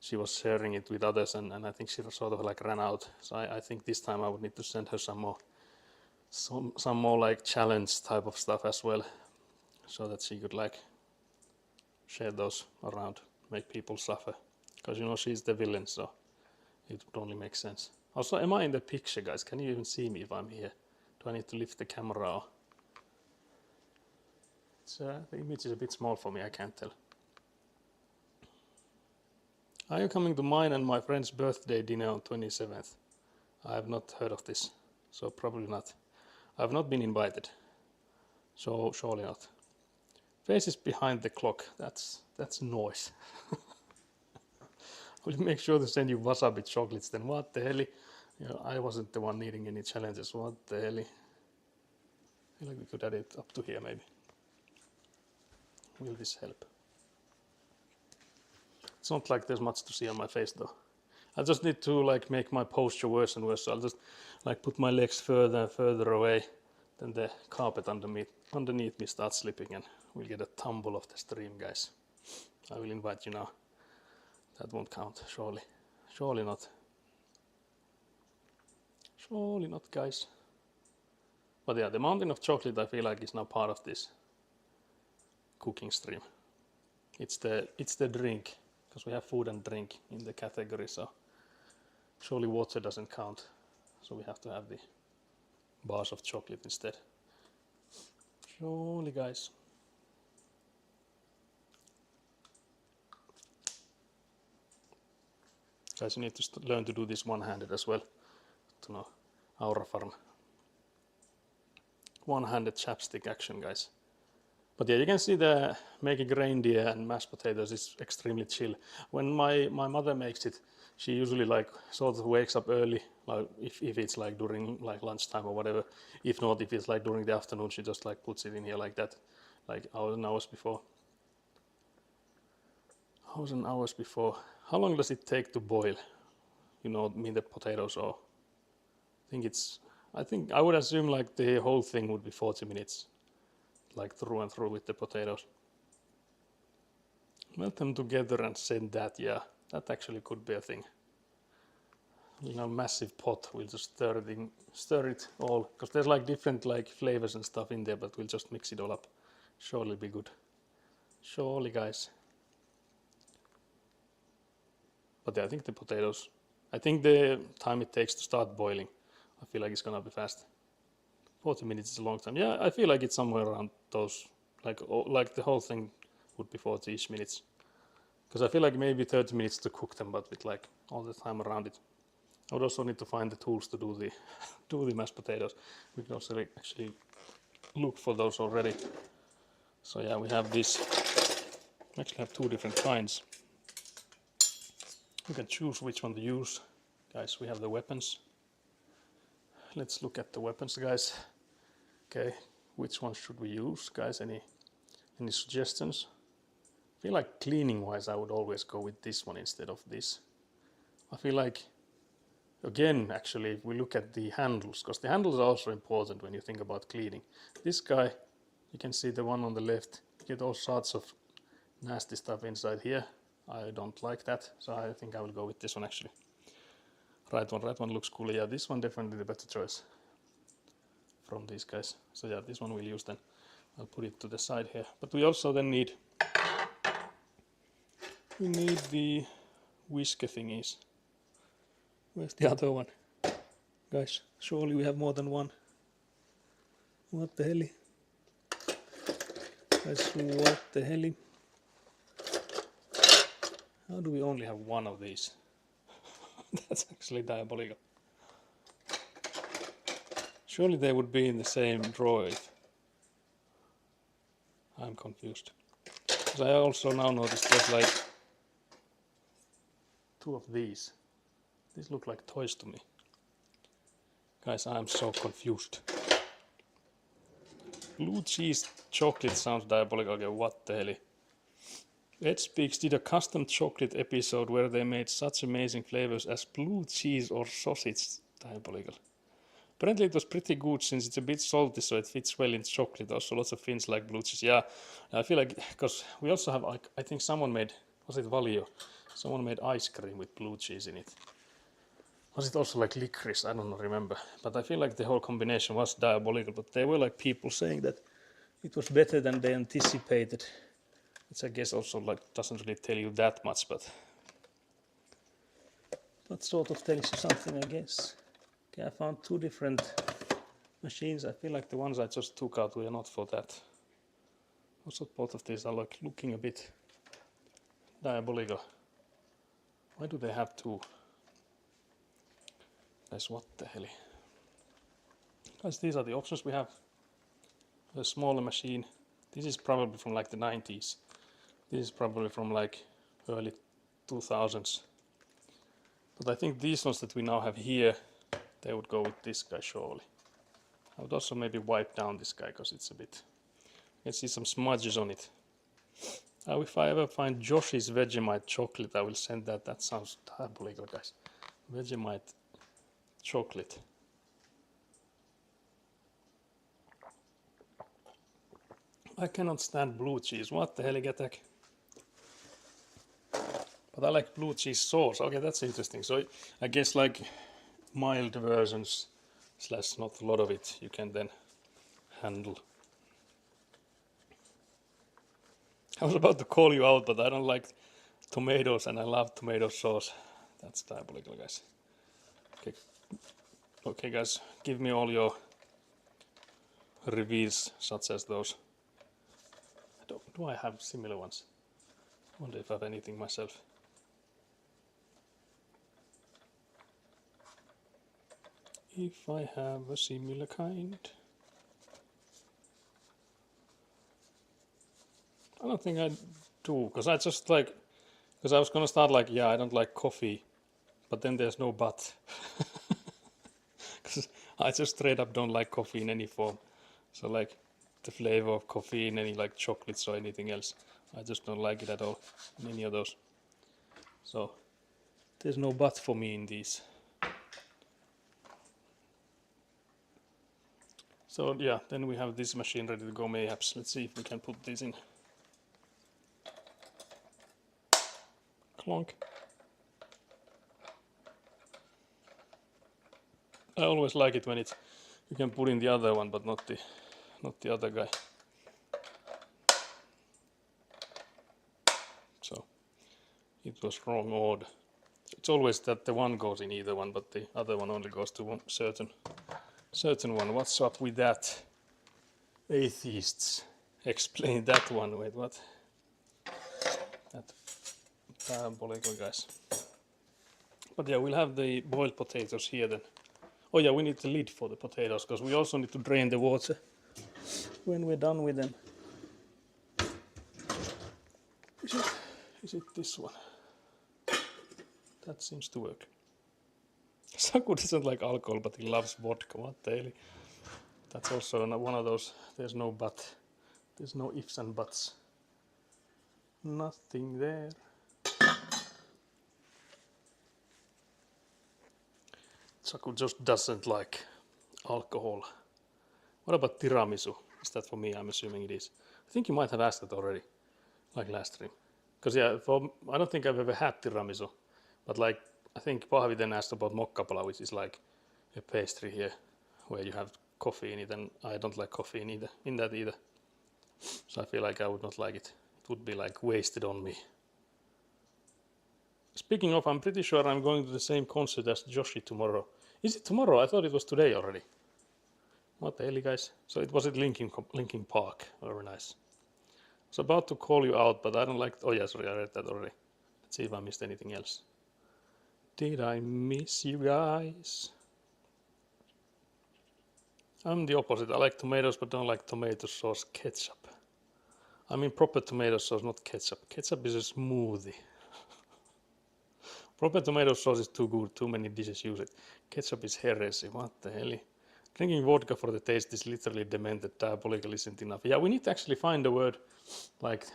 She was sharing it with others, and I think she sort of like ran out. So I think this time I would need to send her some more like challenge type of stuff as well, so that she could like share those around, make people suffer, because you know she's the villain, so it would only make sense. Also, am I in the picture, guys? Can you even see me if I'm here? Do I need to lift the camera? Or... the image is a bit small for me, I can't tell. Are you coming to mine and my friend's birthday dinner on 27th? I have not heard of this, so probably not. I have not been invited, so surely not. Faces behind the clock, that's noise. Will you make sure to send you wasabi chocolates then? What the hell? You know, I wasn't the one needing any challenges, what the hell? I feel like we could add it up to here maybe. Will this help? It's not like there's much to see on my face though. I just need to like make my posture worse and worse, so I'll just like put my legs further and further away, then the carpet underneath me starts slipping and we'll get a tumble of the stream, guys. I will invite you now. That won't count, surely. Surely not. Surely not, guys. But yeah, the mountain of chocolate I feel like is now part of this cooking stream. It's the drink, because we have food and drink in the category, so surely water doesn't count, so we have to have the bars of chocolate instead. Surely, guys. Guys, you need to learn to do this one-handed as well, to know Aura Farm. One-handed chapstick action, guys. But yeah, you can see the making reindeer and mashed potatoes is extremely chill. When my mother makes it, she usually like sort of wakes up early, like if it's like during like lunchtime or whatever. If not, if it's like during the afternoon, she just like puts it in here like that, like hours and hours before. Hours and hours before. How long does it take to boil? You know, mean the potatoes, or I think I would assume like the whole thing would be 40 minutes. Like through and through with the potatoes. Melt them together and send that, yeah, that actually could be a thing. In a massive pot, we'll just stir it all, because there's like different like flavors and stuff in there, but we'll just mix it all up. Surely be good. Surely, guys. But yeah, I think the potatoes, I think the time it takes to start boiling, I feel like it's gonna be fast. 40 minutes is a long time. Yeah, I feel like it's somewhere around those, like the whole thing would be 40-ish minutes. Because I feel like maybe 30 minutes to cook them, but with like all the time around it. I would also need to find the tools to do the do the mashed potatoes. We can also actually look for those already. So yeah, we have this. We actually have two different kinds. You can choose which one to use. Guys, we have the weapons. Let's look at the weapons, guys. Okay, which one should we use, guys? Any suggestions? I feel like cleaning wise I would always go with this one instead of this. I feel like, again, actually, if we look at the handles, because the handles are also important when you think about cleaning. This guy, you can see the one on the left, you get all sorts of nasty stuff inside here. I don't like that, so I think I will go with this one actually. Right one looks cool. Yeah, this one definitely the better choice from these guys. So yeah, this one we'll use then. I'll put it to the side here. But we also then need the whisker thingies. Where's the other one? Guys, surely we have more than one. What the hell? Guys, what the hell? How do we only have one of these? That's actually diabolical. Surely they would be in the same drawer. I'm confused. Because I also now noticed there's like two of these. These look like toys to me. Guys, I'm so confused. Blue cheese chocolate sounds diabolical. Okay, what the hell? Ed Speaks did a custom chocolate episode where they made such amazing flavors as blue cheese or sausage. Diabolical. Apparently it was pretty good since it's a bit salty, so it fits well in chocolate. Also lots of Finns like blue cheese. Yeah, I feel like, because we also have, like, I think someone made, was it Valio? Someone made ice cream with blue cheese in it. Was it also like licorice? I don't remember. But I feel like the whole combination was diabolical. But there were like people saying that it was better than they anticipated. Which I guess also like doesn't really tell you that much, but sort of tells you something, I guess. Okay, I found two different machines. I feel like the ones I just took out were not for that. Also, both of these are like looking a bit diabolical. Why do they have two? Guys, what the hell? Guys, these are the options we have. A smaller machine. This is probably from like the 90s. This is probably from like early 2000s. But I think these ones that we now have here, they would go with this guy surely. I would also maybe wipe down this guy because it's a bit, you can see some smudges on it. If I ever find Josh's Vegemite chocolate, I will send that. That sounds diabolical, guys. Vegemite chocolate. I cannot stand blue cheese. What the hell, Getek? But I like blue cheese sauce. Okay, that's interesting. So I guess like mild versions / not a lot of it you can then handle. I was about to call you out, but I don't like tomatoes and I love tomato sauce. That's diabolical, guys. Okay guys, give me all your reveals such as those. Do I have similar ones? I wonder if I have anything myself. If I have a similar kind. I don't think I do, because I just like, because I was gonna start like, yeah, I don't like coffee, but then there's no but. Because I just straight up don't like coffee in any form. So like the flavor of coffee in any like chocolates or anything else, I just don't like it at all in any of those. So there's no but for me in these. So yeah, then we have this machine ready to go, mayhaps. Let's see if we can put this in. Clonk. I always like it when it's, you can put in the other one, but not the other guy. So it was wrong order. It's always that the one goes in either one, but the other one only goes to one certain one. What's up with that? Atheists, explain that one. Wait, what? That diabolical, guys. But yeah, we'll have the boiled potatoes here then. Oh yeah, we need the lid for the potatoes because we also need to drain the water when we're done with them. Is it this one? That seems to work. Saku doesn't like alcohol, but he loves vodka. What the hell? That's also one of those, there's no but. There's no ifs and buts. Nothing there. Saku just doesn't like alcohol. What about tiramisu? Is that for me? I'm assuming it is. I think you might have asked that already, like last stream. Because yeah, I don't think I've ever had tiramisu. But like, I think Pahvi then asked about mokkapala, which is like a pastry here, where you have coffee in it, and I don't like coffee in that either. So I feel like I would not like it. It would be like wasted on me. Speaking of, I'm pretty sure I'm going to the same concert as Joshi tomorrow. Is it tomorrow? I thought it was today already. What the hell, guys? So it was at Linkin Park. Very nice. I was about to call you out, but I don't like... Oh yeah, sorry, I read that already. Let's see if I missed anything else. Did I miss you guys? I'm the opposite. I like tomatoes, but don't like tomato sauce ketchup. I mean proper tomato sauce, not ketchup. Ketchup is a smoothie. Proper tomato sauce is too good. Too many dishes use it. Ketchup is heresy. What the hell? Drinking vodka for the taste is literally demented. Diabolical isn't enough. Yeah, we need to actually find a word like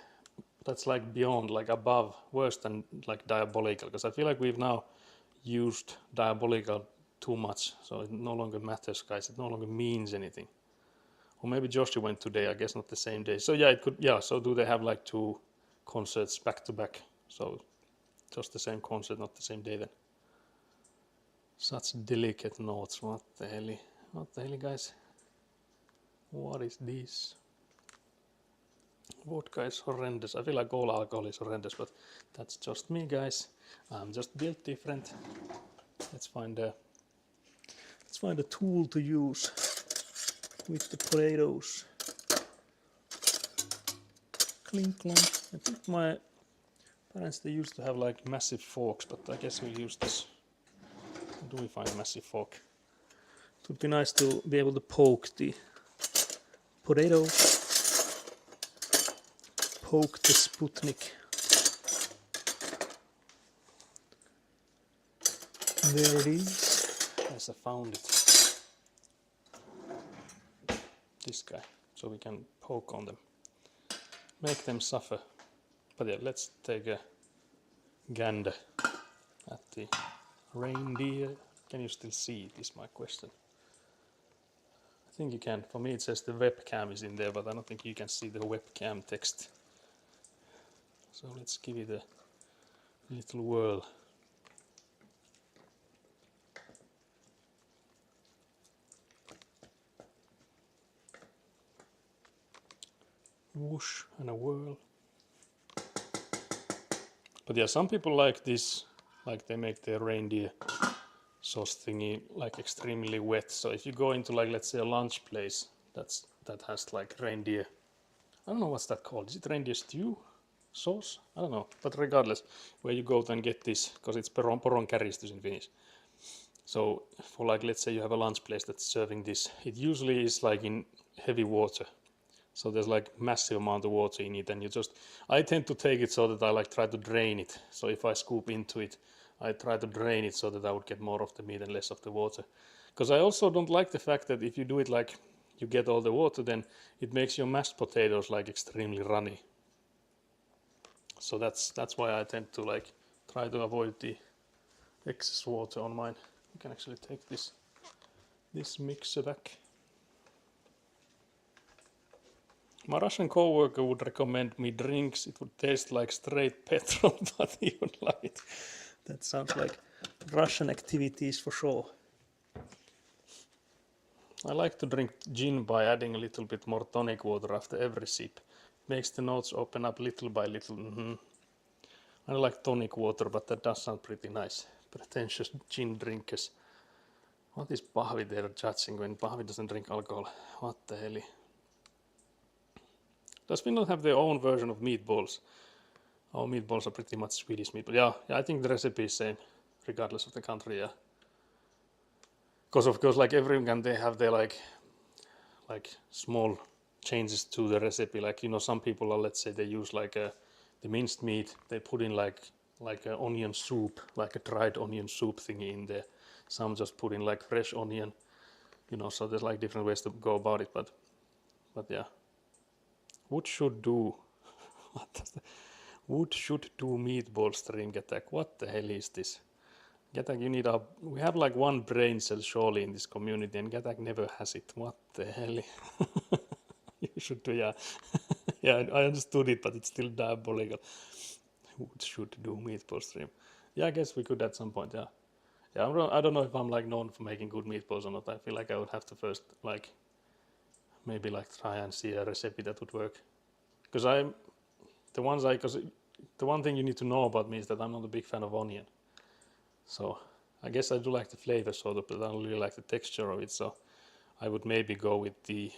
that's like beyond, like above, worse than like diabolical. Because I feel like we've now used diabolical too much, so it no longer matters, guys. It no longer means anything. Or maybe Joshi went today. I guess not the same day. So yeah, it could. Yeah. So do they have like two concerts back to back? So just the same concert, not the same day then. Such delicate notes. What the hell? What the hell, guys? What is this? Vodka is horrendous. I feel like all alcohol is horrendous, but that's just me, guys. I'm just built different. Let's find a tool to use with the potatoes. Clink clunk. I think my parents, they used to have like massive forks, but I guess we'll use this. How do we find a massive fork? It would be nice to be able to poke the potato, poke the Sputnik. There it is. Yes, I found it. This guy, so we can poke on them, make them suffer. But yeah, let's take a gander at the reindeer. Can you still see it, is my question. I think you can. For me it says the webcam is in there, but I don't think you can see the webcam text. So let's give it a little whirl. Whoosh and a whirl. But yeah, some people like this, like they make their reindeer sauce thingy like extremely wet. So if you go into like, let's say, a lunch place that has like reindeer, I don't know what's that called. Is it reindeer stew sauce? I don't know. But regardless, where you go and get this, because it's poronkäristus in Finnish. So for like, let's say you have a lunch place that's serving this, it usually is like in heavy water. So there's like massive amount of water in it, and I tend to take it so that I like try to drain it. So if I scoop into it, I try to drain it so that I would get more of the meat and less of the water. Because I also don't like the fact that if you do it like you get all the water, then it makes your mashed potatoes like extremely runny. So that's why I tend to like try to avoid the excess water on mine. You can actually take this mixer back. My Russian co-worker would recommend me drinks. It would taste like straight petrol, but he would like it. That sounds like Russian activities for sure. I like to drink gin by adding a little bit more tonic water after every sip. Makes the notes open up little by little. I like tonic water, but that does sound pretty nice. Pretentious gin drinkers. What is Pahvi there judging when Pahvi doesn't drink alcohol? What the hell? Does Finland have their own version of meatballs? Our meatballs are pretty much Swedish meatballs. Yeah, I think the recipe is same, regardless of the country. Yeah, because of course, like everyone, they have their like small changes to the recipe. Like some people are, let's say, they use like the minced meat. They put in like an onion soup, like a dried onion soup thingy in there. Some just put in like fresh onion. you know, so there's like different ways to go about it, but yeah. Wood should do what does the, wood should do meatball stream Getak. What the hell is this? Getak, you need we have like one brain cell surely in this community, and Getak never has it. What the hell? You should do, yeah. Yeah, I understood it, but it's still diabolical. Wood should do meatball stream. Yeah, I guess we could at some point, yeah. Yeah, I don't know if I'm like known for making good meatballs or not. I feel like I would have to first like maybe like try and see a recipe that would work. Because the one thing you need to know about me is that I'm not a big fan of onion. So I guess I do like the flavor sort of, but I don't really like the texture of it. So I would maybe go with the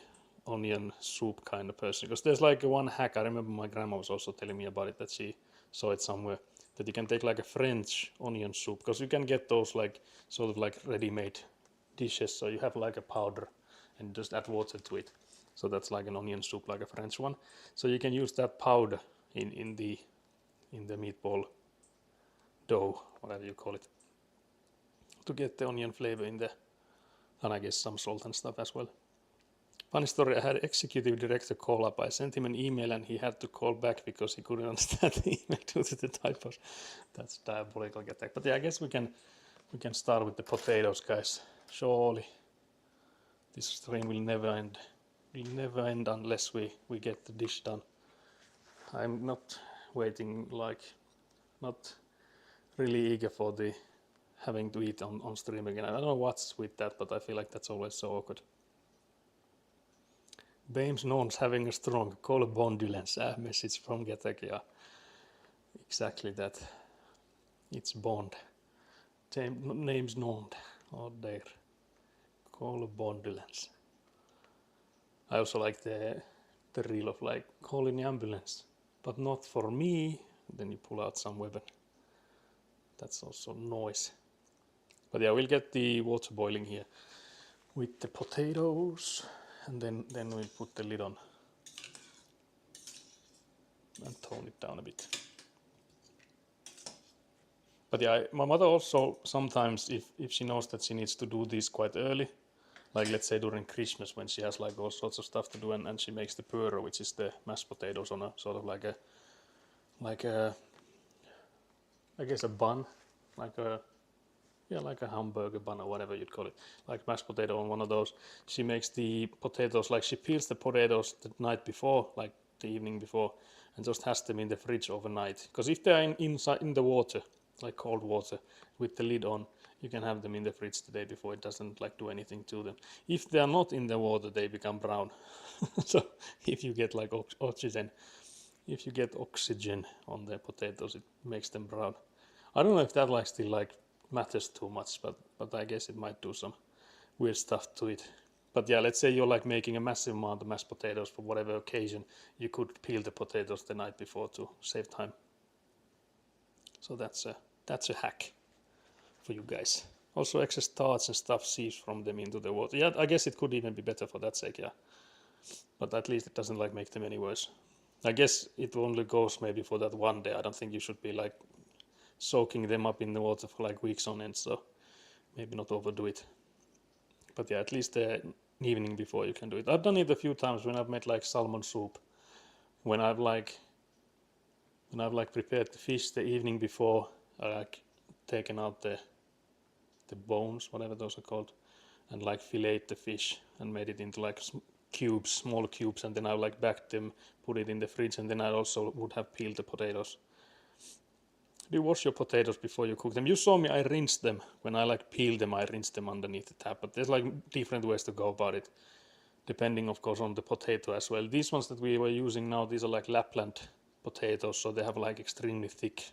onion soup kind of person. Because there's like one hack. I remember my grandma was also telling me about it, that she saw it somewhere, that you can take like a French onion soup, because you can get those like sort of like ready-made dishes. So you have like a powder and just add water to it. So that's like an onion soup, like a French one. So you can use that powder in the meatball dough, whatever you call it, to get the onion flavor in there, and I guess some salt and stuff as well. Funny story, I had executive director call up. I sent him an email and he had to call back because he couldn't understand the email due to the typos. That's diabolical attack. But yeah, I guess we can start with the potatoes, guys. Surely this stream will never end. Will never end unless we get the dish done. I'm not waiting, like, not really eager for the having to eat on stream again. I don't know what's with that, but I feel like that's always so awkward. Bames Nons having a strong colbondulance message from Getek. Yeah, exactly that. It's Bond. Name's Nond. Oh there. Colbondulance. I also like the reel of like calling the ambulance, but not for me. Then you pull out some weapon. That's also noise. But yeah, we'll get the water boiling here with the potatoes, and then we'll put the lid on and tone it down a bit. But yeah, my mother also sometimes, if she knows that she needs to do this quite early, like let's say during Christmas when she has like all sorts of stuff to do, and she makes the purro, which is the mashed potatoes on a sort of like a I guess a bun, like a hamburger bun or whatever you'd call it, like mashed potato on one of those. She makes the potatoes, like she peels the potatoes the night before, like the evening before, and just has them in the fridge overnight. Because if they're inside in the water, like cold water, with the lid on, you can have them in the fridge the day before. It doesn't like do anything to them. If they are not in the water, they become brown. So if you get like oxygen, on the potatoes, it makes them brown. I don't know if that like still like matters too much, but I guess it might do some weird stuff to it. But yeah, let's say you're like making a massive amount of mashed potatoes for whatever occasion, you could peel the potatoes the night before to save time. So that's a hack for you guys. Also, excess starch and stuff seeps from them into the water. Yeah, I guess it could even be better for that sake, yeah. But at least it doesn't like make them any worse. I guess it only goes maybe for that one day. I don't think you should be like soaking them up in the water for like weeks on end, so maybe not overdo it. But yeah, at least the evening before you can do it. I've done it a few times when I've made like salmon soup. When I've like prepared the fish the evening before, I like taken out the bones, whatever those are called, and like filleted the fish and made it into like small cubes, and then I like backed them, put it in the fridge, and then I also would have peeled the potatoes. Do you wash your potatoes before you cook them? You saw me, I rinsed them. When I like peel them, I rinse them underneath the tap. But there's like different ways to go about it, depending of course on the potato as well. These ones that we were using now, these are like Lapland potatoes, so they have like extremely thick,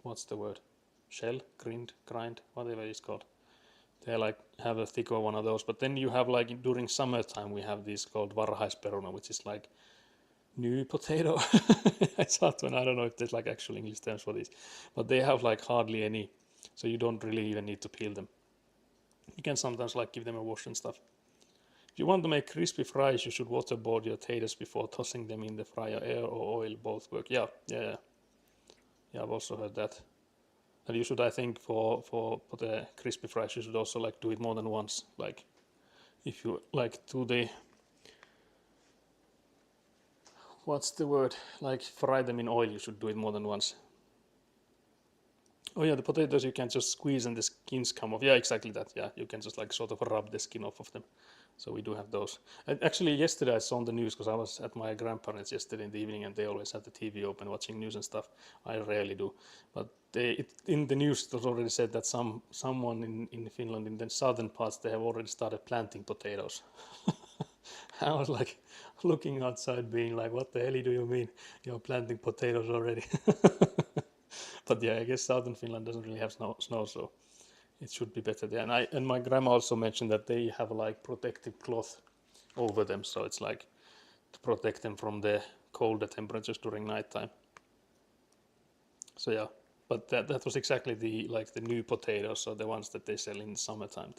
what's the word? Shell? Grind? Whatever it's called. They like have a thicker one of those. But then you have like during summertime, we have these called varhaisperuna, which is like new potato. I thought I don't know if there's like actual English terms for this, but they have like hardly any, so you don't really even need to peel them. You can sometimes like give them a wash and stuff. If you want to make crispy fries, you should waterboard your potatoes before tossing them in the fryer. Air or oil both work. Yeah, I've also heard that. And you should, I think, for the crispy fries, you should also like do it more than once. Like if you like do the, what's the word? Like fry them in oil, you should do it more than once. Oh yeah, the potatoes you can just squeeze and the skins come off. Yeah, exactly that. Yeah, you can just like sort of rub the skin off of them. So we do have those. And actually, yesterday I saw on the news because I was at my grandparents yesterday in the evening, and they always have the TV open watching news and stuff. I rarely do, but in the news it was already said that someone in Finland in the southern parts they have already started planting potatoes. I was like looking outside, being like, "What the hell do you mean you're planting potatoes already?" But yeah, I guess southern Finland doesn't really have snow, so it should be better there. And my grandma also mentioned that they have like protective cloth over them, so it's like to protect them from the colder temperatures during nighttime. So yeah, but that was exactly the new potatoes, so the ones that they sell in the summertime.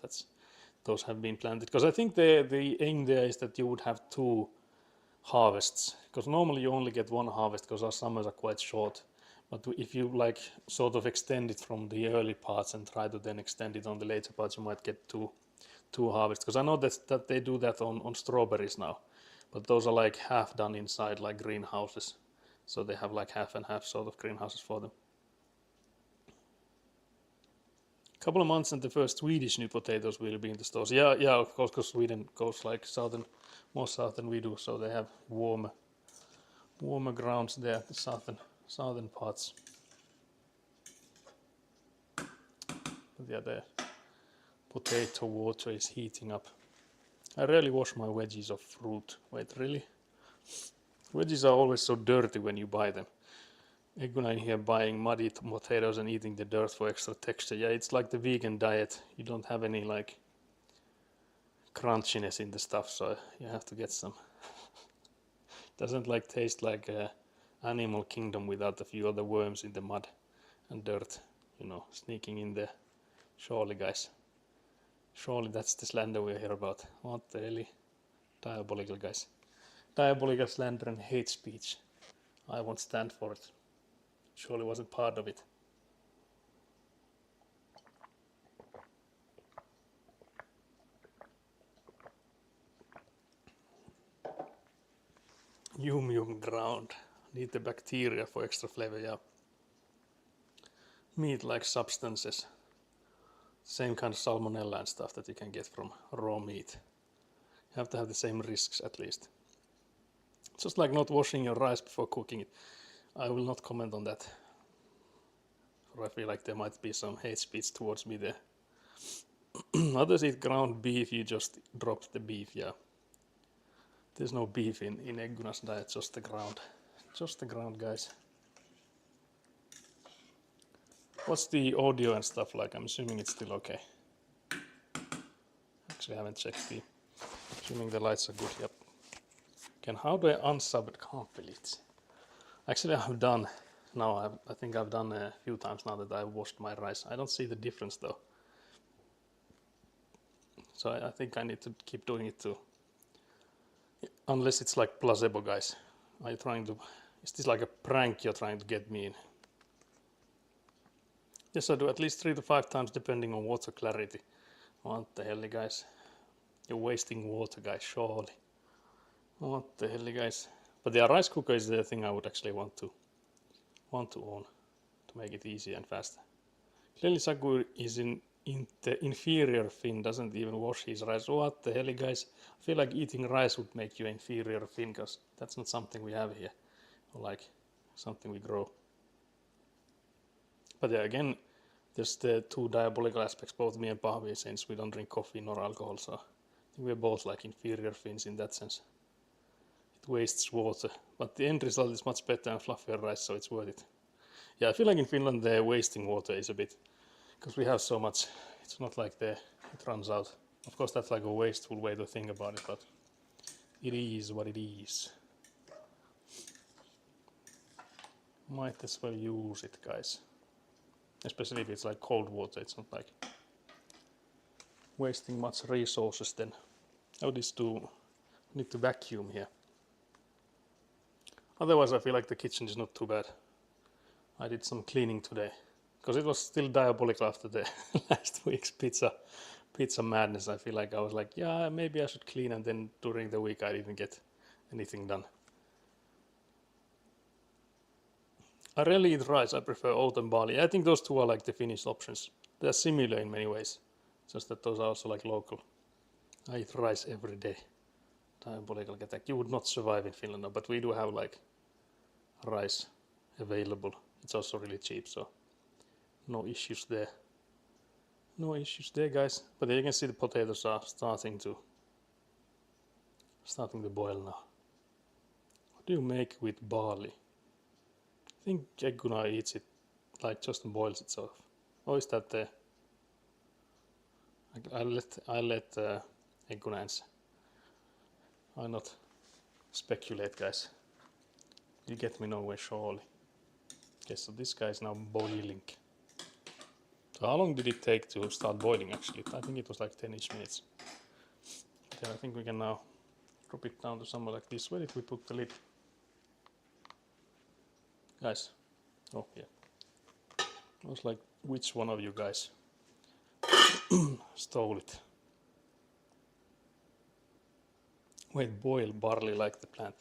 Those have been planted because I think the aim there is that you would have two harvests, because normally you only get one harvest because our summers are quite short. But if you like sort of extend it from the early parts and try to then extend it on the later parts, you might get two harvests. Because I know that they do that on strawberries now, but those are like half done inside like greenhouses, so they have like half and half sort of greenhouses for them. Couple of months and the first Swedish new potatoes will be in the stores. Yeah, of course, because Sweden goes like more south than we do, so they have warmer grounds there, the southern parts. But yeah, the potato water is heating up. I rarely wash my veggies of fruit. Wait, really? Veggies are always so dirty when you buy them. Eguna in here buying muddy potatoes and eating the dirt for extra texture. Yeah, it's like the vegan diet. You don't have any like crunchiness in the stuff, so you have to get some. Doesn't like taste like animal kingdom without a few other worms in the mud and dirt, sneaking in there. Surely, guys. Surely that's the slander we hear about. What the hell? Diabolical, guys. Diabolical slander and hate speech. I won't stand for it. Surely wasn't part of it. Yum ground. Need the bacteria for extra flavor, yeah. Meat-like substances. Same kind of salmonella and stuff that you can get from raw meat. You have to have the same risks at least. Just like not washing your rice before cooking it. I will not comment on that. For I feel like there might be some hate speech towards me there. Others eat ground beef, you just drop the beef, yeah. There's no beef in Egguna's diet, just the ground. Just the ground, guys. What's the audio and stuff like? I'm assuming it's still okay. Actually, I haven't checked the... Assuming the lights are good, yep. Again, how do I unsub it? Can't believe it. Actually, I've done... Now, I think I've done a few times now that I've washed my rice. I don't see the difference though. So I think I need to keep doing it too. Unless it's like placebo, guys. Are you trying to... Is this like a prank you're trying to get me in? Yes, I do at least 3 to 5 times depending on water clarity. What the hell, guys? You're wasting water, guys, surely. What the hell, guys? But the rice cooker is the thing I would actually want to own to make it easy and fast. Clearly Sagu is in the inferior Finn, doesn't even wash his rice. What the hell, guys? I feel like eating rice would make you inferior Finn, because that's not something we have here. Or like something we grow. But yeah, again, there's the two diabolical aspects, both me and Pahvi, since we don't drink coffee nor alcohol, so I think we're both like inferior Finns in that sense. It wastes water, but the end result is much better and fluffier rice, so it's worth it. Yeah, I feel like in Finland the wasting water is a bit, because we have so much, it's not like it runs out. Of course that's like a wasteful way to think about it, but it is what it is. Might as well use it, guys. Especially if it's like cold water, it's not like wasting much resources then. I would need to vacuum here. Otherwise I feel like the kitchen is not too bad. I did some cleaning today. because it was still diabolical after the last week's pizza madness. I feel like I was like, yeah, maybe I should clean, and then during the week I didn't get anything done. I rarely eat rice. I prefer oat and barley. I think those two are like the Finnish options. They're similar in many ways, just that those are also like local. I eat rice every day. Diabolical attack. You would not survive in Finland, but we do have like rice available. It's also really cheap, so no issues there. No issues there, guys. But you can see the potatoes are starting to boil now. What do you make with barley? I think Egguna eats it, like just boils itself. Or is that the? I let Egguna answer. I'll not speculate, guys. You get me nowhere, surely. Okay, so this guy is now boiling. So how long did it take to start boiling actually? I think it was like 10ish minutes. Then I think we can now drop it down to somewhere like this. Where did we put the lid? Guys. Oh yeah. I was like, which one of you guys stole it? Wait, boil barley like the plant.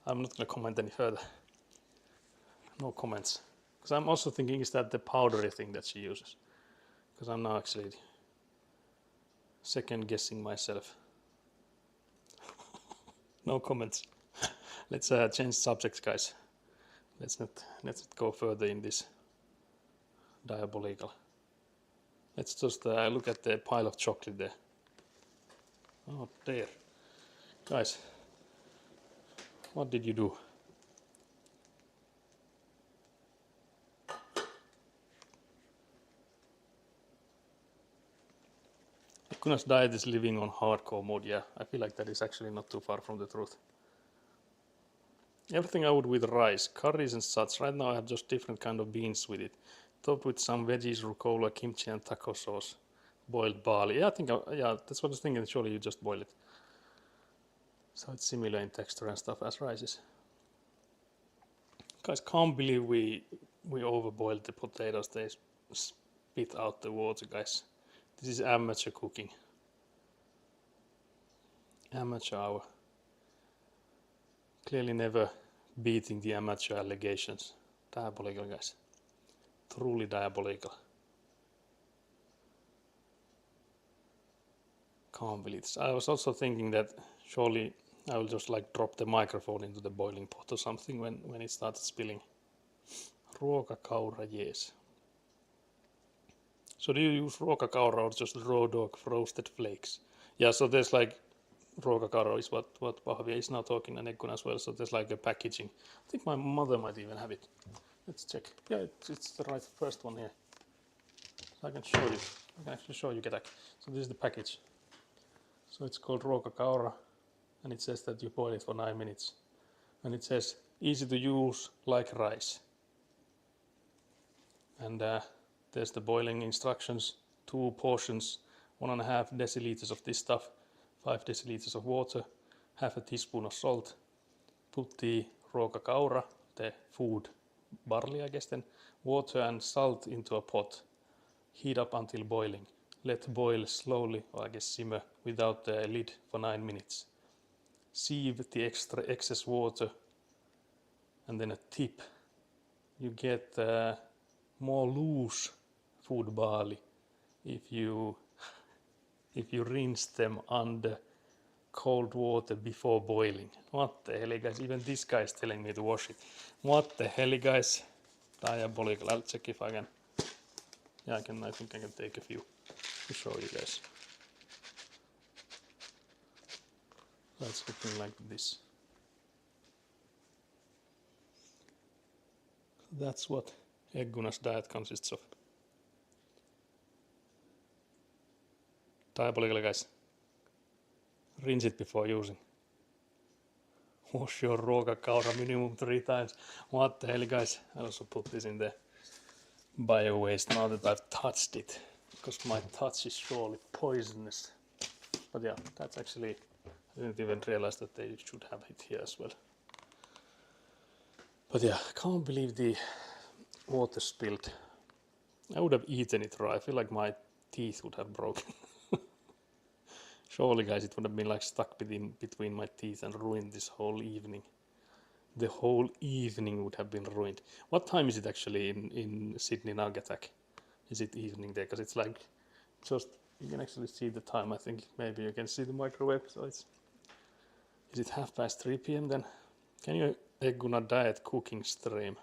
I'm not gonna comment any further. No comments. Because I'm also thinking, is that the powdery thing that she uses? Because I'm now actually second guessing myself. No comments. Let's change subjects, guys. Let's not go further in this diabolical. Let's just look at the pile of chocolate there. Oh, there. Guys, what did you do? Kuna's diet is living on hardcore mode. Yeah, I feel like that is actually not too far from the truth. Everything I would with rice, curries and such. Right now I have just different kind of beans with it. Topped with some veggies, rucola, kimchi and taco sauce. Boiled barley. Yeah, I think, yeah, that's what I was thinking. Surely you just boil it. So it's similar in texture and stuff as rice is. Guys, can't believe we overboiled the potatoes. They spit out the water, guys. This is amateur cooking. Amateur hour. Clearly never beating the amateur allegations. Diabolical, guys. Truly diabolical. Can't believe this. I was also thinking that surely I will just like drop the microphone into the boiling pot or something when it started spilling. Ruokakaura, yes. So do you use ruokakaura or just raw dog roasted flakes? Yeah, so there's like ruokakaura is what Pahvi is now talking and Ekkun as well. So there's like a packaging. I think my mother might even have it. Let's check. Yeah, it's the right first one here. So I can show you. I can actually show you, Ketak. So this is the package. So it's called ruokakaura, and it says that you boil it for 9 minutes. And it says easy to use like rice. And there's the boiling instructions, 2 portions, 1.5 deciliters of this stuff, 5 deciliters of water, half a teaspoon of salt. Put the ruokakaura, the food barley I guess then, water and salt into a pot. Heat up until boiling. Let boil slowly, or I guess simmer, without the lid for 9 minutes. Sieve the excess water. And then a tip. You get more loose food barley if you rinse them under cold water before boiling. What the hell, guys? Even this guy is telling me to wash it. What the hell, guys? Diabolical. I'll check if I can. Yeah, I think I can take a few to show you guys. That's looking like this. That's what Egguna's diet consists of. Diabolical, guys. Rinse it before using. Wash your ruokakaura minimum 3 times. What the hell, guys? I also put this in the bio waste now that I've touched it, because my touch is surely poisonous. But yeah, that's actually, I didn't even realize that they should have it here as well. But yeah, I can't believe the water spilled I would have eaten it raw. I feel like my teeth would have broken. Surely, guys, it would have been like stuck between my teeth and ruined this whole evening. The whole evening would have been ruined. What time is it actually in Sydney now, Gatak? Is it evening there? Because it's like just you can actually see the time. I think maybe you can see the microwave. So is it 3:30 p.m. then? Can you Egguna diet cooking stream?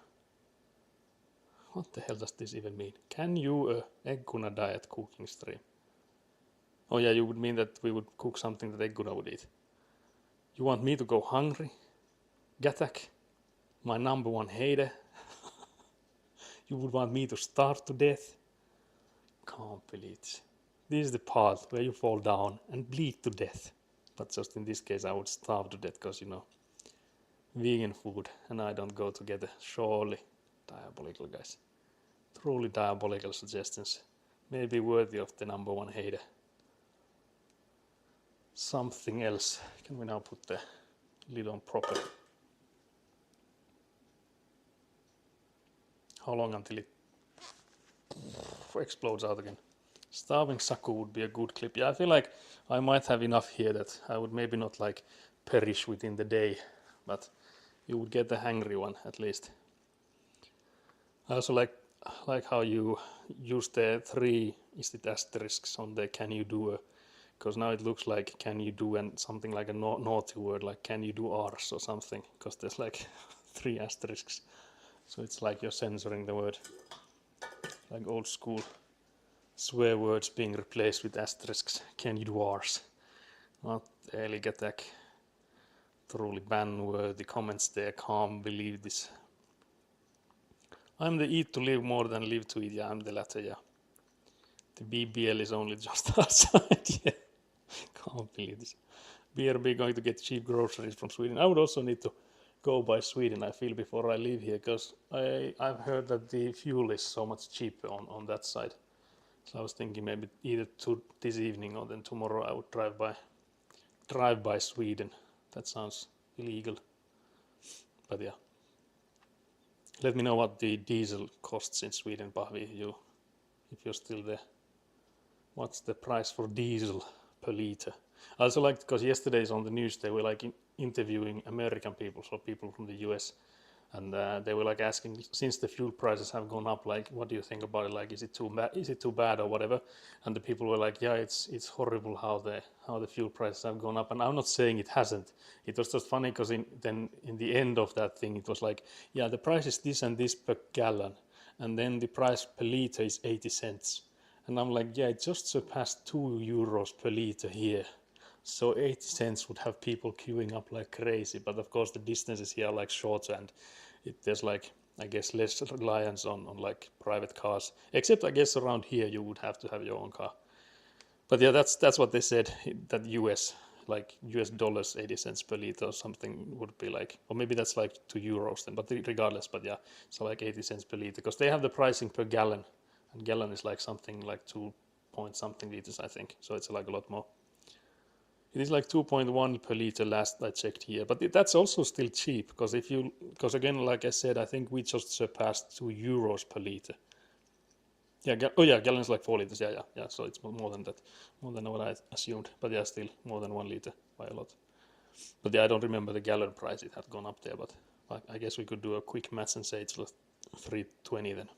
What the hell does this even mean? Can you Egguna diet cooking stream? Oh yeah, you would mean that we would cook something that Egguna would eat. You want me to go hungry? Gatak, my number one hater. You would want me to starve to death? Can't believe this. This is the part where you fall down and bleed to death. But just in this case, I would starve to death because, vegan food and I don't go together. Surely. Diabolical, guys. Truly diabolical suggestions. Maybe worthy of the number one hater. Something else. Can we now put the lid on properly? How long until it explodes out again? Starving Saku would be a good clip. Yeah, I feel like I might have enough here that I would maybe not like perish within the day, but you would get the hangry one at least. I also like how you use the 3 asterisks on the can you do, because now it looks like can you do and something like a naughty word like can you do arse or something, because there's like 3 asterisks. So it's like you're censoring the word, like old school swear words being replaced with asterisks. Can you do arse? Not early attack. Truly ban-worthy comments there. Can't believe this. I'm the eat to live more than live to eat. Yeah, I'm the latter, yeah. The BBL is only just outside, yeah. Can't believe this. BRB going to get cheap groceries from Sweden. I would also need to go by Sweden, I feel, before I leave here, because I've heard that the fuel is so much cheaper on that side. So I was thinking maybe either this evening or then tomorrow I would drive by Sweden. That sounds illegal, but yeah. Let me know what the diesel costs in Sweden, Pahvi, if you're still there. What's the price for diesel per liter? I also liked, because yesterday's on the news they were like interviewing American people, so people from the US, and they were like asking, since the fuel prices have gone up, like what do you think about it? Like is it too bad or whatever? And the people were like, yeah, it's horrible how the fuel prices have gone up. And I'm not saying it hasn't. It was just funny because in the end of that thing it was like, yeah, the price is this and this per gallon, and then the price per liter is 80 cents. And I'm like, yeah, it just surpassed €2 per liter here. So 80 cents would have people queuing up like crazy. But of course the distances here are like shorter, and there's like, I guess, less reliance on like private cars. Except I guess around here you would have to have your own car. But yeah, that's what they said, that US dollars 80 cents per liter or something would be like, or maybe that's like €2 then, but regardless, but yeah, so like 80 cents per liter, because they have the pricing per gallon, and gallon is like something like 2 point something liters, I think, so it's like a lot more. It is like 2.1 per liter last I checked here, but that's also still cheap, because again, like I said, I think we just surpassed €2 per liter. Yeah, gallon is like 4 liters. Yeah. So it's more than that, more than what I assumed. But yeah, still more than 1 liter by a lot. But yeah, I don't remember the gallon price. It had gone up there, but I guess we could do a quick math and say it's like 3.20 then.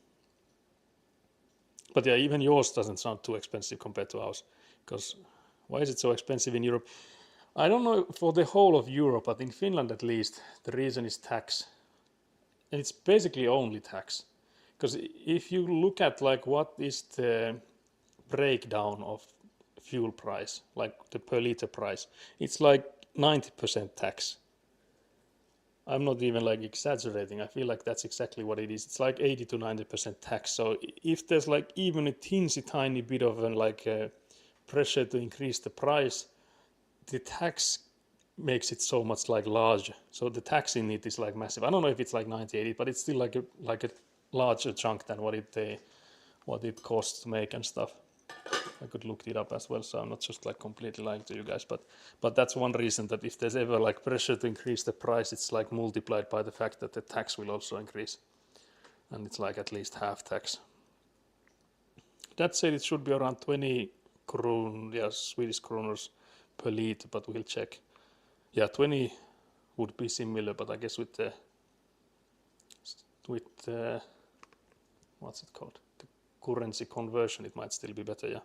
But yeah, even yours doesn't sound too expensive compared to ours. Because why is it so expensive in Europe? I don't know for the whole of Europe, but in Finland at least, the reason is tax. And it's basically only tax. Because if you look at like what is the breakdown of fuel price, like the per liter price, it's like 90% tax. I'm not even like exaggerating. I feel like that's exactly what it is. It's like 80 to 90% tax. So if there's like even a teensy tiny bit of pressure to increase the price, the tax makes it so much like larger. So the tax in it is like massive. I don't know if it's like 90, 80, but it's still like a larger chunk than what it costs to make and stuff. I could look it up as well, so I'm not just like completely lying to you guys, but that's one reason that if there's ever like pressure to increase the price, it's like multiplied by the fact that the tax will also increase, and it's like at least half tax. that said it should be around 20 Swedish kronors per liter, but we'll check. Yeah, 20 would be similar, but I guess with the what's it called? The currency conversion, it might still be better, yeah.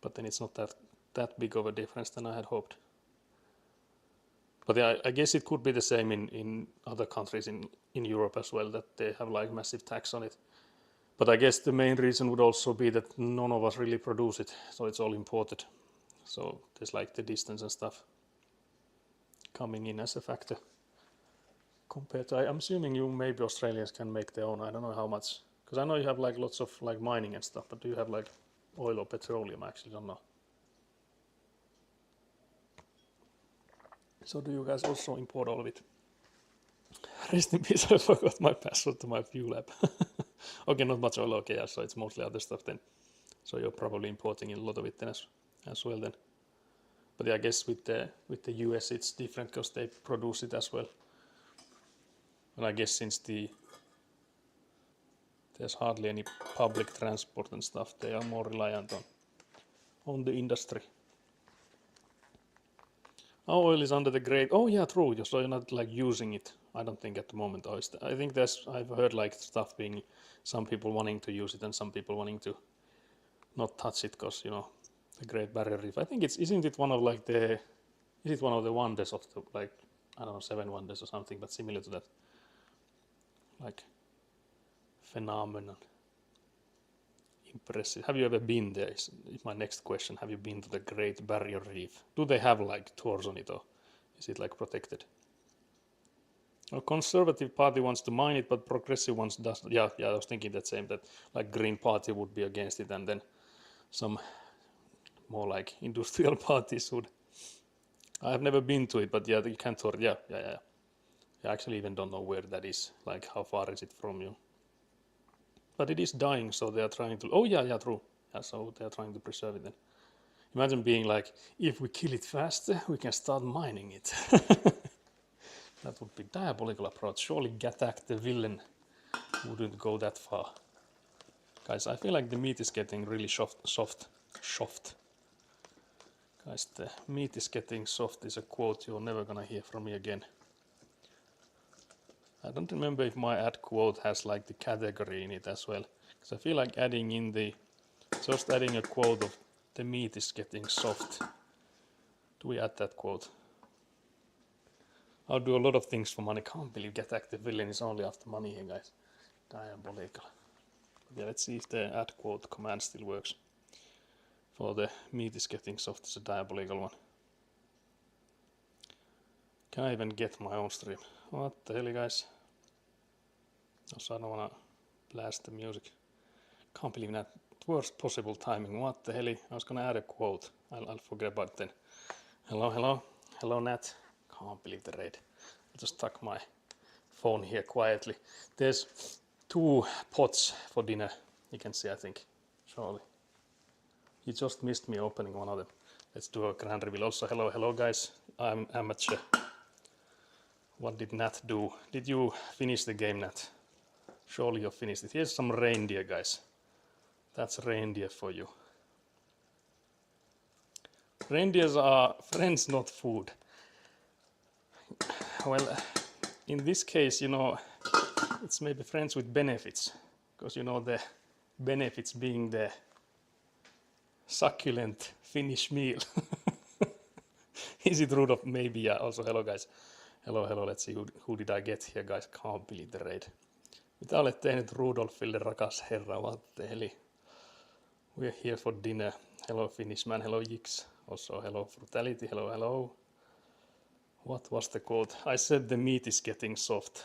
But then it's not that big of a difference than I had hoped. But yeah, I guess it could be the same in other countries in Europe as well, that they have like massive tax on it. But I guess the main reason would also be that none of us really produce it, so it's all imported. So there's like the distance and stuff coming in as a factor. Compared to, I'm assuming maybe Australians can make their own. I don't know how much, because I know you have like lots of like mining and stuff, but do you have like oil or petroleum? I actually don't know. So do you guys also import all of it? Rest in peace, I forgot my password to my fuel app. Okay, not much oil, okay, yeah, so it's mostly other stuff then. So you're probably importing a lot of it then as well then. But yeah, I guess with the US it's different because they produce it as well. And I guess since there's hardly any public transport and stuff, they are more reliant on the industry. Our oil is under the grade. Oh yeah, true. So you're not like using it. I don't think at the moment. I think I've heard like stuff being some people wanting to use it and some people wanting to not touch it because the Great Barrier Reef. I think isn't it one of like is it one of the wonders of the like I don't know 7 wonders or something, but similar to that like phenomenon. Impressive. Have you ever been there? Is my next question. Have you been to the Great Barrier Reef? Do they have like tours on it or is it like protected? A Conservative Party wants to mine it, but Progressive ones does. Yeah, I was thinking that same. That like Green Party would be against it, and then some more like industrial parties would. I have never been to it, but yeah, you can tour. Yeah. I actually even don't know where that is. Like, how far is it from you? But it is dying, so they are trying to. Oh yeah, true. Yeah, so they are trying to preserve it then. Imagine being like, if we kill it faster, we can start mining it. That would be diabolical approach. Surely Gattack the villain wouldn't go that far. Guys, I feel like the meat is getting really soft. Guys, the meat is getting soft is a quote you're never gonna hear from me again. I don't remember if my ad quote has like the category in it as well. Because I feel like adding a quote of the meat is getting soft. Do we add that quote? I'll do a lot of things for money. Can't believe Gattack the villain is only after money here, guys. Diabolical. Yeah, let's see if the add quote command still works. For the meat is getting soft is a diabolical one. Can I even get my own stream? What the hell, guys? Also, I don't wanna blast the music. Can't believe that. Worst possible timing. What the hell? I was gonna add a quote. I'll forget about it then. Hello, Nat. Can't believe the raid. I'll just tuck my phone here quietly. There's 2 pots for dinner. You can see, I think. Surely. You just missed me opening one of them. Let's do a grand reveal. Also, hello guys. I'm amateur. What did Nat do? Did you finish the game, Nat? Surely you finished it. Here's some reindeer, guys. That's reindeer for you. Reindeers are friends, not food. Well, in this case, it's maybe friends with benefits. Because the benefits being the succulent Finnish meal. Is it Rudolph? Maybe, yeah. Also, hello guys. Hello. Let's see who did I get here, guys. Can't believe the raid. Mitä olet tehnyt Rudolfille, rakas herra? What the hell? We're here for dinner. Hello Finnish man. Hello Yix. Also, hello Frutality. Hello. What was the quote? I said the meat is getting soft.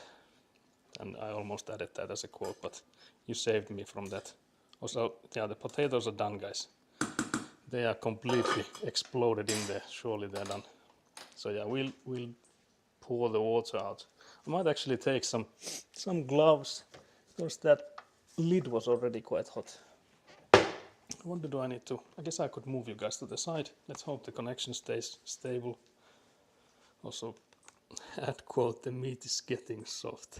And I almost added that as a quote, but you saved me from that. Also, yeah, the potatoes are done, guys. They are completely exploded in there. Surely they're done. So yeah, we'll pour the water out. I might actually take some gloves because that lid was already quite hot. What do I need to? I guess I could move you guys to the side. Let's hope the connection stays stable. Also, add quote, the meat is getting soft.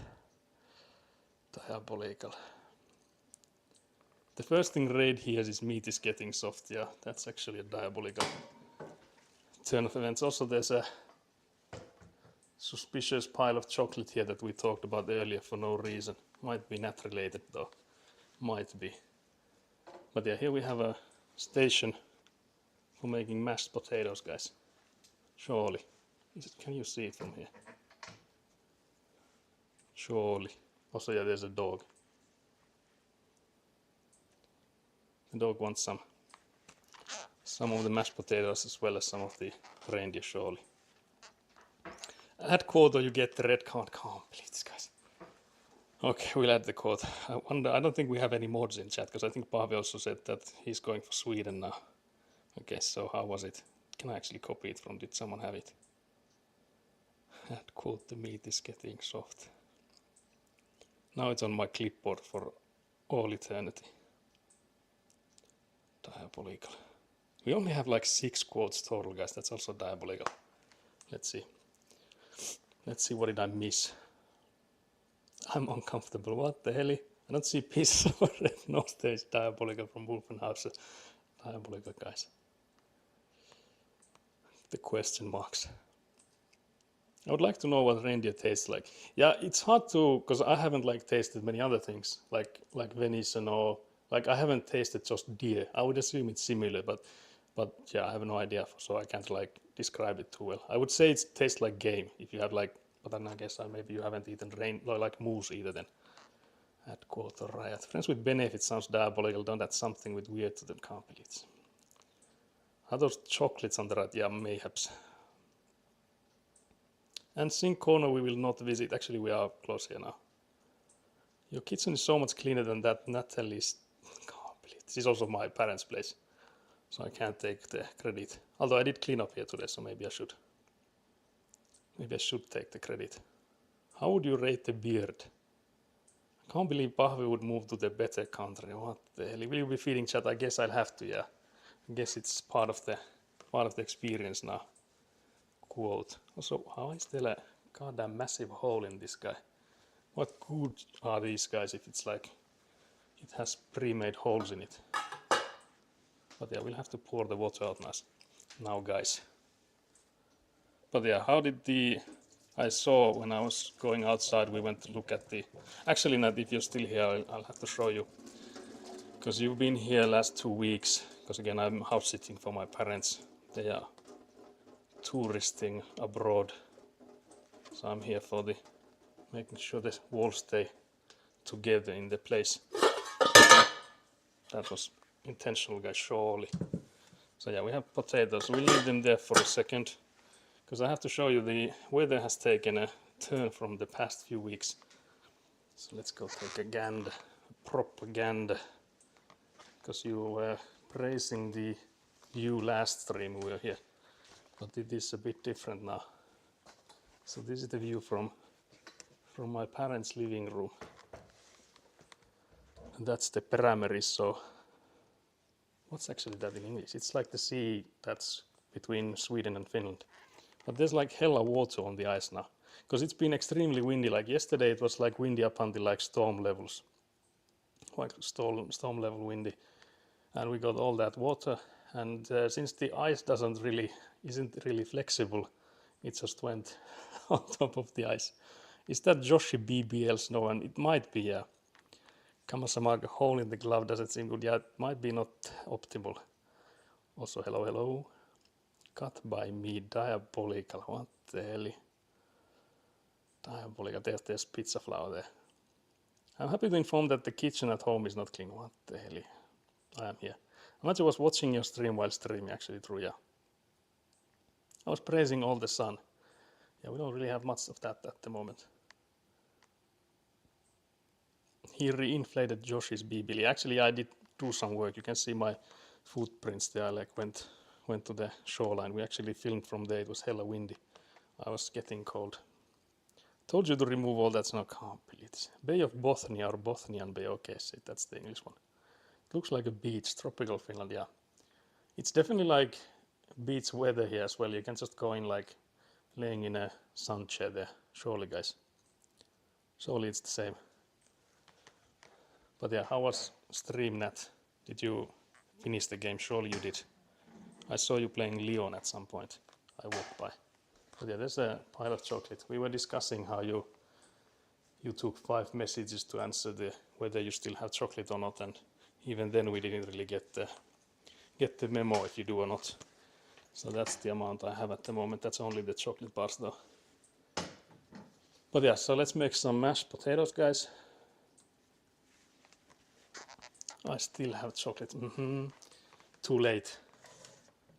Diabolical. The first thing Raid hears is meat is getting soft. Yeah, that's actually a diabolical turn of events. Also, there's a suspicious pile of chocolate here that we talked about earlier for no reason. Might be not related though. Might be. But yeah, here we have a station for making mashed potatoes, guys. Surely. Can you see it from here? Surely. Also, yeah, there's a dog. The dog wants some of the mashed potatoes as well as some of the reindeer, surely. Add quote or you get the red card. Please, guys. Okay, we'll add the quote. I don't think we have any mods in chat because I think Paavi also said that he's going for Sweden now. Okay, so how was it? Can I actually copy it from? Did someone have it? Add quote, the meat is getting soft. Now it's on my clipboard for all eternity. Diabolical. We only have like 6 quotes total, guys. That's also diabolical. Let's see. Let's see, what did I miss? I'm uncomfortable. What the hell? I don't see pieces of red nose. There is diabolical from Wolfenhauser. Diabolical, guys. The question marks. I would like to know what reindeer tastes like. Yeah, it's hard to, because I haven't like tasted many other things like venison or like I haven't tasted just deer. I would assume it's similar, but yeah, I have no idea, so I can't like describe it too well. I would say it tastes like game if you have like, but then I guess maybe you haven't eaten like moose either then. At quote or riot. Friends with benefits sounds diabolical. Don't add something with weird to them. Can't believe it. Are those chocolates on the right? Yeah, mayhaps. And Sink Corner we will not visit. Actually, we are close here now. Your kitchen is so much cleaner than that. Natalie's. Can't believe it. This is also my parents' place, so I can't take the credit. Although I did clean up here today, so maybe I should. Maybe I should take the credit. How would you rate the beard? I can't believe Pahvi would move to the better country. What the hell? Will you be feeding chat? I guess I'll have to, yeah. I guess it's part of the experience now. Quote. Also, how is there a goddamn massive hole in this guy? What good are these guys if it's like it has pre-made holes in it? But yeah, we'll have to pour the water out now, guys. But yeah, how did I saw when I was going outside, we went to look at the, actually not, if you're still here, I'll have to show you. Because you've been here last 2 weeks, because again, I'm house sitting for my parents. They are touristing abroad. So I'm here for making sure the walls stay together in the place. That was intentional, guys, surely. So yeah, we have potatoes. We'll leave them there for a second, because I have to show you the weather has taken a turn from the past few weeks. So let's go take a gander, propaganda, because you were praising the view last stream we were here, but it is a bit different now. So this is the view from my parents' living room. And that's the Perämeri. So what's actually that in English? It's like the sea that's between Sweden and Finland. But there's like hella water on the ice now, because it's been extremely windy. Like yesterday it was like windy up until like storm levels, like storm level windy, and we got all that water. And since the ice isn't really flexible, it just went on top of the ice. Is that Joshi BBL snow? And it might be, yeah. Kamasamag, hole in the glove doesn't seem good. Yeah, it might be not optimal. Also, hello. Cut by me, diabolical. What the hell? Diabolical. There's pizza flour there. I'm happy to inform that the kitchen at home is not clean. What the hell? I am here. Matthew was watching your stream while streaming, actually, true, yeah. I was praising all the sun. Yeah, we don't really have much of that at the moment. He reinflated Josh's BBL. Actually, I did do some work. You can see my footprints there. I like went to the shoreline. We actually filmed from there. It was hella windy. I was getting cold. Told you to remove all that snow. Can't believe it. Bay of Bothnia or Bothnian Bay. Okay, see, that's the English one. It looks like a beach. Tropical Finland, yeah. It's definitely like beach weather here as well. You can just go in like laying in a sun chair there. Surely, guys. Surely it's the same. But yeah, how was StreamNet? Did you finish the game? Surely you did. I saw you playing Leon at some point. I walked by. But yeah, there's a pile of chocolate. We were discussing how you took 5 messages to answer whether you still have chocolate or not, and even then we didn't really get the memo if you do or not. So that's the amount I have at the moment. That's only the chocolate bars though. But yeah, so let's make some mashed potatoes, guys. I still have chocolate. Too late.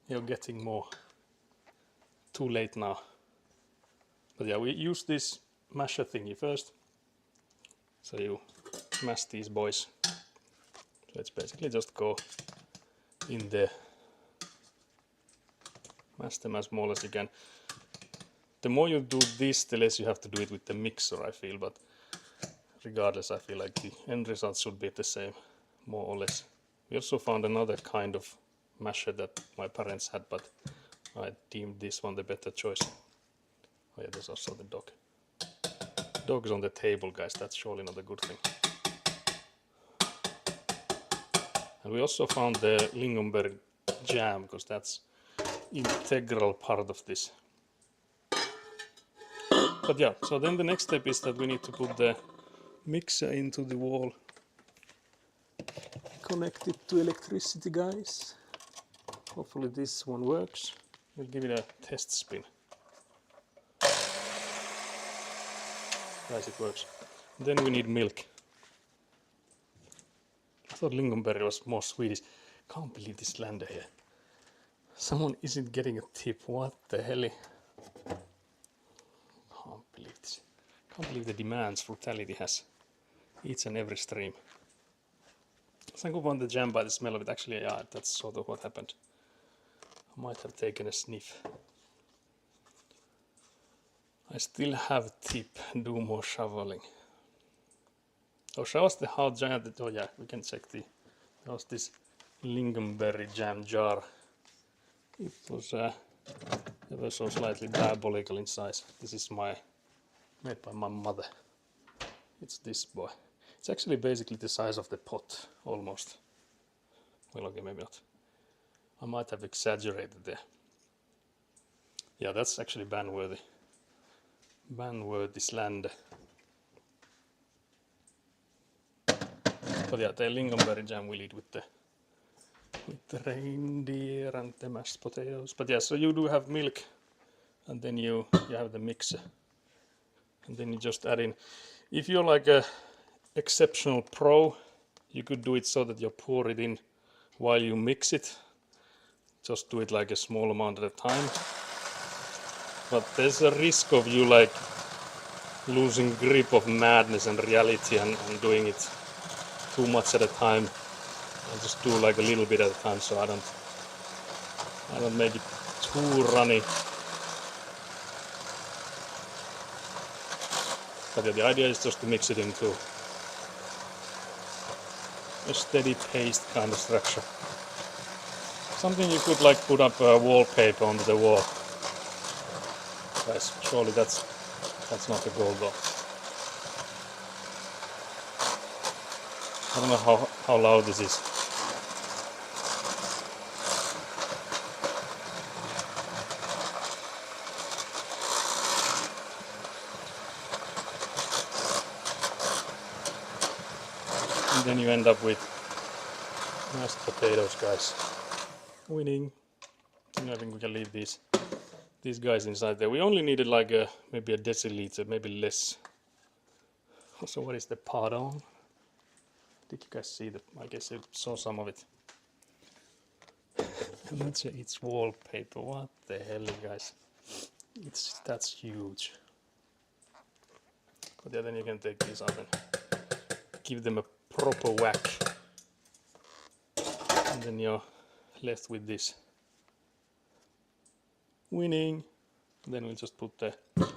You're getting more. Too late now. But yeah, we use this masher thingy first. So you mash these boys. So it's basically just go in there. Mash them as small as you can. The more you do this, the less you have to do it with the mixer, I feel. But regardless, I feel like the end result should be the same, more or less. We also found another kind of masher that my parents had, but I deemed this one the better choice. Oh yeah, there's also the dog. Dog's on the table, guys. That's surely not a good thing. And we also found the lingonberry jam, because that's integral part of this. But yeah, so then the next step is that we need to put the mixer into the wall. Connect it to electricity, guys. Hopefully this one works. We'll give it a test spin. Guys, it works. Then we need milk. I thought lingonberry was more Swedish. Can't believe this landed here. Someone isn't getting a tip. What the hell? Can't believe this. Can't believe the demands Frutality has each and every stream. Thank you for the jam by the smell of it. Actually, yeah, that's sort of what happened. I might have taken a sniff. I still have tip. Do more shoveling. Oh, show us the how giant. Oh yeah, we can check the. There was this lingonberry jam jar. It was ever so slightly diabolical in size. This is made by my mother. It's this boy. It's actually basically the size of the pot, almost. Well, okay, maybe not. I might have exaggerated there. Yeah, that's actually ban-worthy. Ban-worthy land. But yeah, the lingonberry jam we'll eat with the reindeer and the mashed potatoes. But yeah, so you do have milk, and then you have the mixer, and then you just add in. If you're like a exceptional pro, you could do it so that you pour it in while you mix it. Just do it like a small amount at a time. But there's a risk of you like losing grip of madness and reality and doing it too much at a time. I just do like a little bit at a time, so I don't make it too runny. But yeah, the idea is just to mix it into a steady paced kind of structure. Something you could like put up wallpaper onto the wall. Guys, surely that's not the goal though. I don't know how loud this is. And then you end up with mashed potatoes, guys. Winning. I think we can leave these guys inside there. We only needed like maybe a deciliter, maybe less. So what is the pardon? Did you guys see that? I guess you saw some of it. It's wallpaper. What the hell, guys? That's huge. But yeah, then you can take these out and give them a proper whack. And then you're left with this. Winning. Then we'll just put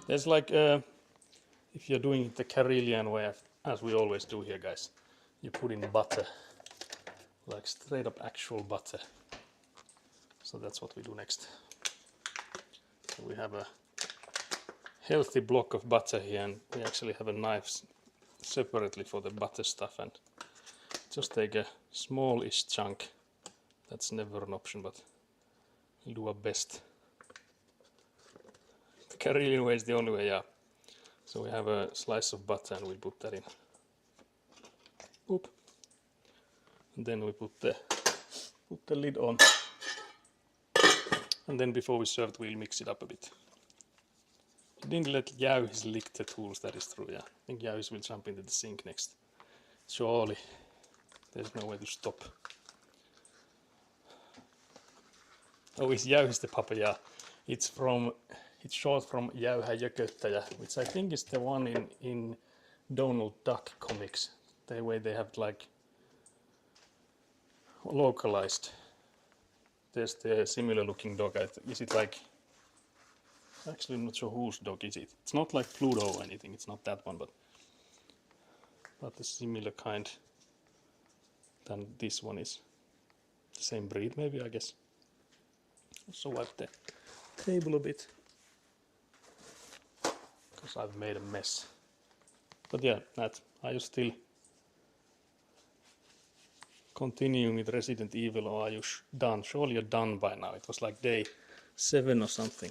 there's like if you're doing it the Karelian way, as we always do here, guys, you put in butter, like straight up actual butter. So that's what we do next. So we have a healthy block of butter here, and we actually have a knife separately for the butter stuff, and just take a smallish chunk. That's never an option, but we'll do our best. The Karelian way is the only way, yeah. So we have a slice of butter and we put that in. Oop. And then we put the lid on. And then before we serve it, we'll mix it up a bit. We didn't let Jäyhis lick the tools, that is true, yeah. I think Jäyhis will jump into the sink next. Surely. There's no way to stop. Oh, it's Jäyhis the puppy, yeah. It's short from Jäyhä Jököttäjä, which I think is the one in Donald Duck comics. The way they have like localized. There's the similar looking dog. Is it like, actually I'm not sure whose dog is it. It's not like Pluto or anything, it's not that one, but a similar kind than this one is. The same breed maybe, I guess. Also wipe the table a bit, because I've made a mess. But yeah, are you still continuing with Resident Evil, or are you done? Surely you're done by now. It was like day 7 or something,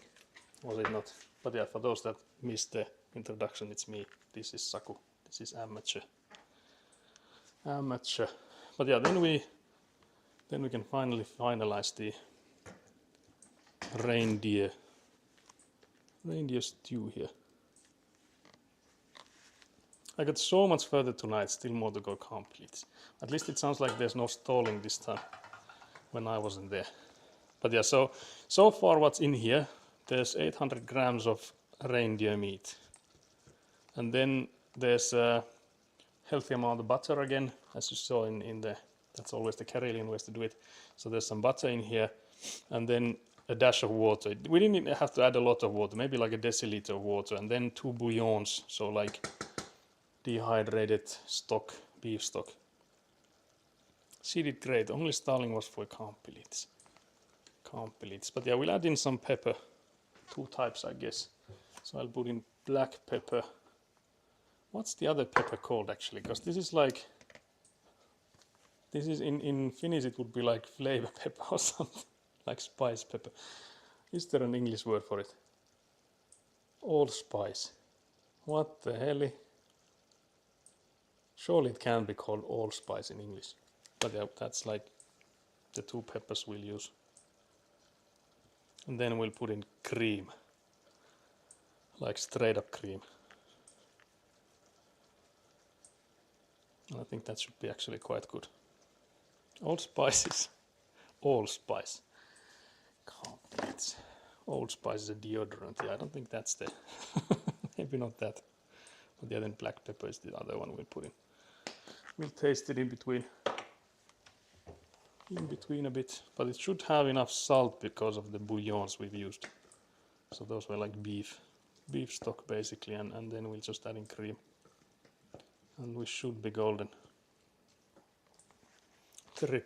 was it not? But yeah, for those that missed the introduction, it's me. This is Saku. This is Amateur. But yeah, then we can finally finalize the reindeer stew here. I got so much further tonight, still more to go complete. At least it sounds like there's no stalling this time when I wasn't there. But yeah, so far what's in here, there's 800 grams of reindeer meat. And then there's a healthy amount of butter again, as you saw in the, that's always the Karelian ways to do it. So there's some butter in here, and then a dash of water. We didn't have to add a lot of water, maybe like a deciliter of water, and then 2 bouillons, so like dehydrated stock, beef stock. She did great, only stalling was for Kampelits. But yeah, we'll add in some pepper, 2 types I guess. So I'll put in black pepper. What's the other pepper called actually? Because this is like, this is in Finnish it would be like flavor pepper or something, like spice pepper. Is there an English word for it? Allspice. What the hell? Surely it can be called allspice in English. But yeah, that's like the 2 peppers we'll use. And then we'll put in cream. Like straight up cream. I think that should be actually quite good. Allspice. Complete. Allspice is a deodorant. Yeah, I don't think that's the... Maybe not that. But yeah, then black pepper is the other one we'll put in. We'll taste it in between a bit. But it should have enough salt because of the bouillons we've used. So those were like beef stock basically, and then we'll just add in cream. And we should be golden.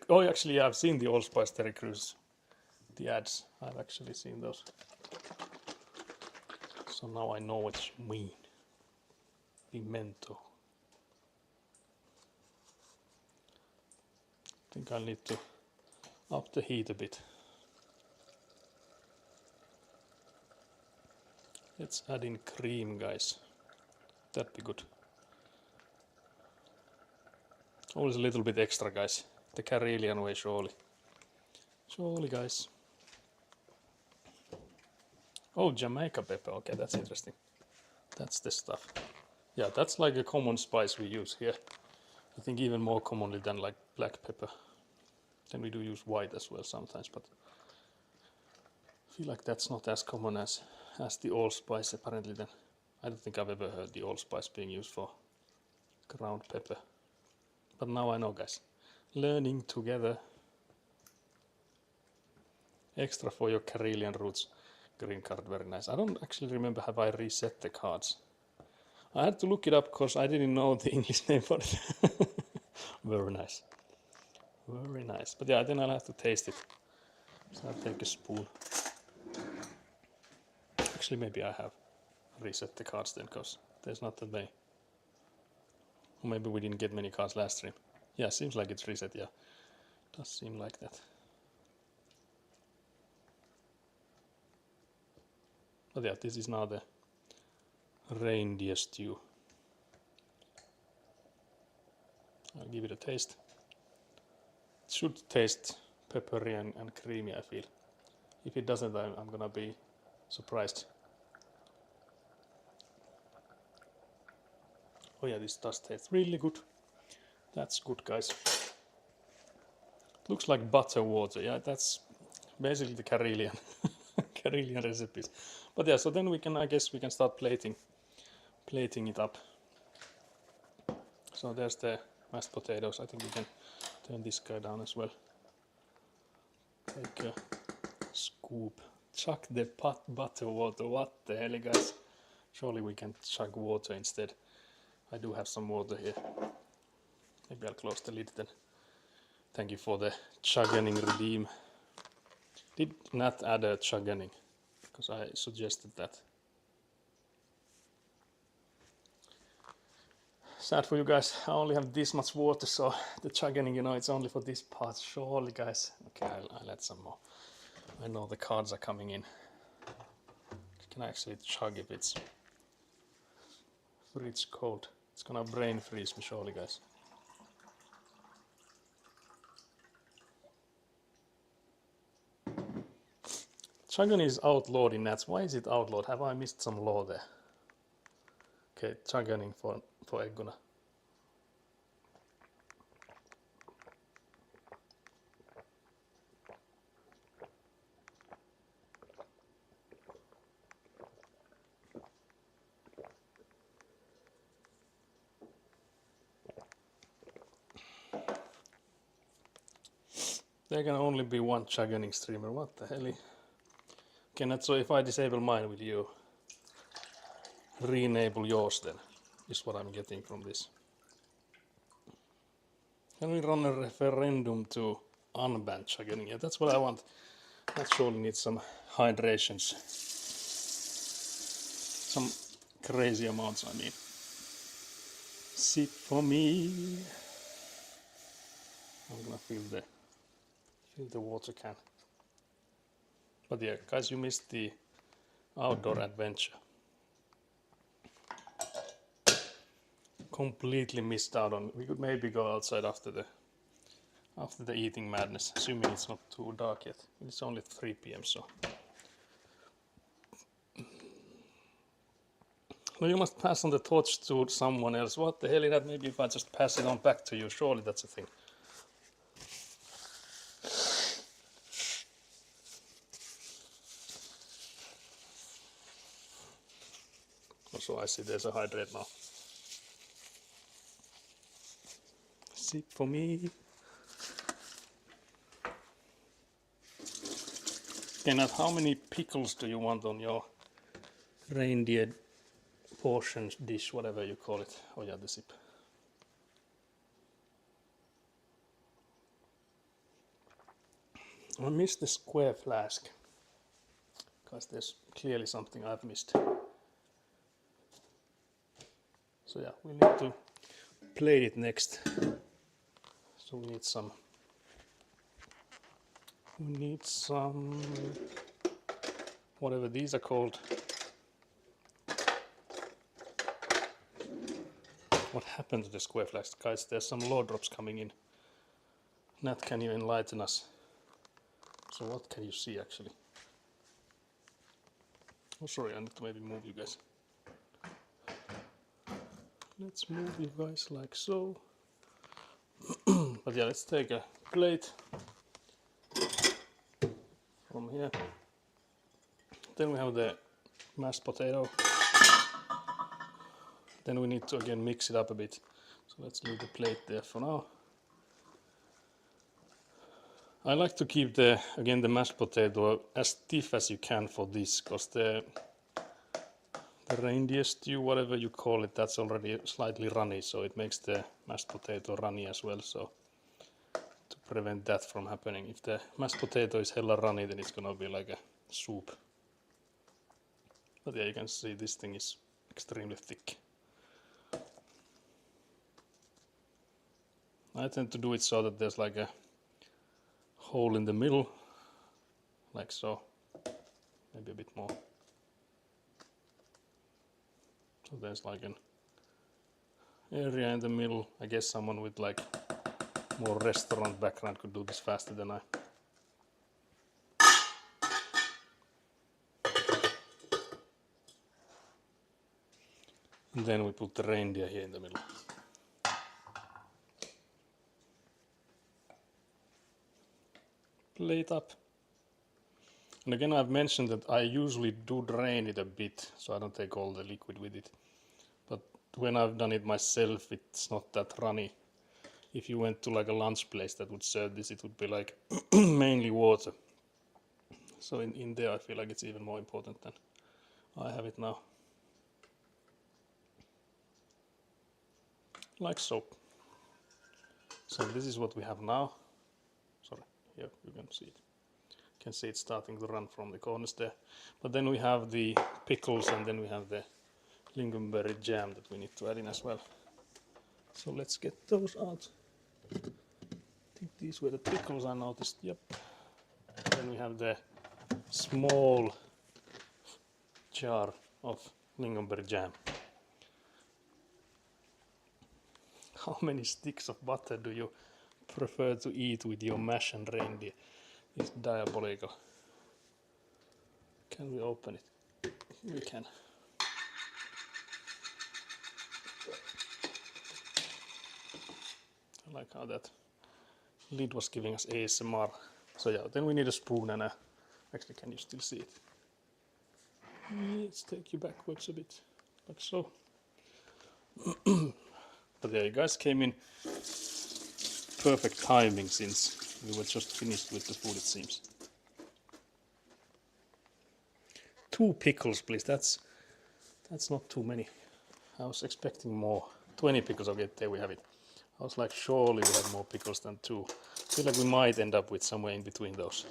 Oh, actually, yeah, I've seen the Allspice Terry Crews, the ads. I've actually seen those. So now I know what you mean. Pimento. I think I'll need to up the heat a bit. Let's add in cream, guys. That'd be good. Always a little bit extra, guys. The Karelian way, surely. Surely, guys. Oh, Jamaica pepper. Okay, that's interesting. That's the stuff. Yeah, that's like a common spice we use here. I think even more commonly than like black pepper. Then we do use white as well sometimes, but I feel like that's not as common as the allspice apparently then. I don't think I've ever heard the allspice being used for ground pepper. But now I know, guys. Learning together. Extra for your Karelian roots. Green card, very nice. I don't actually remember have I reset the cards. I had to look it up because I didn't know the English name for it. Very nice. Very nice. But yeah, then I'll have to taste it. So I'll take a spoon. Actually, maybe I have reset the cards then, because there's not that many. Or maybe we didn't get many cards last stream. Yeah, seems like it's reset, yeah. Does seem like that. But yeah, this is now the reindeer stew. I'll give it a taste. It should taste peppery and creamy, I feel. If it doesn't, I'm gonna be surprised. Oh yeah, this does taste really good. That's good, guys. Looks like butter water. Yeah, that's basically the Karelian Karelian recipes. But yeah, so then I guess we can start plating it up. So there's the mashed potatoes. I think we can turn this guy down as well. Take a scoop. Chuck the butter water. What the hell, guys? Surely we can chug water instead. I do have some water here. Maybe I'll close the lid then. Thank you for the chuggening redeem. Did not add a chuggening because I suggested that. Sad for you guys, I only have this much water, so the chuggening, it's only for this part. Surely, guys. Okay, I'll add some more. I know the cards are coming in. Can I actually chug if it's fridge cold? It's gonna brain freeze me, surely, guys. Chuggening is outlawed in Nats. Why is it outlawed? Have I missed some law there? Okay, chuggening for Egguna. There can only be one chuggening streamer. What the hell? Okay, so if I disable mine, will you re-enable yours then? Is what I'm getting from this. Can we run a referendum to unban chuggening? Yeah, that's what I want. That surely needs some hydrations. Some crazy amounts, I mean. Sip for me. I'm gonna fill the water can. But yeah, guys, you missed the outdoor adventure. Completely missed out on. We could maybe go outside after the eating madness, assuming it's not too dark yet. It's only 3 p.m. so. No, you must pass on the torch to someone else. What the hell is that? Maybe if I just pass it on back to you, surely that's a thing. Also, I see there's a hydrate now. Sip for me. Okay, now how many pickles do you want on your reindeer portion dish, whatever you call it? Oh yeah, the sip. I missed the square flask. Because there's clearly something I've missed. So yeah, we need to plate it next. So we need some whatever these are called. What happened to the square flask? Guys, there's some law drops coming in. Nat, can you enlighten us? So what can you see actually? Oh sorry, I need to maybe move you guys. Let's move you guys like so. But yeah, let's take a plate from here. Then we have the mashed potato. Then we need to again mix it up a bit. So let's leave the plate there for now. I like to keep the mashed potato as stiff as you can for this, because the reindeer stew, whatever you call it, that's already slightly runny, so it makes the mashed potato runny as well. So to prevent that from happening, if the mashed potato is hella runny, then it's gonna be like a soup. But yeah, you can see this thing is extremely thick. I tend to do it so that there's like a hole in the middle, like so, maybe a bit more. So there's like an area in the middle. I guess someone with like more restaurant background could do this faster than I. And then we put the reindeer here in the middle. Plate up. And again, I've mentioned that I usually do drain it a bit, so I don't take all the liquid with it. But when I've done it myself, it's not that runny. If you went to like a lunch place that would serve this, it would be like mainly water. So in there, I feel like it's even more important than I have it now. Like so. So this is what we have now. Sorry, here you can see it. You can see it starting to run from the corners there. But then we have the pickles and then we have the lingonberry jam that we need to add in as well. So let's get those out. I think these were the pickles I noticed. Yep. Then we have the small jar of lingonberry jam. How many sticks of butter do you prefer to eat with your mash and reindeer? It's diabolical. Can we open it? We can. I like how that lid was giving us ASMR. So yeah, then we need a spoon and a... Actually, can you still see it? Let's take you backwards a bit, like so. But there, you guys came in perfect timing since we were just finished with the food, it seems. 2 pickles, please. That's not too many. I was expecting more. 20 pickles. Okay, there we have it. I was like, surely we have more pickles than 2. I feel like we might end up with somewhere in between those.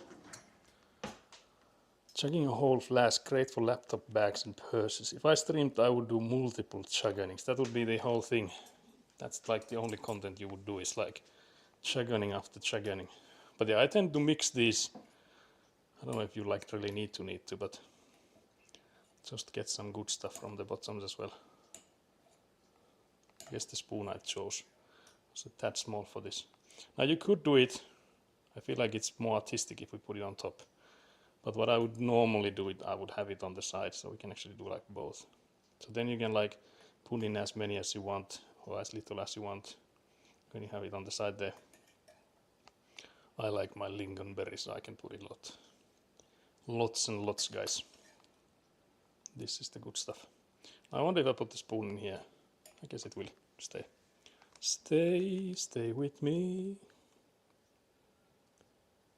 Chugging a whole flask, great for laptop bags and purses. If I streamed, I would do multiple chugganings. That would be the whole thing. That's like the only content you would do is like chugganing after chugganing. But yeah, I tend to mix these. I don't know if you like really need to, but just get some good stuff from the bottoms as well. I guess the spoon I chose was a tad small for this. Now you could do it. I feel like it's more artistic if we put it on top. But what I would normally do it, I would have it on the side, so we can actually do like both. So then you can like put in as many as you want, or as little as you want, when you have it on the side there. I like my lingonberry, so I can put it lots and lots, guys. This is the good stuff. I wonder if I put the spoon in here. I guess it will stay. Stay with me.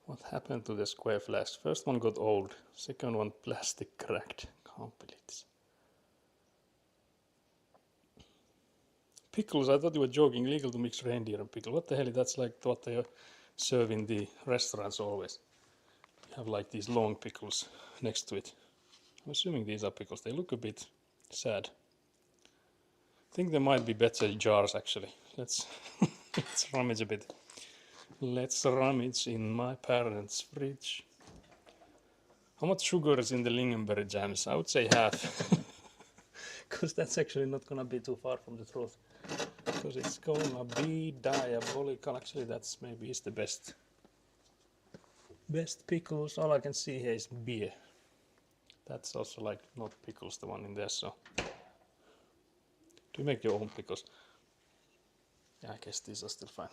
What happened to the square flask? First one got old, second one plastic cracked. Can't believe this. Pickles, I thought you were joking. Legal to mix reindeer and pickle. What the hell? That's like what they serve in the restaurants always. You have like these long pickles next to it. I'm assuming these are pickles. They look a bit sad. I think there might be better jars actually. Let's rummage a bit. Let's rummage in my parents' fridge. How much sugar is in the lingonberry jams? I would say half. Because that's actually not gonna be too far from the truth. Because it's gonna be diabolical. Actually, that's maybe is the best pickles. All I can see here is beer. That's also like not pickles, the one in there. So, do you make your own pickles? Yeah, I guess these are still fine.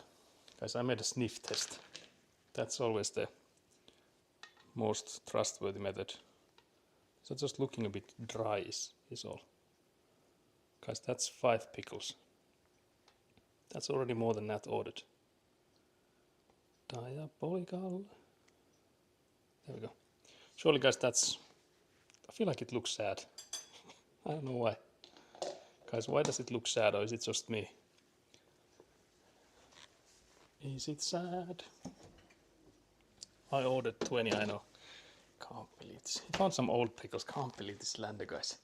Guys, I made a sniff test. That's always the most trustworthy method. So just looking a bit dry is all. Guys, that's 5 pickles. That's already more than Nat ordered. Diabolical. There we go. Surely, guys, that's... I feel like it looks sad. I don't know why. Guys, why does it look sad, or is it just me? Is it sad? I ordered 20, I know. Can't believe this. I found some old pickles. Can't believe this landed, guys.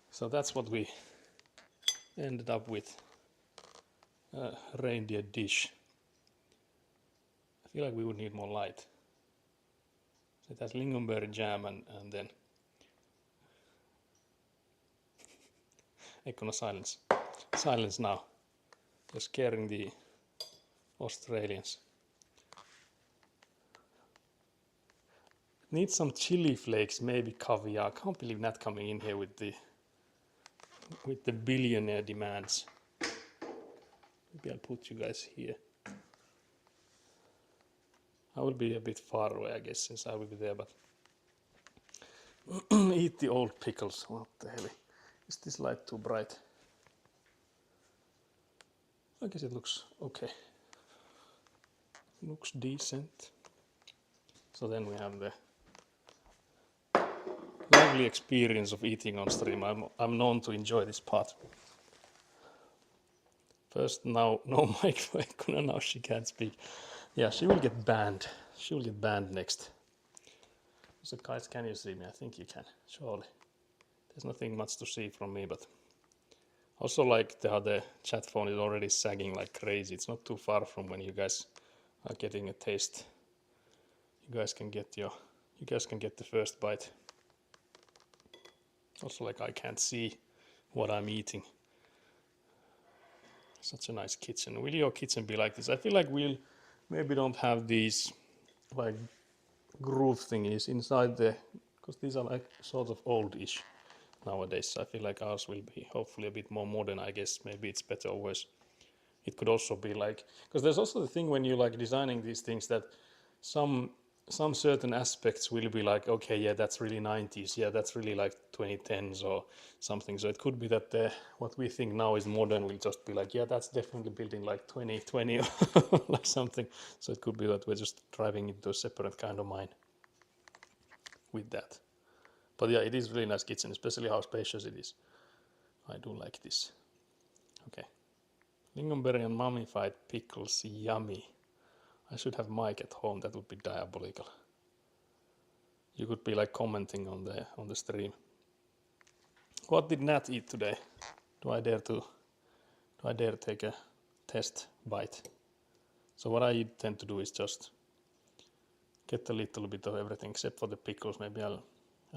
So that's what we ended up with. reindeer dish. I feel like we would need more light. So it has lingonberry jam and then Ekona silence. Silence now. You're scaring the Australians. Need some chili flakes, maybe caviar. Can't believe not coming in here with the billionaire demands. Maybe I'll put you guys here. I will be a bit far away, I guess, since I will be there, but eat the old pickles. What the hell? Is this light too bright? I guess it looks okay. Looks decent. So then we have the lovely experience of eating on stream. I'm known to enjoy this part. First, now no mic for Ekona, now she can't speak. Yeah, she will get banned. She will get banned next. So guys, can you see me? I think you can, surely. There's nothing much to see from me, but also like the other chat phone is already sagging like crazy. It's not too far from when you guys are getting a taste. You guys can get the first bite. Also, like I can't see what I'm eating. Such a nice kitchen. Will your kitchen be like this? I feel like we'll maybe don't have these like groove thingies inside the, because these are like sort of oldish nowadays. I feel like ours will be hopefully a bit more modern. I guess maybe it's better or worse. It could also be like, because there's also the thing when you like designing these things that some certain aspects will be like, okay, yeah, that's really 90s, yeah, that's really like 2010s or something. So it could be that what we think now is modern will just be like, yeah, that's definitely built in like 2020 or like something. So it could be that we're just driving into a separate kind of mind with that. But yeah, it is really nice kitchen, especially how spacious it is. I do like this. Okay. Lingonberry and mummified pickles, yummy. I should have mic at home, that would be diabolical. You could be like commenting on the stream. What did Nat eat today? Do I dare take a test bite? So what I tend to do is just get a little bit of everything except for the pickles. Maybe I'll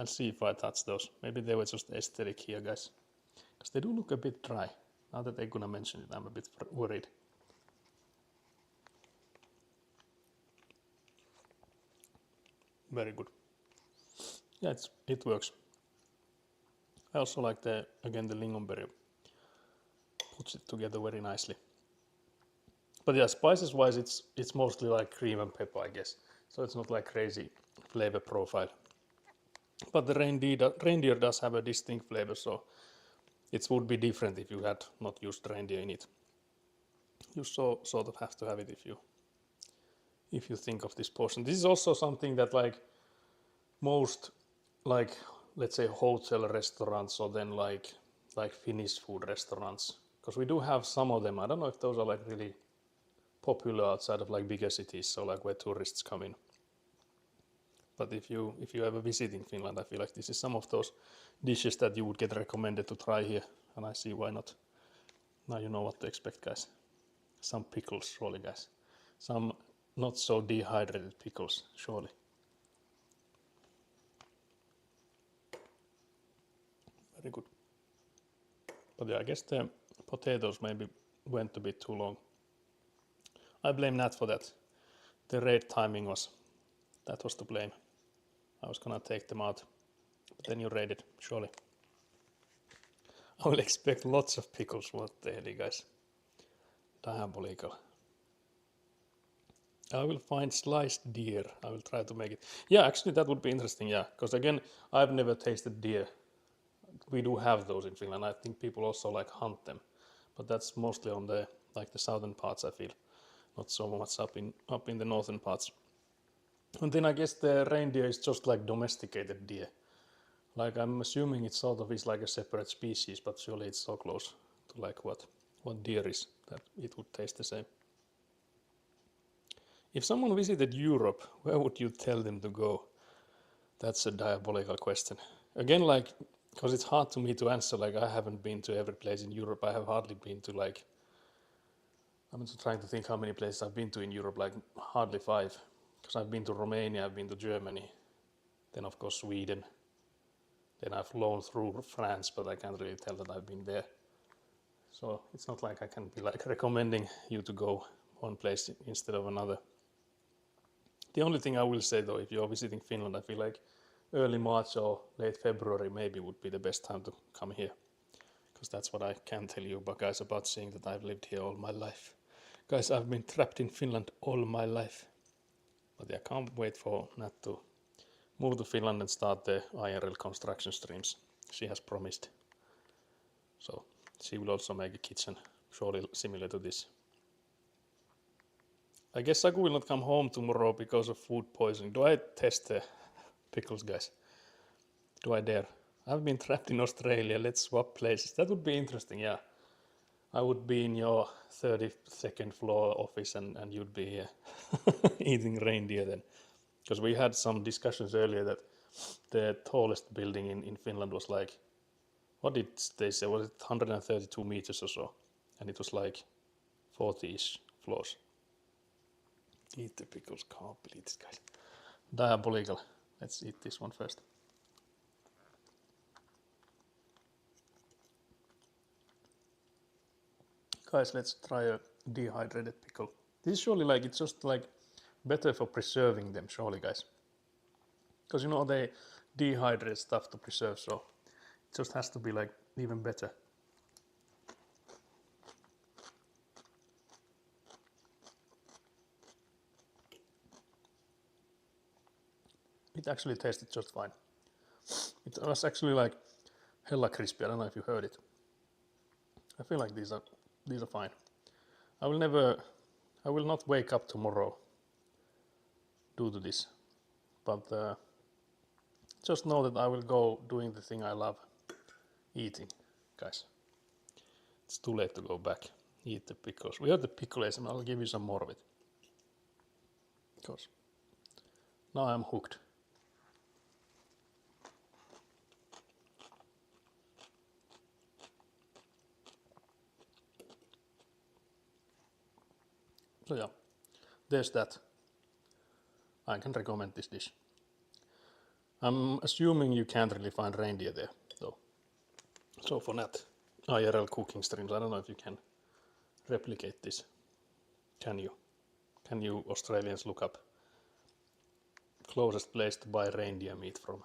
see if I touch those. Maybe they were just aesthetic here, guys. Because they do look a bit dry. Now that they're gonna mention it, I'm a bit worried. Very good. Yeah, it works. I also like the lingonberry. Puts it together very nicely. But yeah, spices wise, it's mostly like cream and pepper, I guess. So it's not like crazy flavor profile. But the reindeer does have a distinct flavor, so it would be different if you had not used reindeer in it. You sort of have to have it if you think of this portion. This is also something that like most, like let's say hotel restaurants or then like Finnish food restaurants, because we do have some of them. I don't know if those are like really popular outside of like bigger cities, so like where tourists come in. But if you ever visit in Finland, I feel like this is some of those dishes that you would get recommended to try here, and I see why not. Now you know what to expect, guys. Some pickles, surely, guys. Some not so dehydrated pickles, surely. Very good. But yeah, I guess the potatoes maybe went a bit too long. I blame Nat for that. The raid timing was to blame. I was gonna take them out, but then you raided, surely. I will expect lots of pickles. What the hell, guys? Diabolical. I will find sliced deer. I will try to make it. Yeah, actually that would be interesting, yeah. Because again, I've never tasted deer. We do have those in Finland. I think people also like hunt them. But that's mostly on the southern parts, I feel. Not so much up in the northern parts. And then I guess the reindeer is just like domesticated deer. Like I'm assuming it sort of is like a separate species, but surely it's so close to like what deer is that it would taste the same. If someone visited Europe, where would you tell them to go? That's a diabolical question. Again, like, because it's hard to me to answer, like I haven't been to every place in Europe. I have hardly been to like I'm just trying to think how many places I've been to in Europe, like hardly 5. Because I've been to Romania, I've been to Germany, then of course Sweden, then I've flown through France, but I can't really tell that I've been there. So it's not like I can be like recommending you to go one place instead of another. The only thing I will say though, if you're visiting Finland, I feel like early March or late February maybe would be the best time to come here. Because that's what I can tell you about, guys, about seeing that I've lived here all my life. Guys, I've been trapped in Finland all my life. But I can't wait for Nat to move to Finland and start the IRL construction streams. She has promised. So she will also make a kitchen surely similar to this. I guess Saku will not come home tomorrow because of food poisoning. Do I test the pickles, guys? Do I dare? I've been trapped in Australia. Let's swap places. That would be interesting, yeah. I would be in your 32nd floor office and you'd be here eating reindeer then. Because we had some discussions earlier that the tallest building in Finland was like, what did they say? Was it 132 meters or so? And it was like 40-ish floors. Eat the pickles, can't believe this, guys. Diabolical. Let's eat this one first. Guys, let's try a dehydrated pickle. This is surely like, it's just like better for preserving them, surely, guys. Because you know they dehydrate stuff to preserve, so it just has to be like even better. It actually tasted just fine. It was actually like hella crispy. I don't know if you heard it. I feel like these are fine. I will not wake up tomorrow due to this, but just know that I will go doing the thing I love, eating, guys. It's too late to go back. Eat the pickles. We have the pickles, and I'll give you some more of it. Because now I'm hooked. So yeah, there's that. I can recommend this dish. I'm assuming you can't really find reindeer there, though. So for that, IRL cooking streams, I don't know if you can replicate this. Can you? Can you Australians look up closest place to buy reindeer meat from?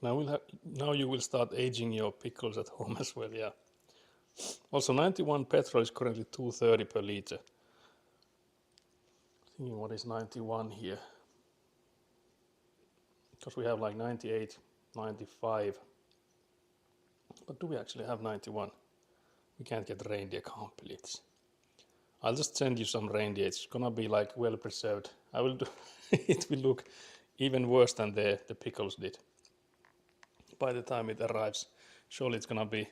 Now you will start aging your pickles at home as well, yeah. Also 91 petrol is currently 2.30 per liter. Thinking what is 91 here? Because we have like 98, 95. But do we actually have 91? We can't get reindeer, can't believe this. I'll just send you some reindeer. It's gonna be like well preserved. I will do. It will look even worse than the pickles did. By the time it arrives, surely it's gonna be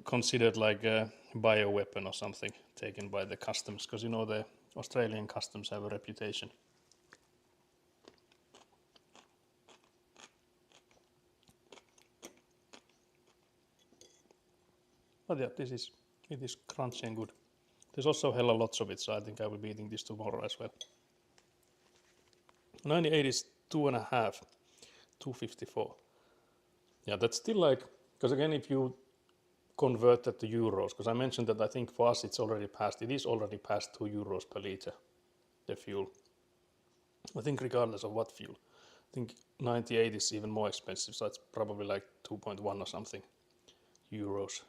considered like a bioweapon or something taken by the customs, because you know the Australian customs have a reputation. But yeah, it is crunchy and good. There's also hella lots of it, so I think I will be eating this tomorrow as well. 98 is 2.5, 254. Yeah, that's still like, because again, if you convert that to euros, because I mentioned that I think for us it is already past 2 euros per liter, the fuel. I think regardless of what fuel, I think 98 is even more expensive, so it's probably like 2.1 or something euros.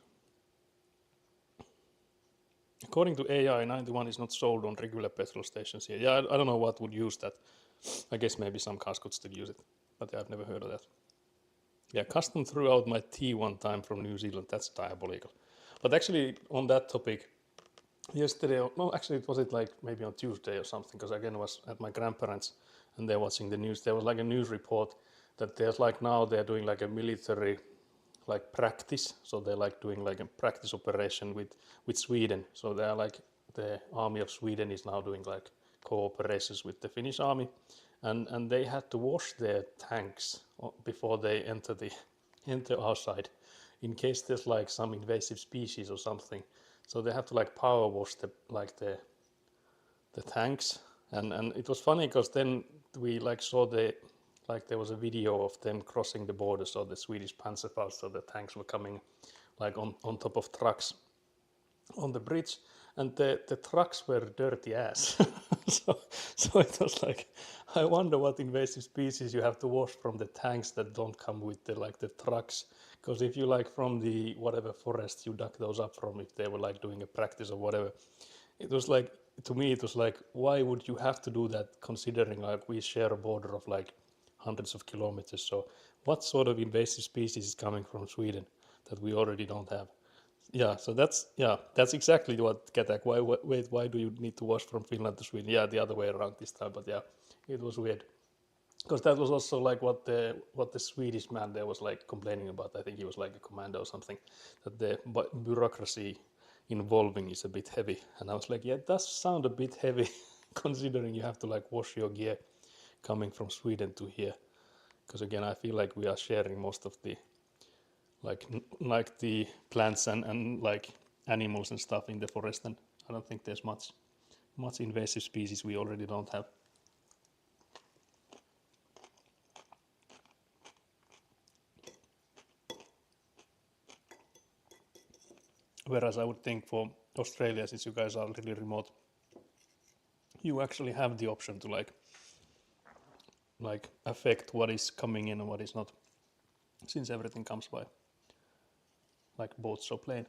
According to AI, 91 is not sold on regular petrol stations here. Yeah, I don't know what would use that. I guess maybe some cars could still use it, but yeah, I've never heard of that. Yeah, custom threw out my tea one time from New Zealand. That's diabolical. But actually, on that topic, yesterday, no, actually, it was like maybe on Tuesday or something, because again, I was at my grandparents and they're watching the news. There was like a news report that there's like now they're doing like a military like practice. So they're like doing like a practice operation with Sweden. So they're like the army of Sweden is now doing like cooperations with the Finnish army, and they had to wash their tanks before they enter our side in case there's like some invasive species or something. So they have to like power wash the tanks, and it was funny because then we like saw there was a video of them crossing the border, so the Swedish Panzerfaust, so the tanks were coming like on top of trucks on the bridge, and the trucks were dirty ass. so, so it was like, I wonder what invasive species you have to wash from the tanks that don't come with the trucks. Because if you like from the whatever forest you dug those up from, if they were like doing a practice or whatever, it was like, to me it was like, why would you have to do that considering like we share a border of like hundreds of kilometers? So what sort of invasive species is coming from Sweden that we already don't have? Yeah, so that's exactly what Ketak. Why do you need to wash from Finland to Sweden? Yeah, the other way around this time, but yeah, it was weird because that was also like what the Swedish man there was like complaining about. I think he was like a commando or something, that the bureaucracy involving is a bit heavy, and I was like, yeah, it does sound a bit heavy considering you have to like wash your gear coming from Sweden to here. Because again, I feel like we are sharing most of the like the plants and like animals and stuff in the forest, and I don't think there's much invasive species we already don't have. Whereas I would think for Australia, since you guys are really remote, you actually have the option to like affect what is coming in and what is not, since everything comes by like boats or plane.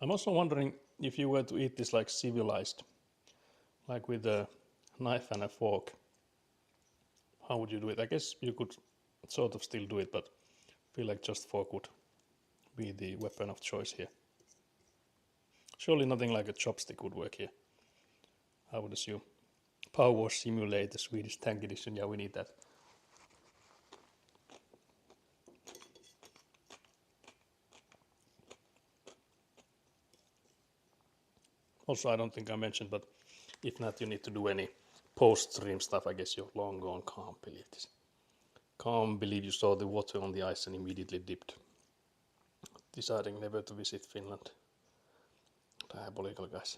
I'm also wondering if you were to eat this like civilized, like with a knife and a fork, how would you do it? I guess you could sort of still do it, but I feel like just fork would be the weapon of choice here. Surely nothing like a chopstick would work here, I would assume. Power Wash Simulator Swedish Tank Edition, yeah, we need that. Also, I don't think I mentioned, but if not, you need to do any post-stream stuff. I guess you're long gone. Can't believe this. Can't believe you saw the water on the ice and immediately dipped, deciding never to visit Finland. Diabolical, guys.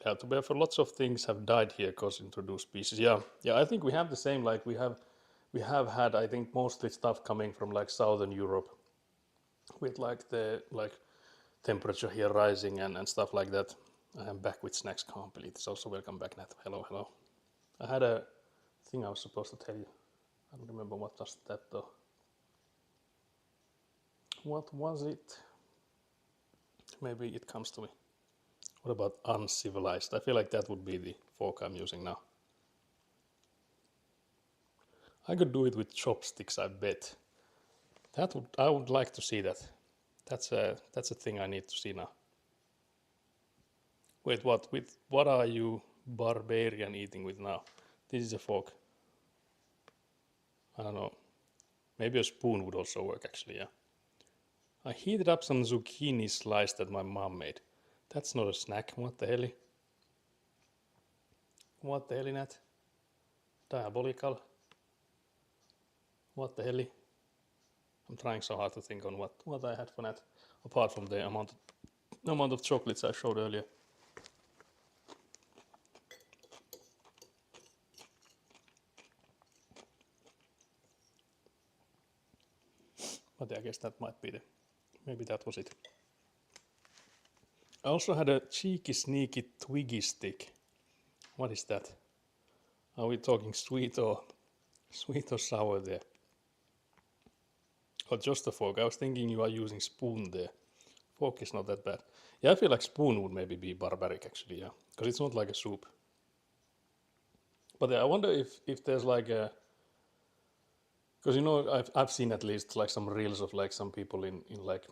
Yeah, to be fair, lots of things have died here because introduced species. Yeah, I think we have the same. Like we have had, I think, mostly stuff coming from like Southern Europe, with like the temperature here rising and stuff like that. I am back with snacks. Can't believe this. Also, welcome back, Nat. Hello. I had a thing I was supposed to tell you. I don't remember what was that though. What was it? Maybe it comes to me. What about uncivilized? I feel like that would be the fork I'm using now. I could do it with chopsticks, I bet. I would like to see that. That's a thing I need to see now. Wait, what are you barbarian eating with now? This is a fork. I don't know. Maybe a spoon would also work actually, yeah. I heated up some zucchini slice that my mom made. That's not a snack. What the hell? What the hell, Nat? Diabolical. What the hell? I'm trying so hard to think on what I had for Nat, apart from the amount of chocolates I showed earlier. But I guess that might be maybe that was it. I also had a cheeky sneaky twiggy stick. What is that? Are we talking sweet or sour there? Or just a fork? I was thinking you are using spoon there. Fork is not that bad. Yeah, I feel like spoon would maybe be barbaric actually, yeah. Because it's not like a soup. But yeah, I wonder if there's like a... Because I've seen at least like some reels of like some people in like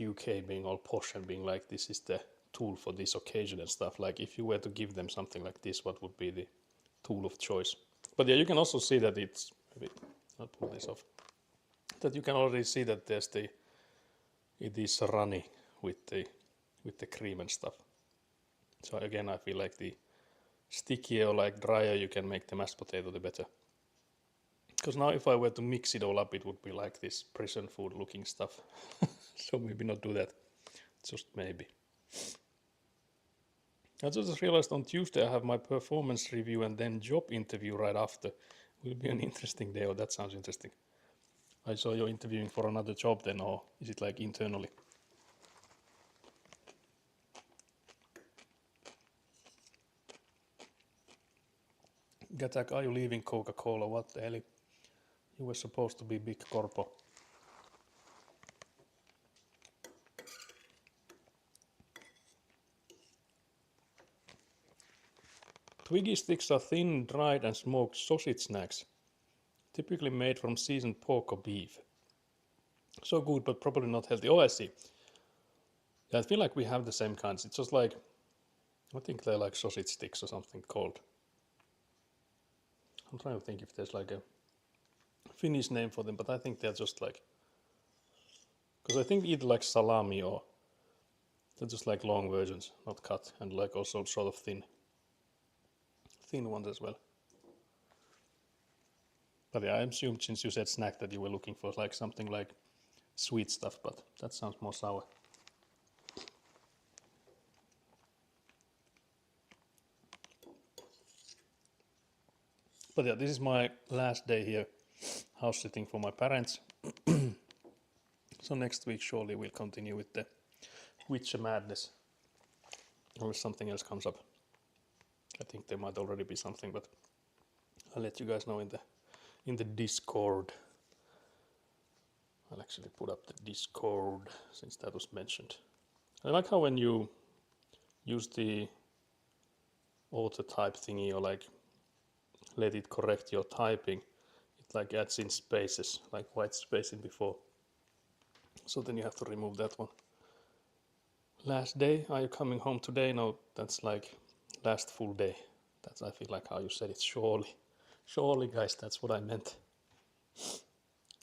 UK being all posh and being like, this is the tool for this occasion and stuff. Like if you were to give them something like this, what would be the tool of choice? But yeah, you can also see that it's... Maybe I'll pull this off. That you can already see that there's the it is runny with the cream and stuff. So again, I feel like the stickier or like drier you can make the mashed potato, the better. Because now if I were to mix it all up, it would be like this prison food looking stuff. So maybe not do that, just maybe. I just realized on Tuesday I have my performance review and then job interview right after. Will be an interesting day. Oh, that sounds interesting. I saw you're interviewing for another job then, or is it like internally? Gatak, are you leaving Coca-Cola? What the hell? You were supposed to be big corpo. Twiggy sticks are thin, dried and smoked sausage snacks, typically made from seasoned pork or beef. So good, but probably not healthy. Oh, I see. Yeah, I feel like we have the same kinds. It's just like, I think they're like sausage sticks or something called. I'm trying to think if there's like a Finnish name for them, but I think they're just like, because I think either like salami or they're just like long versions, not cut, and like also sort of thin ones as well. But yeah, I assumed since you said snack that you were looking for like something like sweet stuff, but that sounds more sour. But yeah, this is my last day here house sitting for my parents. So next week surely we'll continue with the Witcher madness. Unless something else comes up. I think there might already be something, but I'll let you guys know in the Discord. I'll actually put up the Discord since that was mentioned. I like how when you use the auto type thingy or like let it correct your typing, it like adds in spaces, like white space in before. So then you have to remove that one. Last day, are you coming home today? No, that's like last full day. That's I feel like how you said it. Surely guys, that's what I meant.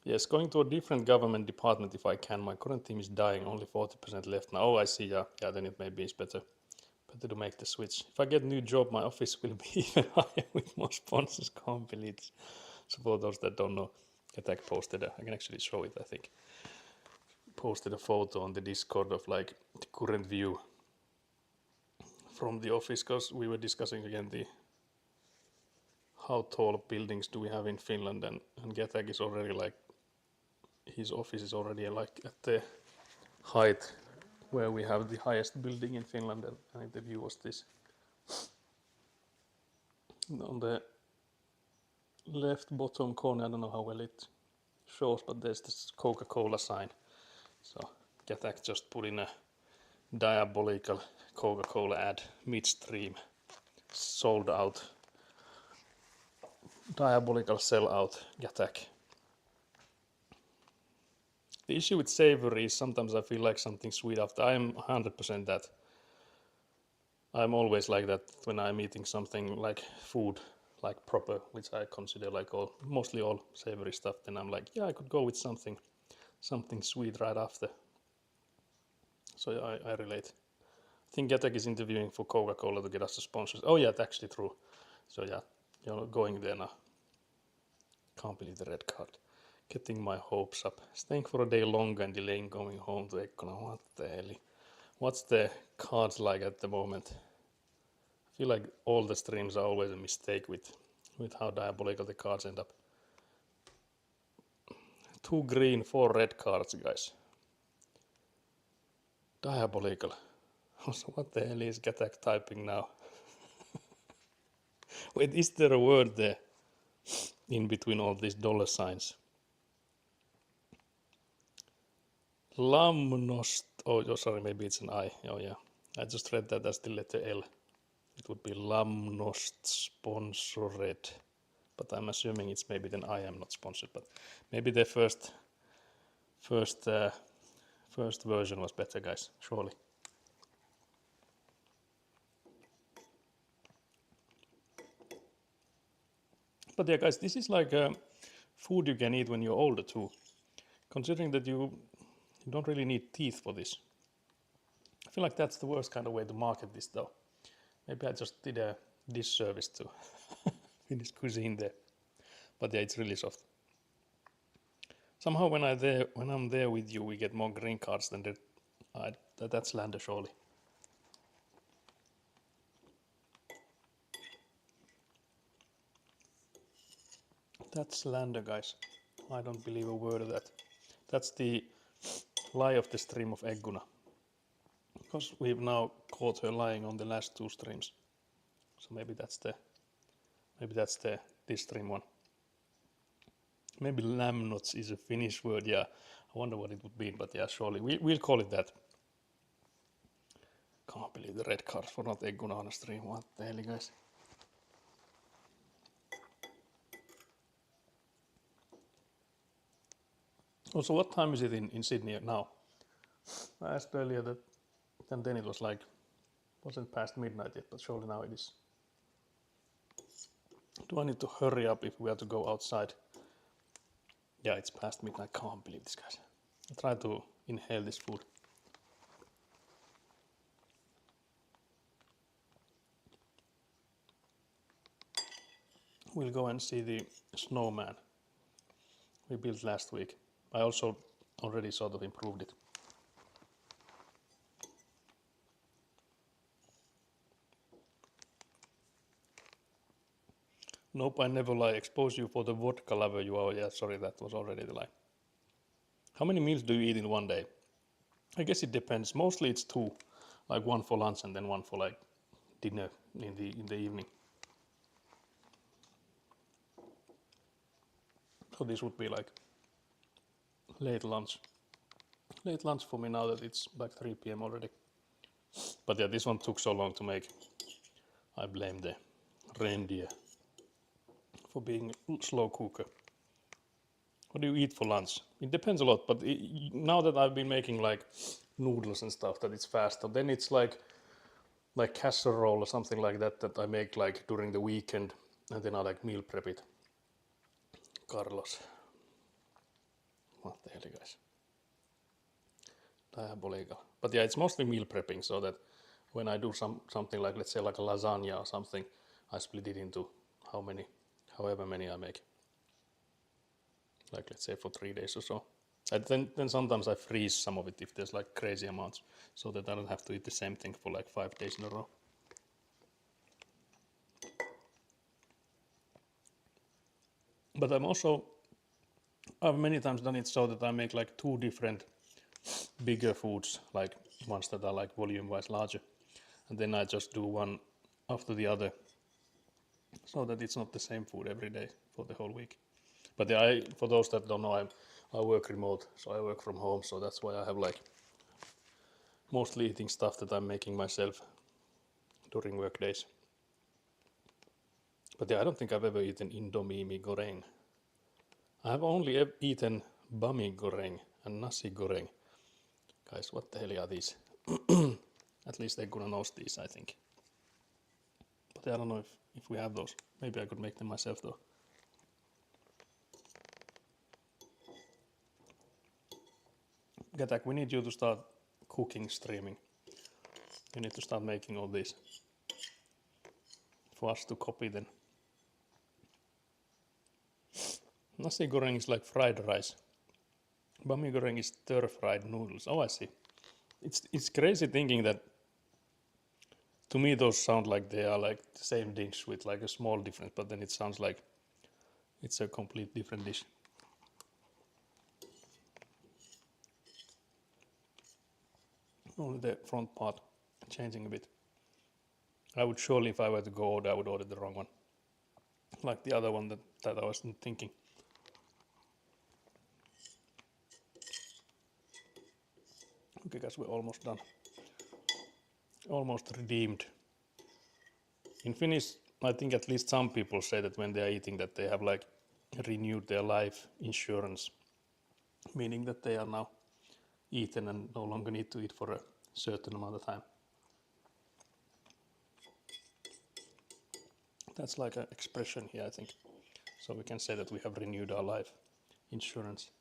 Yes, going to a different government department if I can. My current team is dying, only 40% left now. Oh, I see, yeah, then it maybe is better to make the switch. If I get a new job, my office will be even higher with more sponsors, can't believe it. So for those that don't know, Attack posted, I can actually show it, I think. Posted a photo on the Discord of like the current view from the office, because we were discussing again the how tall buildings do we have in Finland, and Getak is already like, his office is already like at the height where we have the highest building in Finland, and the view was this. On the left bottom corner, I don't know how well it shows, but there's this Coca-Cola sign. So Getak just put in a diabolical Coca-Cola ad midstream. Sold out. Diabolical sellout Getak. The issue with savory is sometimes I feel like something sweet after. I'm 100% that. I'm always like that when I'm eating something like food, like proper, which I consider like mostly all savory stuff. Then I'm like, yeah, I could go with something sweet right after. So I relate. I think Getek is interviewing for Coca-Cola to get us the sponsors. Oh yeah, it's actually true. So yeah, you're going there now. Can't believe the red card. Getting my hopes up. Staying for a day longer and delaying going home to Ekkona. What the hell? What's the cards like at the moment? I feel like all the streams are always a mistake with how diabolical the cards end up. 2 green, 4 red cards, guys. Diabolical. Also, what the hell is Getak typing now? Wait, is there a word there in between all these dollar signs? Lamnost. Oh, sorry, maybe it's an I. Oh, yeah. I just read that as the letter L. It would be Lamnost sponsored. But I'm assuming it's maybe then I am not sponsored. But maybe the first version was better, guys. Surely. But yeah, guys, this is like food you can eat when you're older too. Considering that you You don't really need teeth for this. I feel like that's the worst kind of way to market this though. Maybe I just did a disservice to Finnish cuisine there. But yeah, it's really soft. Somehow when I'm there with you, we get more green cards than that's slander surely. That's slander, guys. I don't believe a word of that. That's the lie of the stream of Egguna. Because we've now caught her lying on the last 2 streams. So maybe that's this stream one. Maybe lamnuts is a Finnish word, yeah. I wonder what it would be, but yeah, surely. We'll call it that. Can't believe the red cards for not Egguna on a stream. What the hell, guys? Also, what time is it in Sydney now? I asked earlier that, and then it was like, wasn't past midnight yet, but surely now it is. Do I need to hurry up if we have to go outside? Yeah, it's past midnight. I can't believe this, guys. I try to inhale this food. We'll go and see the snowman we built last week. I also already sort of improved it. Nope, I never lie. Expose you for the vodka lover you are. Yeah, sorry, that was already the lie. How many meals do you eat in one day? I guess it depends. Mostly it's 2, like 1 for lunch and then 1 for like dinner in the evening. So this would be like late lunch. Late lunch for me now that it's like 3 p.m. already. But yeah, this one took so long to make. I blame the Reindeer for being a slow cooker. What do you eat for lunch? It depends a lot, but now that I've been making like noodles and stuff that it's faster, then it's like casserole or something like that I make like during the weekend, and then I like meal prep it. Carlos. What the hell, guys? Diabolical. But yeah, it's mostly meal prepping, so that when I do something like, let's say like a lasagna or something, I split it into however many I make. Like let's say for 3 days or so. And then sometimes I freeze some of it if there's like crazy amounts, so that I don't have to eat the same thing for like 5 days in a row. But I've many times done it so that I make like 2 different bigger foods, like ones that are like volume wise larger, and then I just do one after the other, so that it's not the same food every day for the whole week. But yeah, for those that don't know, I work remote, so I work from home, so that's why I have like mostly eating stuff that I'm making myself during work days. But yeah, I don't think I've ever eaten Indomie goreng. I have only eaten bami goreng and nasi goreng. Guys, what the hell are these? At least they're gonna know these, I think. But I don't know if we have those. Maybe I could make them myself though. Gatak, we need you to start cooking streaming. You need to start making all these for us to copy then. Nasi goreng is like fried rice. Bami goreng is stir-fried noodles. Oh, I see. It's crazy thinking that, to me those sound like they are like the same dish with like a small difference, but then it sounds like it's a complete different dish. Only the front part changing a bit. I would surely, if I were to go order, I would order the wrong one. Like the other one that I wasn't thinking. Okay guys, we're almost done. Almost redeemed. In Finnish, I think at least some people say that when they are eating that they have like renewed their life insurance. Meaning that they are now eaten and no longer need to eat for a certain amount of time. That's like an expression here, I think. So we can say that we have renewed our life insurance.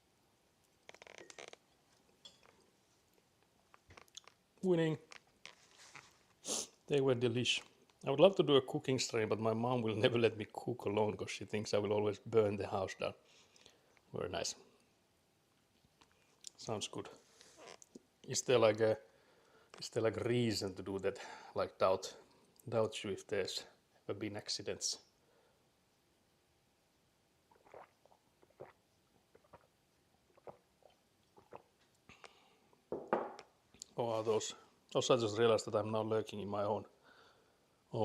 Winning. They were delish. I would love to do a cooking stream, but my mom will never let me cook alone because she thinks I will always burn the house down. Very nice. Sounds good. Is there like a reason to do that? Like doubt you if there's ever been accidents. Or are those? Also, I just realized that I'm now lurking in my own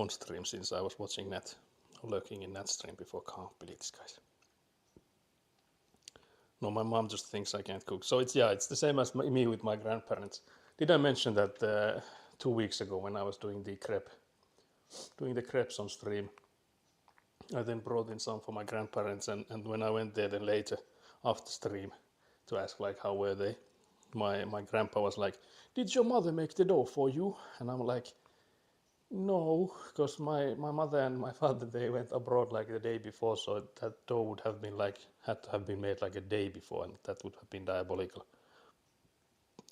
stream since I was watching Nat, lurking in Nat's stream before. Can't believe this, guys. No, my mom just thinks I can't cook. So it's the same as me with my grandparents. Did I mention that 2 weeks ago when I was doing the crepes on stream, I then brought in some for my grandparents, and when I went there then later after stream to ask like how were they, my grandpa was like, "Did your mother make the dough for you?" And I'm like, "No, because my mother and my father, they went abroad like the day before, so that dough would have been like had to have been made like a day before, and that would have been diabolical."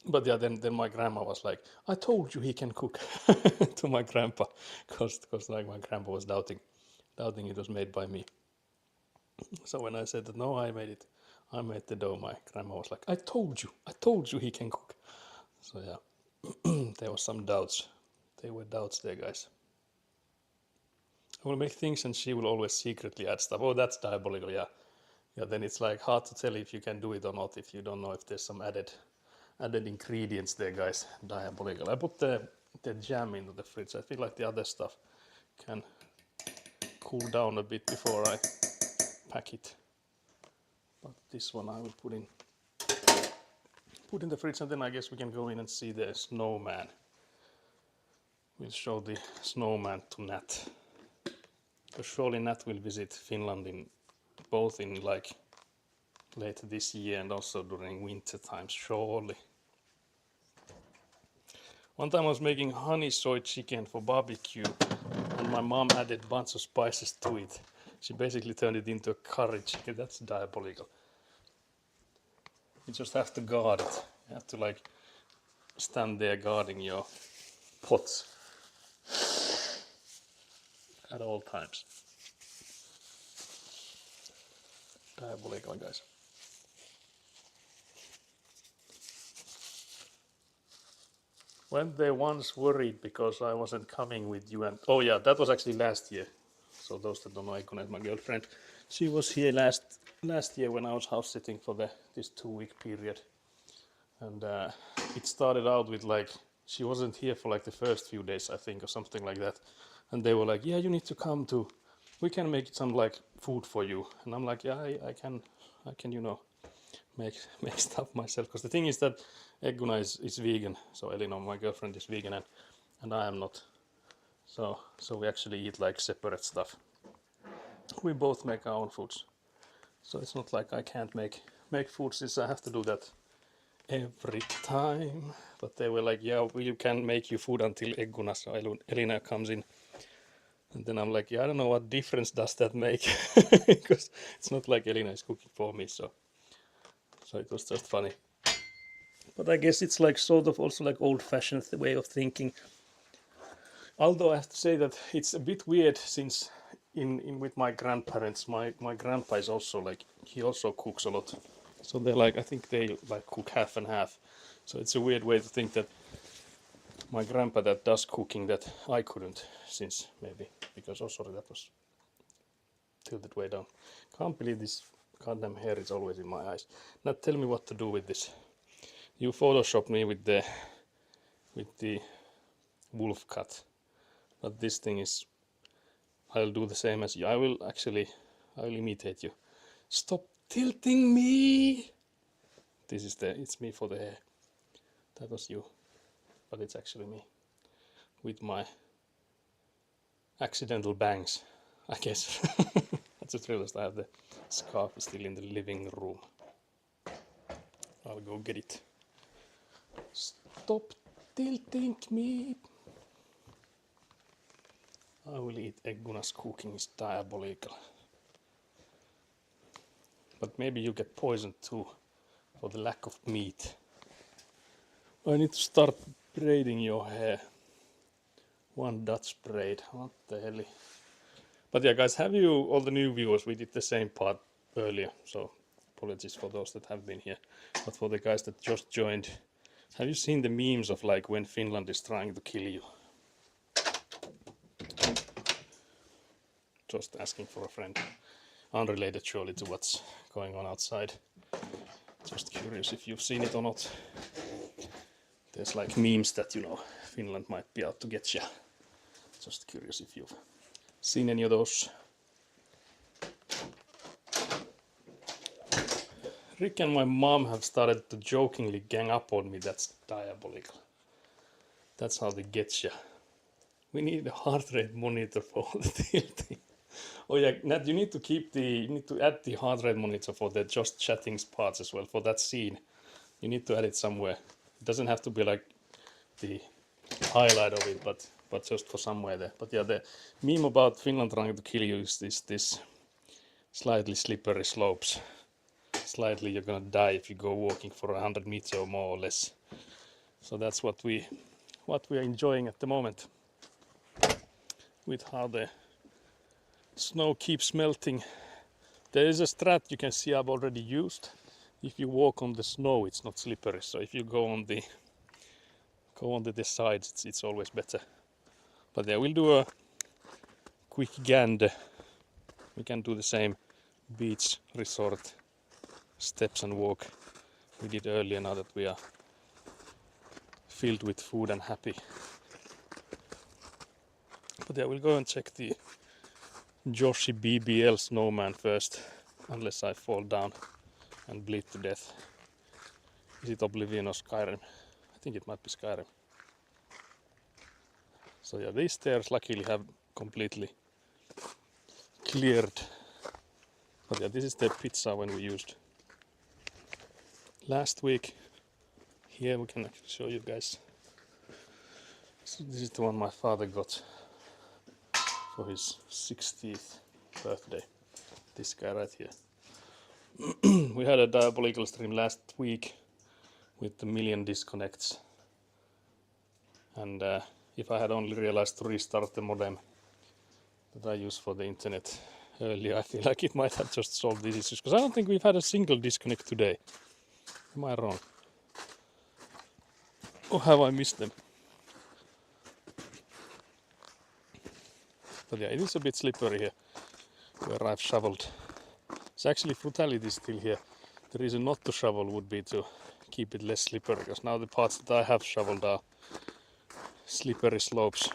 But yeah, then my grandma was like, "I told you he can cook," to my grandpa, because like my grandpa was doubting it was made by me. So when I said that no, I made the dough, my grandma was like, I told you he can cook." So yeah, there was some doubts. There were doubts there, guys. I will make things and she will always secretly add stuff. Oh, that's diabolical, yeah. Yeah, then it's like hard to tell if you can do it or not if you don't know if there's some added ingredients there, guys. Diabolical. I put the jam into the fridge. I feel like the other stuff can cool down a bit before I pack it. But this one I will put in the fridge, and then I guess we can go in and see the snowman. We'll show the snowman to Nat. Because surely Nat will visit Finland both in like later this year and also during winter times, surely. One time I was making honey soy chicken for barbecue, and my mom added a bunch of spices to it. She basically turned it into a curry chicken. That's diabolical. You just have to guard it. You have to like stand there guarding your pots at all times. Diabolical, guys. Went there once worried because I wasn't coming with you, and oh yeah, that was actually last year. So those that don't know, Aikona is my girlfriend. She was here last year when I was house sitting for this 2-week period, and it started out with like she wasn't here for like the first few days, I think, or something like that, and they were like, "Yeah, you need to come to. We can make some like food for you," and I'm like, "Yeah, I can, make stuff myself." Because the thing is that Egguna is vegan, so Elina, my girlfriend, is vegan, and I am not. So we actually eat like separate stuff. We both make our own foods, so it's not like I can't make food since I have to do that every time. But they were like, "Yeah, you can make your food until Egguna, so Elina comes in." And then I'm like, "Yeah, I don't know what difference does that make," because it's not like Elina is cooking for me, so it was just funny. But I guess it's like sort of also like old-fashioned way of thinking. Although I have to say that it's a bit weird since in with my grandparents, my grandpa is also like, he also cooks a lot. So they're like, I think they like cook half and half. So it's a weird way to think that my grandpa that does cooking that I couldn't, since maybe because oh sorry, that was tilted way down. Can't believe this goddamn hair is always in my eyes. Now tell me what to do with this. You photoshopped me with the wolf cut, but this thing is, I'll do the same as you. I will imitate you. Stop tilting me. This is it's me for the hair. That was you, but it's actually me with my accidental bangs, I guess. I just realized I have the scarf still in the living room. I'll go get it. Stop tilting me. I will eat Egguna's cooking is diabolical. But maybe you get poisoned too for the lack of meat. I need to start braiding your hair. One Dutch braid. What the hell? But yeah, guys, have you, all the new viewers, we did the same part earlier, so apologies for those that have been here. But for the guys that just joined, have you seen the memes of like when Finland is trying to kill you? Just asking for a friend. Unrelated surely to what's going on outside. Just curious if you've seen it or not. There's like memes that, you know, Finland might be out to get you. Just curious if you've seen any of those. Rick and my mom have started to jokingly gang up on me. That's diabolical. That's how they get you. We need a heart rate monitor for all the tilting. Oh yeah, Nat, you need to add the heart rate monitor for the just chatting parts as well, for that scene. You need to add it somewhere. It doesn't have to be like the highlight of it, but just for somewhere there. But yeah, the meme about Finland trying to kill you is this slightly slippery slopes. Slightly you're gonna die if you go walking for 100 meters or more or less. So that's what we are enjoying at the moment. With how the snow keeps melting. There is a strat you can see I've already used. If you walk on the snow, it's not slippery. So if you go on the sides, it's always better. But yeah, we'll do a quick gander. We can do the same beach resort steps and walk we did earlier, now that we are filled with food and happy. But yeah, we'll go and check the Joshi BBL snowman first, unless I fall down and bleed to death. Is it Oblivion or Skyrim? I think it might be Skyrim. So yeah, these stairs luckily have completely cleared. But yeah, this is the pizza when we used last week. Here we can actually show you guys. So this is the one my father got for his 60th birthday. This guy right here. We had a diabolical stream last week with the million disconnects. And if I had only realized to restart the modem that I use for the internet earlier, I feel like it might have just solved these issues. Because I don't think we've had a single disconnect today. Am I wrong? Or have I missed them? But yeah, it is a bit slippery here where I've shoveled. It's actually frugality still here. The reason not to shovel would be to keep it less slippery, because now the parts that I have shoveled are slippery slopes.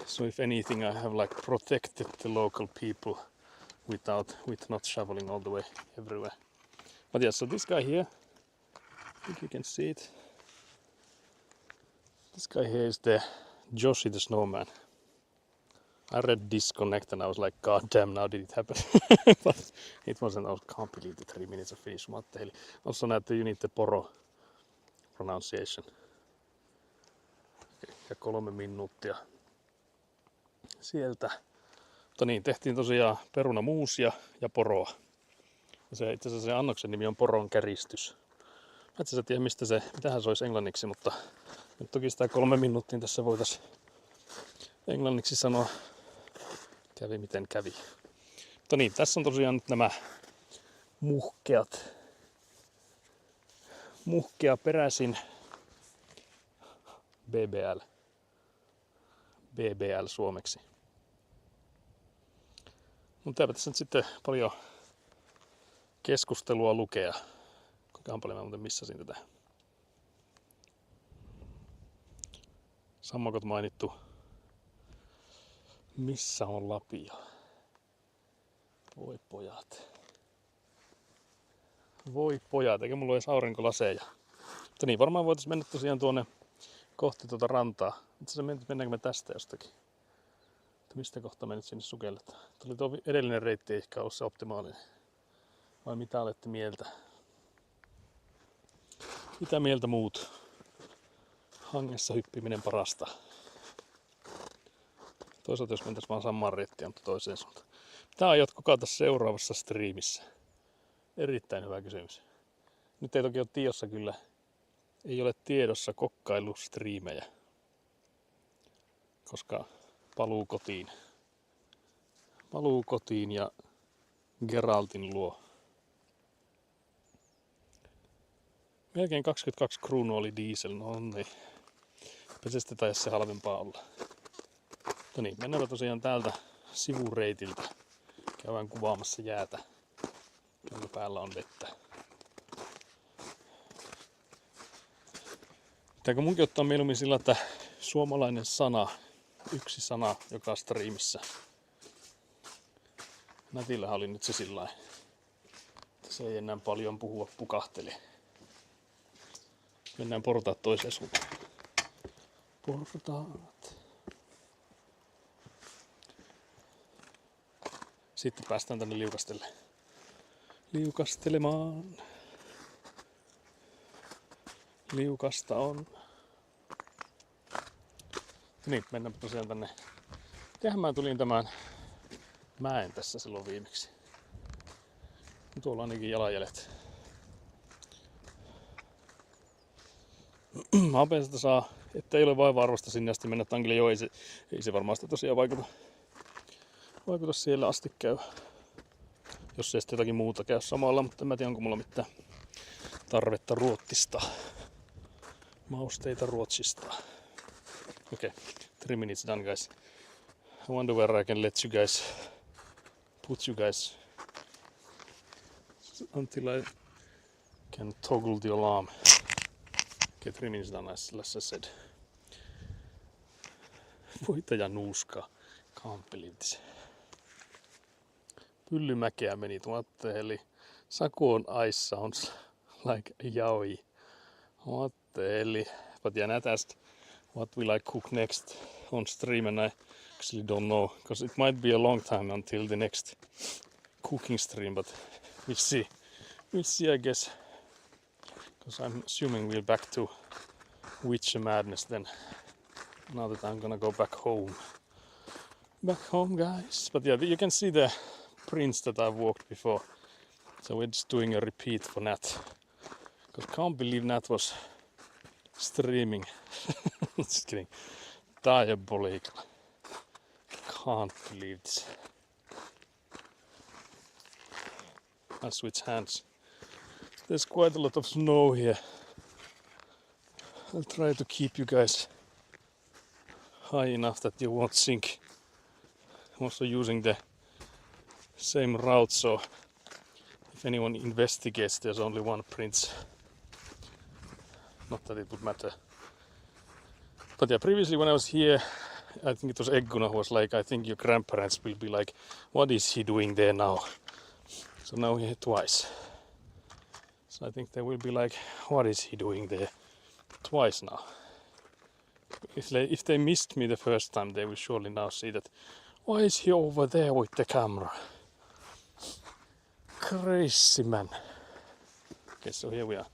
So if anything, I have like protected the local people with not shoveling all the way everywhere. But yeah, so this guy here, I think you can see it. This guy here is the Joshi the snowman. I read disconnect and I was like, god damn, now did it happen? But it wasn't. I can't believe the 3 minutes of finish. What the hell? Also näette you need the poro pronunciation. Ja 3 minuuttia sieltä. Mutta niin, tehtiin tosiaan perunamuusia ja poroa. Ja se, itse asiassa se annoksen nimi on poron käristys. Mä itse asiassa tiedä mitähän se olisi englanniksi, mutta nyt toki sitä 3 minuuttia tässä voitaisiin englanniksi sanoa. Kävi miten kävi. Mutta niin, tässä on tosiaan nyt nämä muhkea peräisin BBL suomeksi. Mutta eipä tässä nyt sitten paljon keskustelua lukea. Kuinka paljon mä muuten missasin tätä. Sammakot mainittu. Missä on lapio? Voi pojat. Voi pojat, eikä mulla ole edes aurinkolaseja. Mutta niin, varmaan voitaisiin mennä tosiaan tuonne kohti tuota rantaa. Itse asiassa mennäänkö me tästä jostakin? Mutta mistä kohta me nyt sinne sukelletaan? Tuo edellinen reitti ei ehkä ollut se optimaalinen. Vai mitä olette mieltä? Mitä mieltä muut? Hangessa hyppiminen parasta. Toisaalta jos mentäisiin vaan samaan reittiin, mutta toiseen suuntaan. Mitä aiot kokata seuraavassa striimissä? Erittäin hyvä kysymys. Nyt ei toki ole tiedossa kyllä ei ole tiedossa kokkailustriimejä, koska paluu kotiin ja Geraltin luo. Melkein 22 kruunua oli diesel, no niin. Pese sitä taisi se halvempaa olla. No niin, mennäänpä tosiaan täältä sivureitiltä. Käydään kuvaamassa jäätä, jonka päällä on vettä. Pitääkö munkin ottaa mieluummin sillä, että suomalainen sana, yksi sana joka striimissä. Nätillähän oli nyt se sillain, että se ei enää paljon puhua pukahteli. Mennään portaat toiseen suuntaan. Portaat. Sitten päästään tänne liukastelemaan. Liukasta on. Niin, mennäänpä tosiaan tänne. Tehän mä tulin tämän mäen tässä silloin viimeksi. Tuolla on ainakin jalanjäljet. Hapeesta saa, että ei ole vaiva-arvosta sinne asti mennä tankille. Joo, ei se varmasti tosiaan vaikuta siellä asti käy. Jos ei sitten jotakin muuta käy samalla, mutta en mä tiedä onko mulla mitään tarvetta Ruotsista. Mausteita Ruotsista. Okay, 3 minutes done guys. I wonder where I can let you guys, put you guys until I can toggle the alarm. Okay, 3 minutes done as I said. Voita ja nuuskaa. Can't believe this. Pyllymäkeä meni tuotte, eli Saku on ice sounds like yaoi. What the hell? But yeah, that asked what will I cook next on stream, and I actually don't know, because it might be a long time until the next cooking stream, but we'll see. We'll see, I guess, because I'm assuming we're back to Witcher madness then, now that I'm gonna go back home. Back home, guys. But yeah, you can see the prints that I've walked before, so we're just doing a repeat for Nat, because can't believe Nat was streaming. Just kidding. Diabolical. Can't believe this. I switch hands. There's quite a lot of snow here. I'll try to keep you guys high enough that you won't sink. I'm also using the same route, so if anyone investigates, there's only one prince. Not that it would matter. But yeah, previously when I was here, I think it was Egguna who was like, I think your grandparents will be like, what is he doing there now? So now we're here twice. So I think they will be like, what is he doing there? Twice now. If they missed me the first time, they will surely now see that, why is he over there with the camera? Crazy man. Okay, so here we are.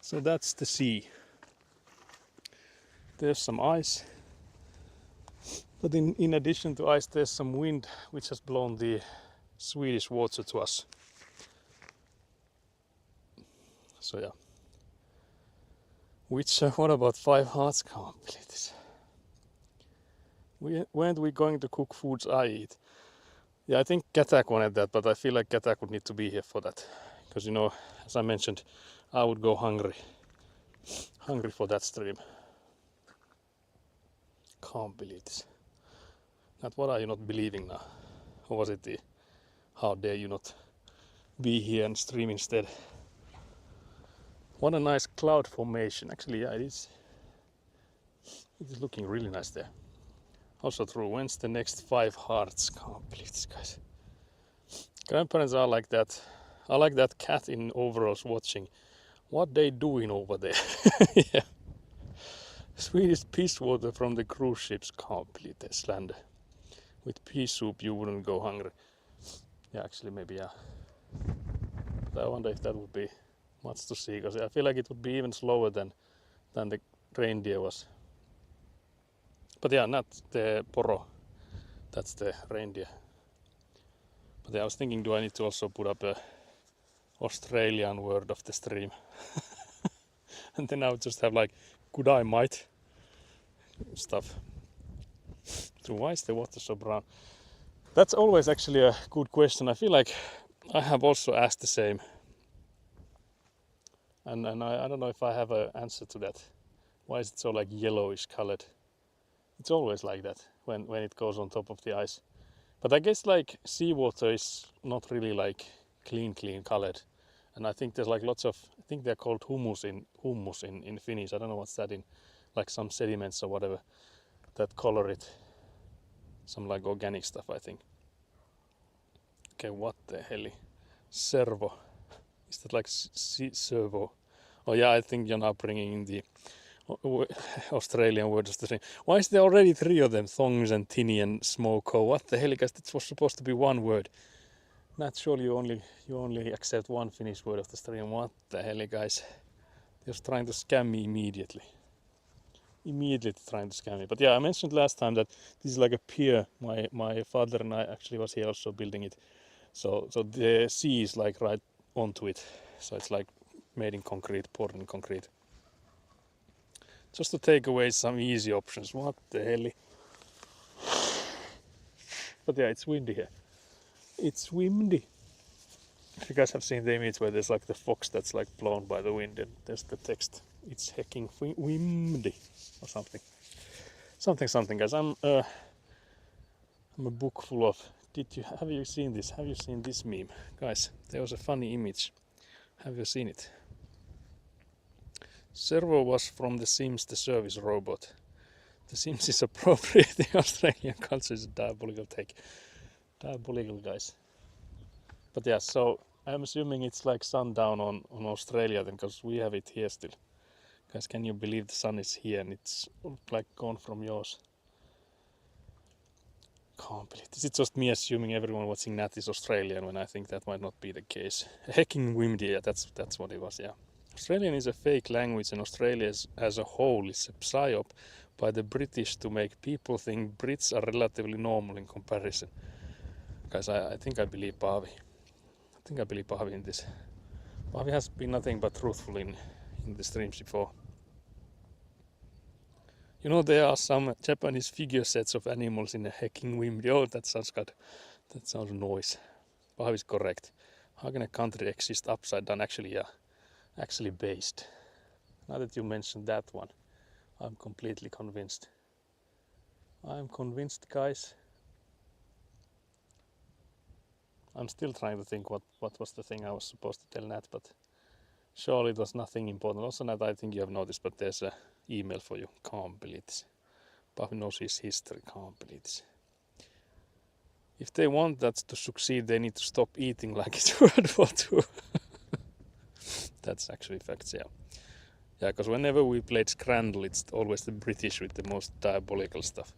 So that's the sea. There's some ice, but in addition to ice, there's some wind which has blown the Swedish water to us. So yeah. Which, what about 5 hearts? Can't believe this. Weren't we going to cook foods I eat? Yeah, I think Katak wanted that, but I feel like Katak would need to be here for that. Because, you know, as I mentioned, I would go hungry for that stream. Can't believe this. Not what are you not believing now? Or was it the how dare you not be here and stream instead? What a nice cloud formation. Actually, yeah, it is looking really nice there. Also true, when's the next 5 hearts? Can't believe this, guys. Grandparents are like that. I like that cat in overalls watching. What they doing over there? Yeah. Swedish piss water from the cruise ships. Can't believe they slander. With pea soup you wouldn't go hungry. Yeah, actually maybe yeah. But I wonder if that would be much to see, because I feel like it would be even slower than the reindeer was. But yeah, not the poro. That's the reindeer. But yeah, I was thinking, do I need to also put up a Australian word of the stream. And then I would just have like, good eye mate stuff. So why is the water so brown? That's always actually a good question. I feel like I have also asked the same. And I don't know if I have an answer to that. Why is it so like yellowish colored? It's always like that when it goes on top of the ice. But I guess like seawater is not really like clean colored. And I think there's like lots of, I think they're called humus in Finnish. I don't know what's that in, like some sediments or whatever that color it. Some like organic stuff, I think. Okay, what the hell? Servo. Is that like servo? Oh yeah, I think you're now bringing in the Australian words the same. Why is there already 3 of them? Thongs and tinny and smoko. What the hell, guys? That was supposed to be one word. Naturally, you only accept one Finnish word of the stream. What the hell, guys? They're just trying to scam me immediately. Immediately trying to scam me. But yeah, I mentioned last time that this is like a pier. My father and I actually was here also building it. So the sea is like right onto it. So it's like made in concrete, poured in concrete. Just to take away some easy options. What the hell? But yeah, it's windy here. It's windy. If you guys have seen the image where there's like the fox that's like blown by the wind and there's the text. It's hecking windy or something. Something guys. I'm a book full of. Have you seen this? Have you seen this meme? Guys, there was a funny image. Have you seen it? Servo was from The Sims, the service robot. The Sims is appropriate in Australian culture. Is a diabolical take. Diabolical, guys. But yeah, so I'm assuming it's like sundown on Australia then, because we have it here still. Guys, can you believe the sun is here and it's like gone from yours? Can't believe this. Is just me assuming everyone watching that is Australian when I think that might not be the case. Hecking windy, yeah, that's what it was, yeah. Australian is a fake language and Australia as a whole is a psyop by the British to make people think Brits are relatively normal in comparison. Guys, I think I believe Paavi. I think I believe Paavi in this. Paavi has been nothing but truthful in the streams before. You know, there are some Japanese figure sets of animals in a hecking windy. Oh, that sounds good. That sounds nice. Paavi is correct. How can a country exist upside down? Actually, yeah. Actually based. Now that you mentioned that one, I'm completely convinced. I'm convinced, guys. I'm still trying to think what was the thing I was supposed to tell Nat, but surely it was nothing important. Also, Nat, I think you have noticed, but there's an email for you. Can't believe this. Paavi knows his history. Can't believe this. If they want that to succeed, they need to stop eating like it's World War II. That's actually facts, yeah. Yeah, because whenever we played Scrandle, it's always the British with the most diabolical stuff.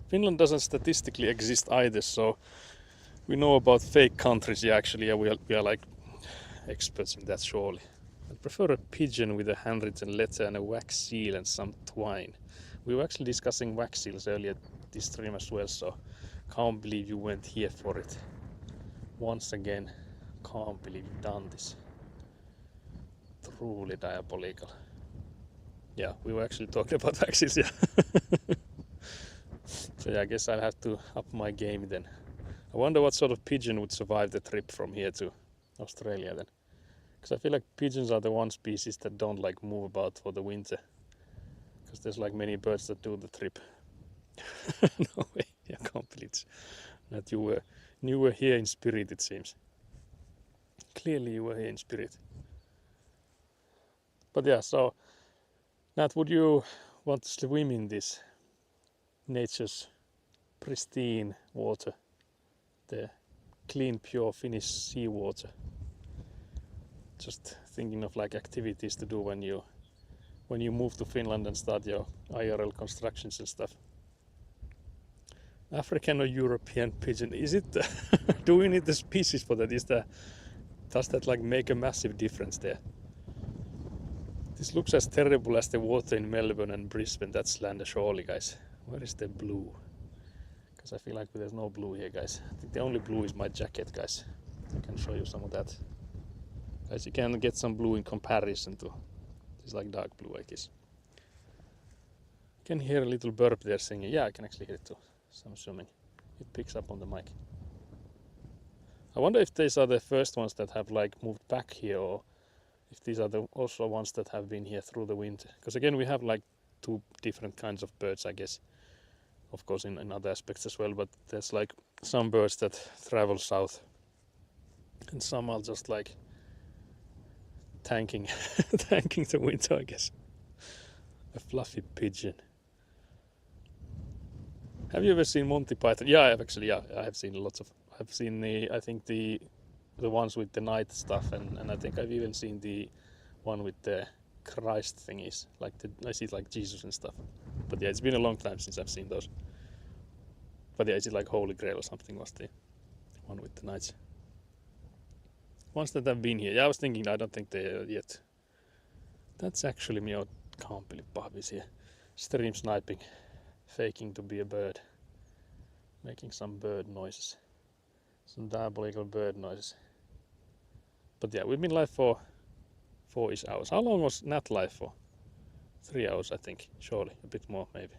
Finland doesn't statistically exist either, so we know about fake countries. Yeah, actually, yeah, we are like experts in that, surely. I prefer a pigeon with a handwritten letter and a wax seal and some twine. We were actually discussing wax seals earlier this stream as well, so can't believe you went here for it. Once again, can't believe you've done this. Truly diabolical. Yeah, we were actually talking about vaccines, yeah. So yeah, I guess I'll have to up my game then. I wonder what sort of pigeon would survive the trip from here to Australia then. Because I feel like pigeons are the one species that don't like move about for the winter. Because there's like many birds that do the trip. No way, I can't believe it. That you were here in spirit, it seems. Clearly you were here in spirit. But yeah, so Nat, would you want to swim in this nature's pristine water, the clean, pure Finnish seawater? Just thinking of like activities to do when you move to Finland and start your IRL constructions and stuff. African or European pigeon? Is it? Do we need the species for that? Does that like make a massive difference there? This looks as terrible as the water in Melbourne and Brisbane. That's slander, surely, guys. Where is the blue? Because I feel like there's no blue here, guys. I think the only blue is my jacket, guys. I can show you some of that. Guys, you can get some blue in comparison to this, like dark blue, I guess. You can hear a little burp there singing. Yeah, I can actually hear it too. So I'm assuming it picks up on the mic. I wonder if these are the first ones that have like moved back here, or if these are the also ones that have been here through the winter. Because again, we have like two different kinds of birds, I guess. Of course, in other aspects as well, but there's like some birds that travel south, and some are just like tanking the winter, I guess. A fluffy pigeon. Have you ever seen Monty Python? Yeah, I have actually. Yeah, I have seen lots of. I've seen the ones with the night stuff, and I think I've even seen the one with the Christ thingies, like I see like Jesus and stuff. But yeah, it's been a long time since I've seen those. But yeah, is it like Holy Grail or something was the one with the knights? Ones that have been here. Yeah, I was thinking, I don't think they are yet. That's actually me. I can't believe Bobby's here. Stream sniping. Faking to be a bird. Making some bird noises. Some diabolical bird noises. But yeah, we've been live for 4-ish hours. How long was Nat live for? 3 hours, I think. Surely. A bit more, maybe.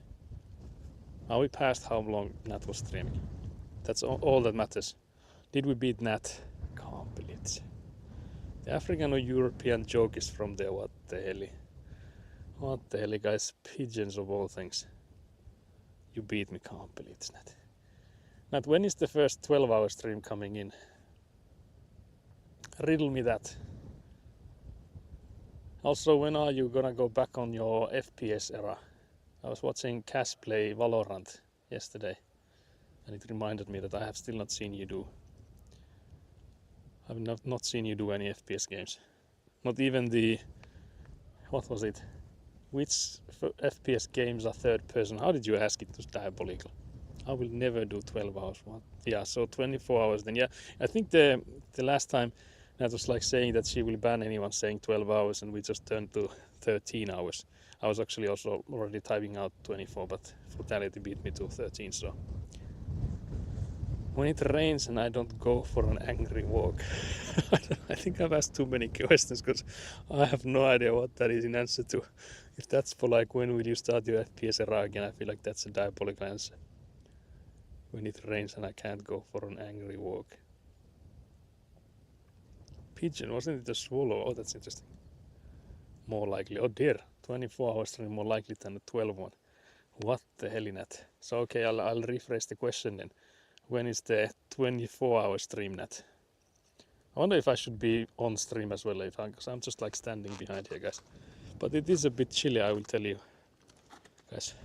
Are we past how long Nat was streaming? That's all that matters. Did we beat Nat? Can't believe it. The African or European joke is from there. What the hell? What the hell, guys? Pigeons of all things. You beat me. Can't believe it, Nat. Nat, when is the first 12-hour stream coming in? Riddle me that. Also, when are you gonna go back on your FPS era? I was watching Cass play Valorant yesterday, and it reminded me that I have still not seen you do. I've not seen you do any FPS games. Not even the... What was it? Which FPS games are third person? How did you ask? It was diabolical. I will never do 12 hours. What? Yeah, so 24 hours then. Yeah, I think the last time Nat was like saying that she will ban anyone saying 12 hours, and we just turned to 13 hours. I was actually also already typing out 24, but Frutality beat me to 13, so. When it rains and I don't go for an angry walk. I think I've asked too many questions because I have no idea what that is in answer to. If that's for like when will you start your FPS era again, I feel like that's a diabolical answer. When it rains and I can't go for an angry walk. Pigeon, wasn't it a swallow? Oh, that's interesting. More likely. Oh dear, 24-hour stream more likely than a 12 one. What the hell in that? So okay, I'll rephrase the question then. When is the 24-hour stream, Nat? I wonder if I should be on stream as well, because I'm just like standing behind here, guys. But it is a bit chilly, I will tell you. Guys.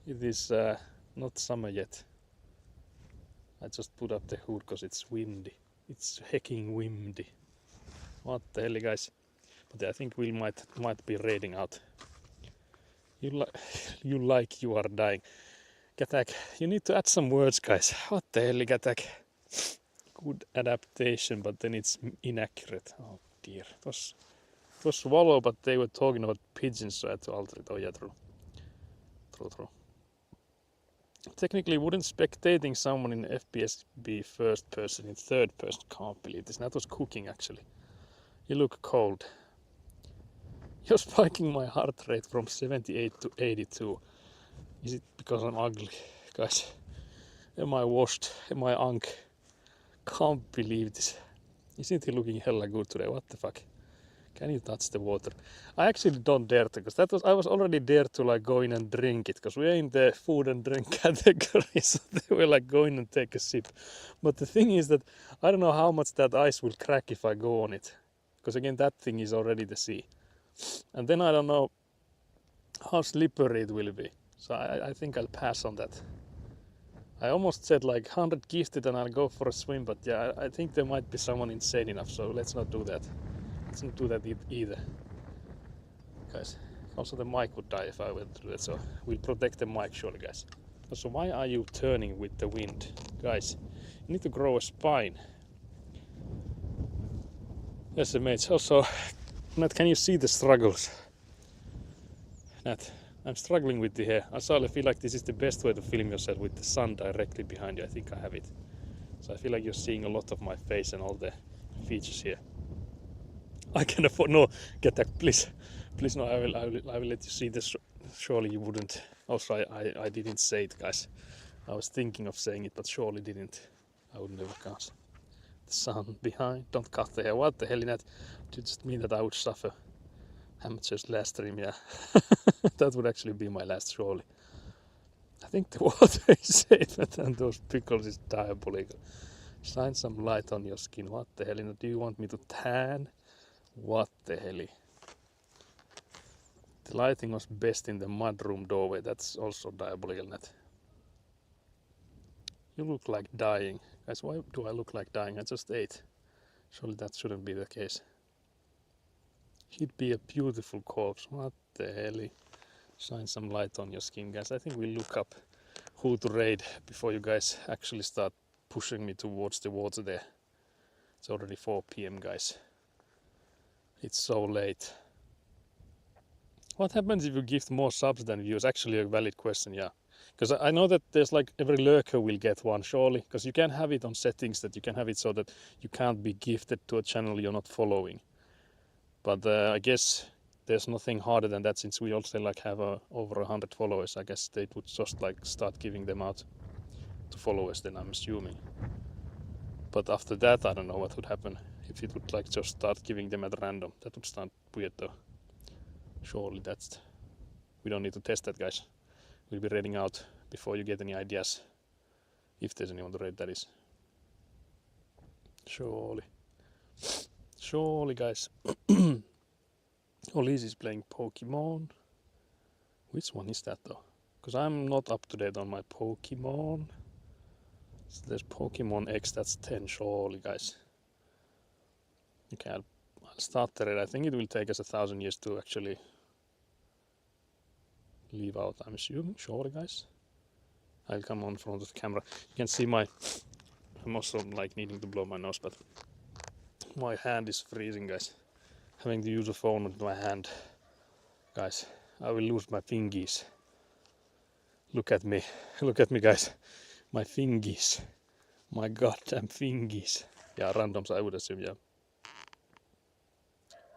It is not summer yet. I just put up the hood because it's windy. It's hecking windy. What the hell, guys? But I think we might be raiding out. You are dying. Gatak, you need to add some words, guys. What the hell, Gatak? Good adaptation, but then it's inaccurate. Oh dear. It was swallow, but they were talking about pigeons, so I had to alter it. Oh yeah, true. True. Technically, wouldn't spectating someone in FPS be first person in third person? Can't believe this. That was cooking, actually. You look cold. You're spiking my heart rate from 78 to 82. Is it because I'm ugly? Guys, am I washed? Am I unk? Can't believe this. Isn't he looking hella good today? What the fuck? Can you touch the water? I actually don't dare to, because I was already dared to like go in and drink it, because we're in the food and drink category, so they were like go in and take a sip. But the thing is that I don't know how much that ice will crack if I go on it, because again that thing is already the sea. And then I don't know how slippery it will be, so I think I'll pass on that. I almost said like 100 gifted and I'll go for a swim, but yeah, I think there might be someone insane enough, so let's not do that. Let's not do that either. Guys, also the mic would die if I were to do that, so we'll protect the mic surely, guys. Also, why are you turning with the wind? Guys, you need to grow a spine. Yes, mates. Also, Nat, can you see the struggles? Nat, I'm struggling with the hair. I sort of feel like this is the best way to film yourself with the sun directly behind you. I think I have it. So I feel like you're seeing a lot of my face and all the features here. I can afford no. Get that, please, please no. I will let you see this. Surely you wouldn't. Also, I didn't say it, guys. I was thinking of saying it, but surely didn't. I would never cast the sun behind. Don't cut the hair. What the hell in that? Did it just mean that I would suffer? Amateur's last stream, yeah. That would actually be my last, surely. I think the water is safer than those pickles is diabolical. Shine some light on your skin. What the hell? Do you want me to tan? What the hell? The lighting was best in the mudroom doorway. That's also diabolical, net. You look like dying. Guys, why do I look like dying? I just ate. Surely that shouldn't be the case. He'd be a beautiful corpse. What the hell? Shine some light on your skin, guys. I think we'll look up who to raid before you guys actually start pushing me towards the water there. It's already 4 PM, guys. It's so late. What happens if you gift more subs than views? Actually a valid question, yeah. Because I know that there's like every lurker will get one, surely. Because you can have it on settings that you can have it so that you can't be gifted to a channel you're not following. But I guess there's nothing harder than that, since we also like have over 100 followers. I guess they would just like start giving them out to followers then, I'm assuming. But after that, I don't know what would happen. If it would like just start giving them at random. That would sound weird though. Surely that's... We don't need to test that, guys. We'll be raiding out before you get any ideas. If there's anyone to raid, that is. Surely. Surely, guys. Elise is playing Pokemon. Which one is that though? Because I'm not up to date on my Pokemon. So there's Pokemon X, that's 10, surely, guys. Okay, I'll start the raid. I think it will take us 1,000 years to actually leave out, I'm assuming. Surely, guys. I'll come on front of the camera. You can see my... I'm also like needing to blow my nose, but my hand is freezing, guys. Having to use a phone with my hand. Guys, I will lose my fingies. Look at me. Look at me, guys. My fingies. My goddamn fingies. Yeah, randoms, I would assume, yeah.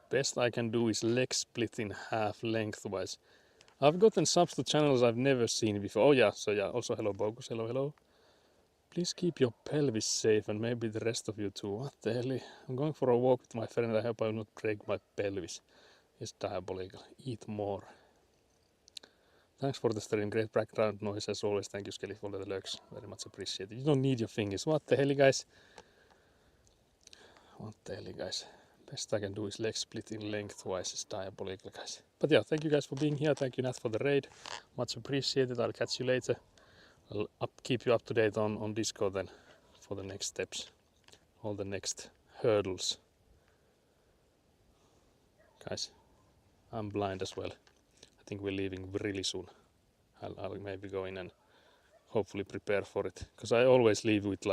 Best I can do is leg split in half lengthwise. I've gotten subs to channels I've never seen before. Oh yeah, so yeah, also hello Bogus, hello, hello. Please keep your pelvis safe and maybe the rest of you too. What the hell? I'm going for a walk with my friend. I hope I will not break my pelvis. It's diabolical. Eat more. Thanks for the stream. Great background noise as always. Thank you, Skelly, for the lurks. Very much appreciated. You don't need your fingers. What the hell, guys? What the hell, guys? Best I can do is leg splitting lengthwise. It's diabolical, guys. But yeah, thank you guys for being here. Thank you, Nat, for the raid. Much appreciated. I'll catch you later. I'll keep you up to date on Discord then for the next steps. All the next hurdles. Guys, I'm blind as well. I think we're leaving really soon. I'll maybe go in and hopefully prepare for it. Because I always leave with like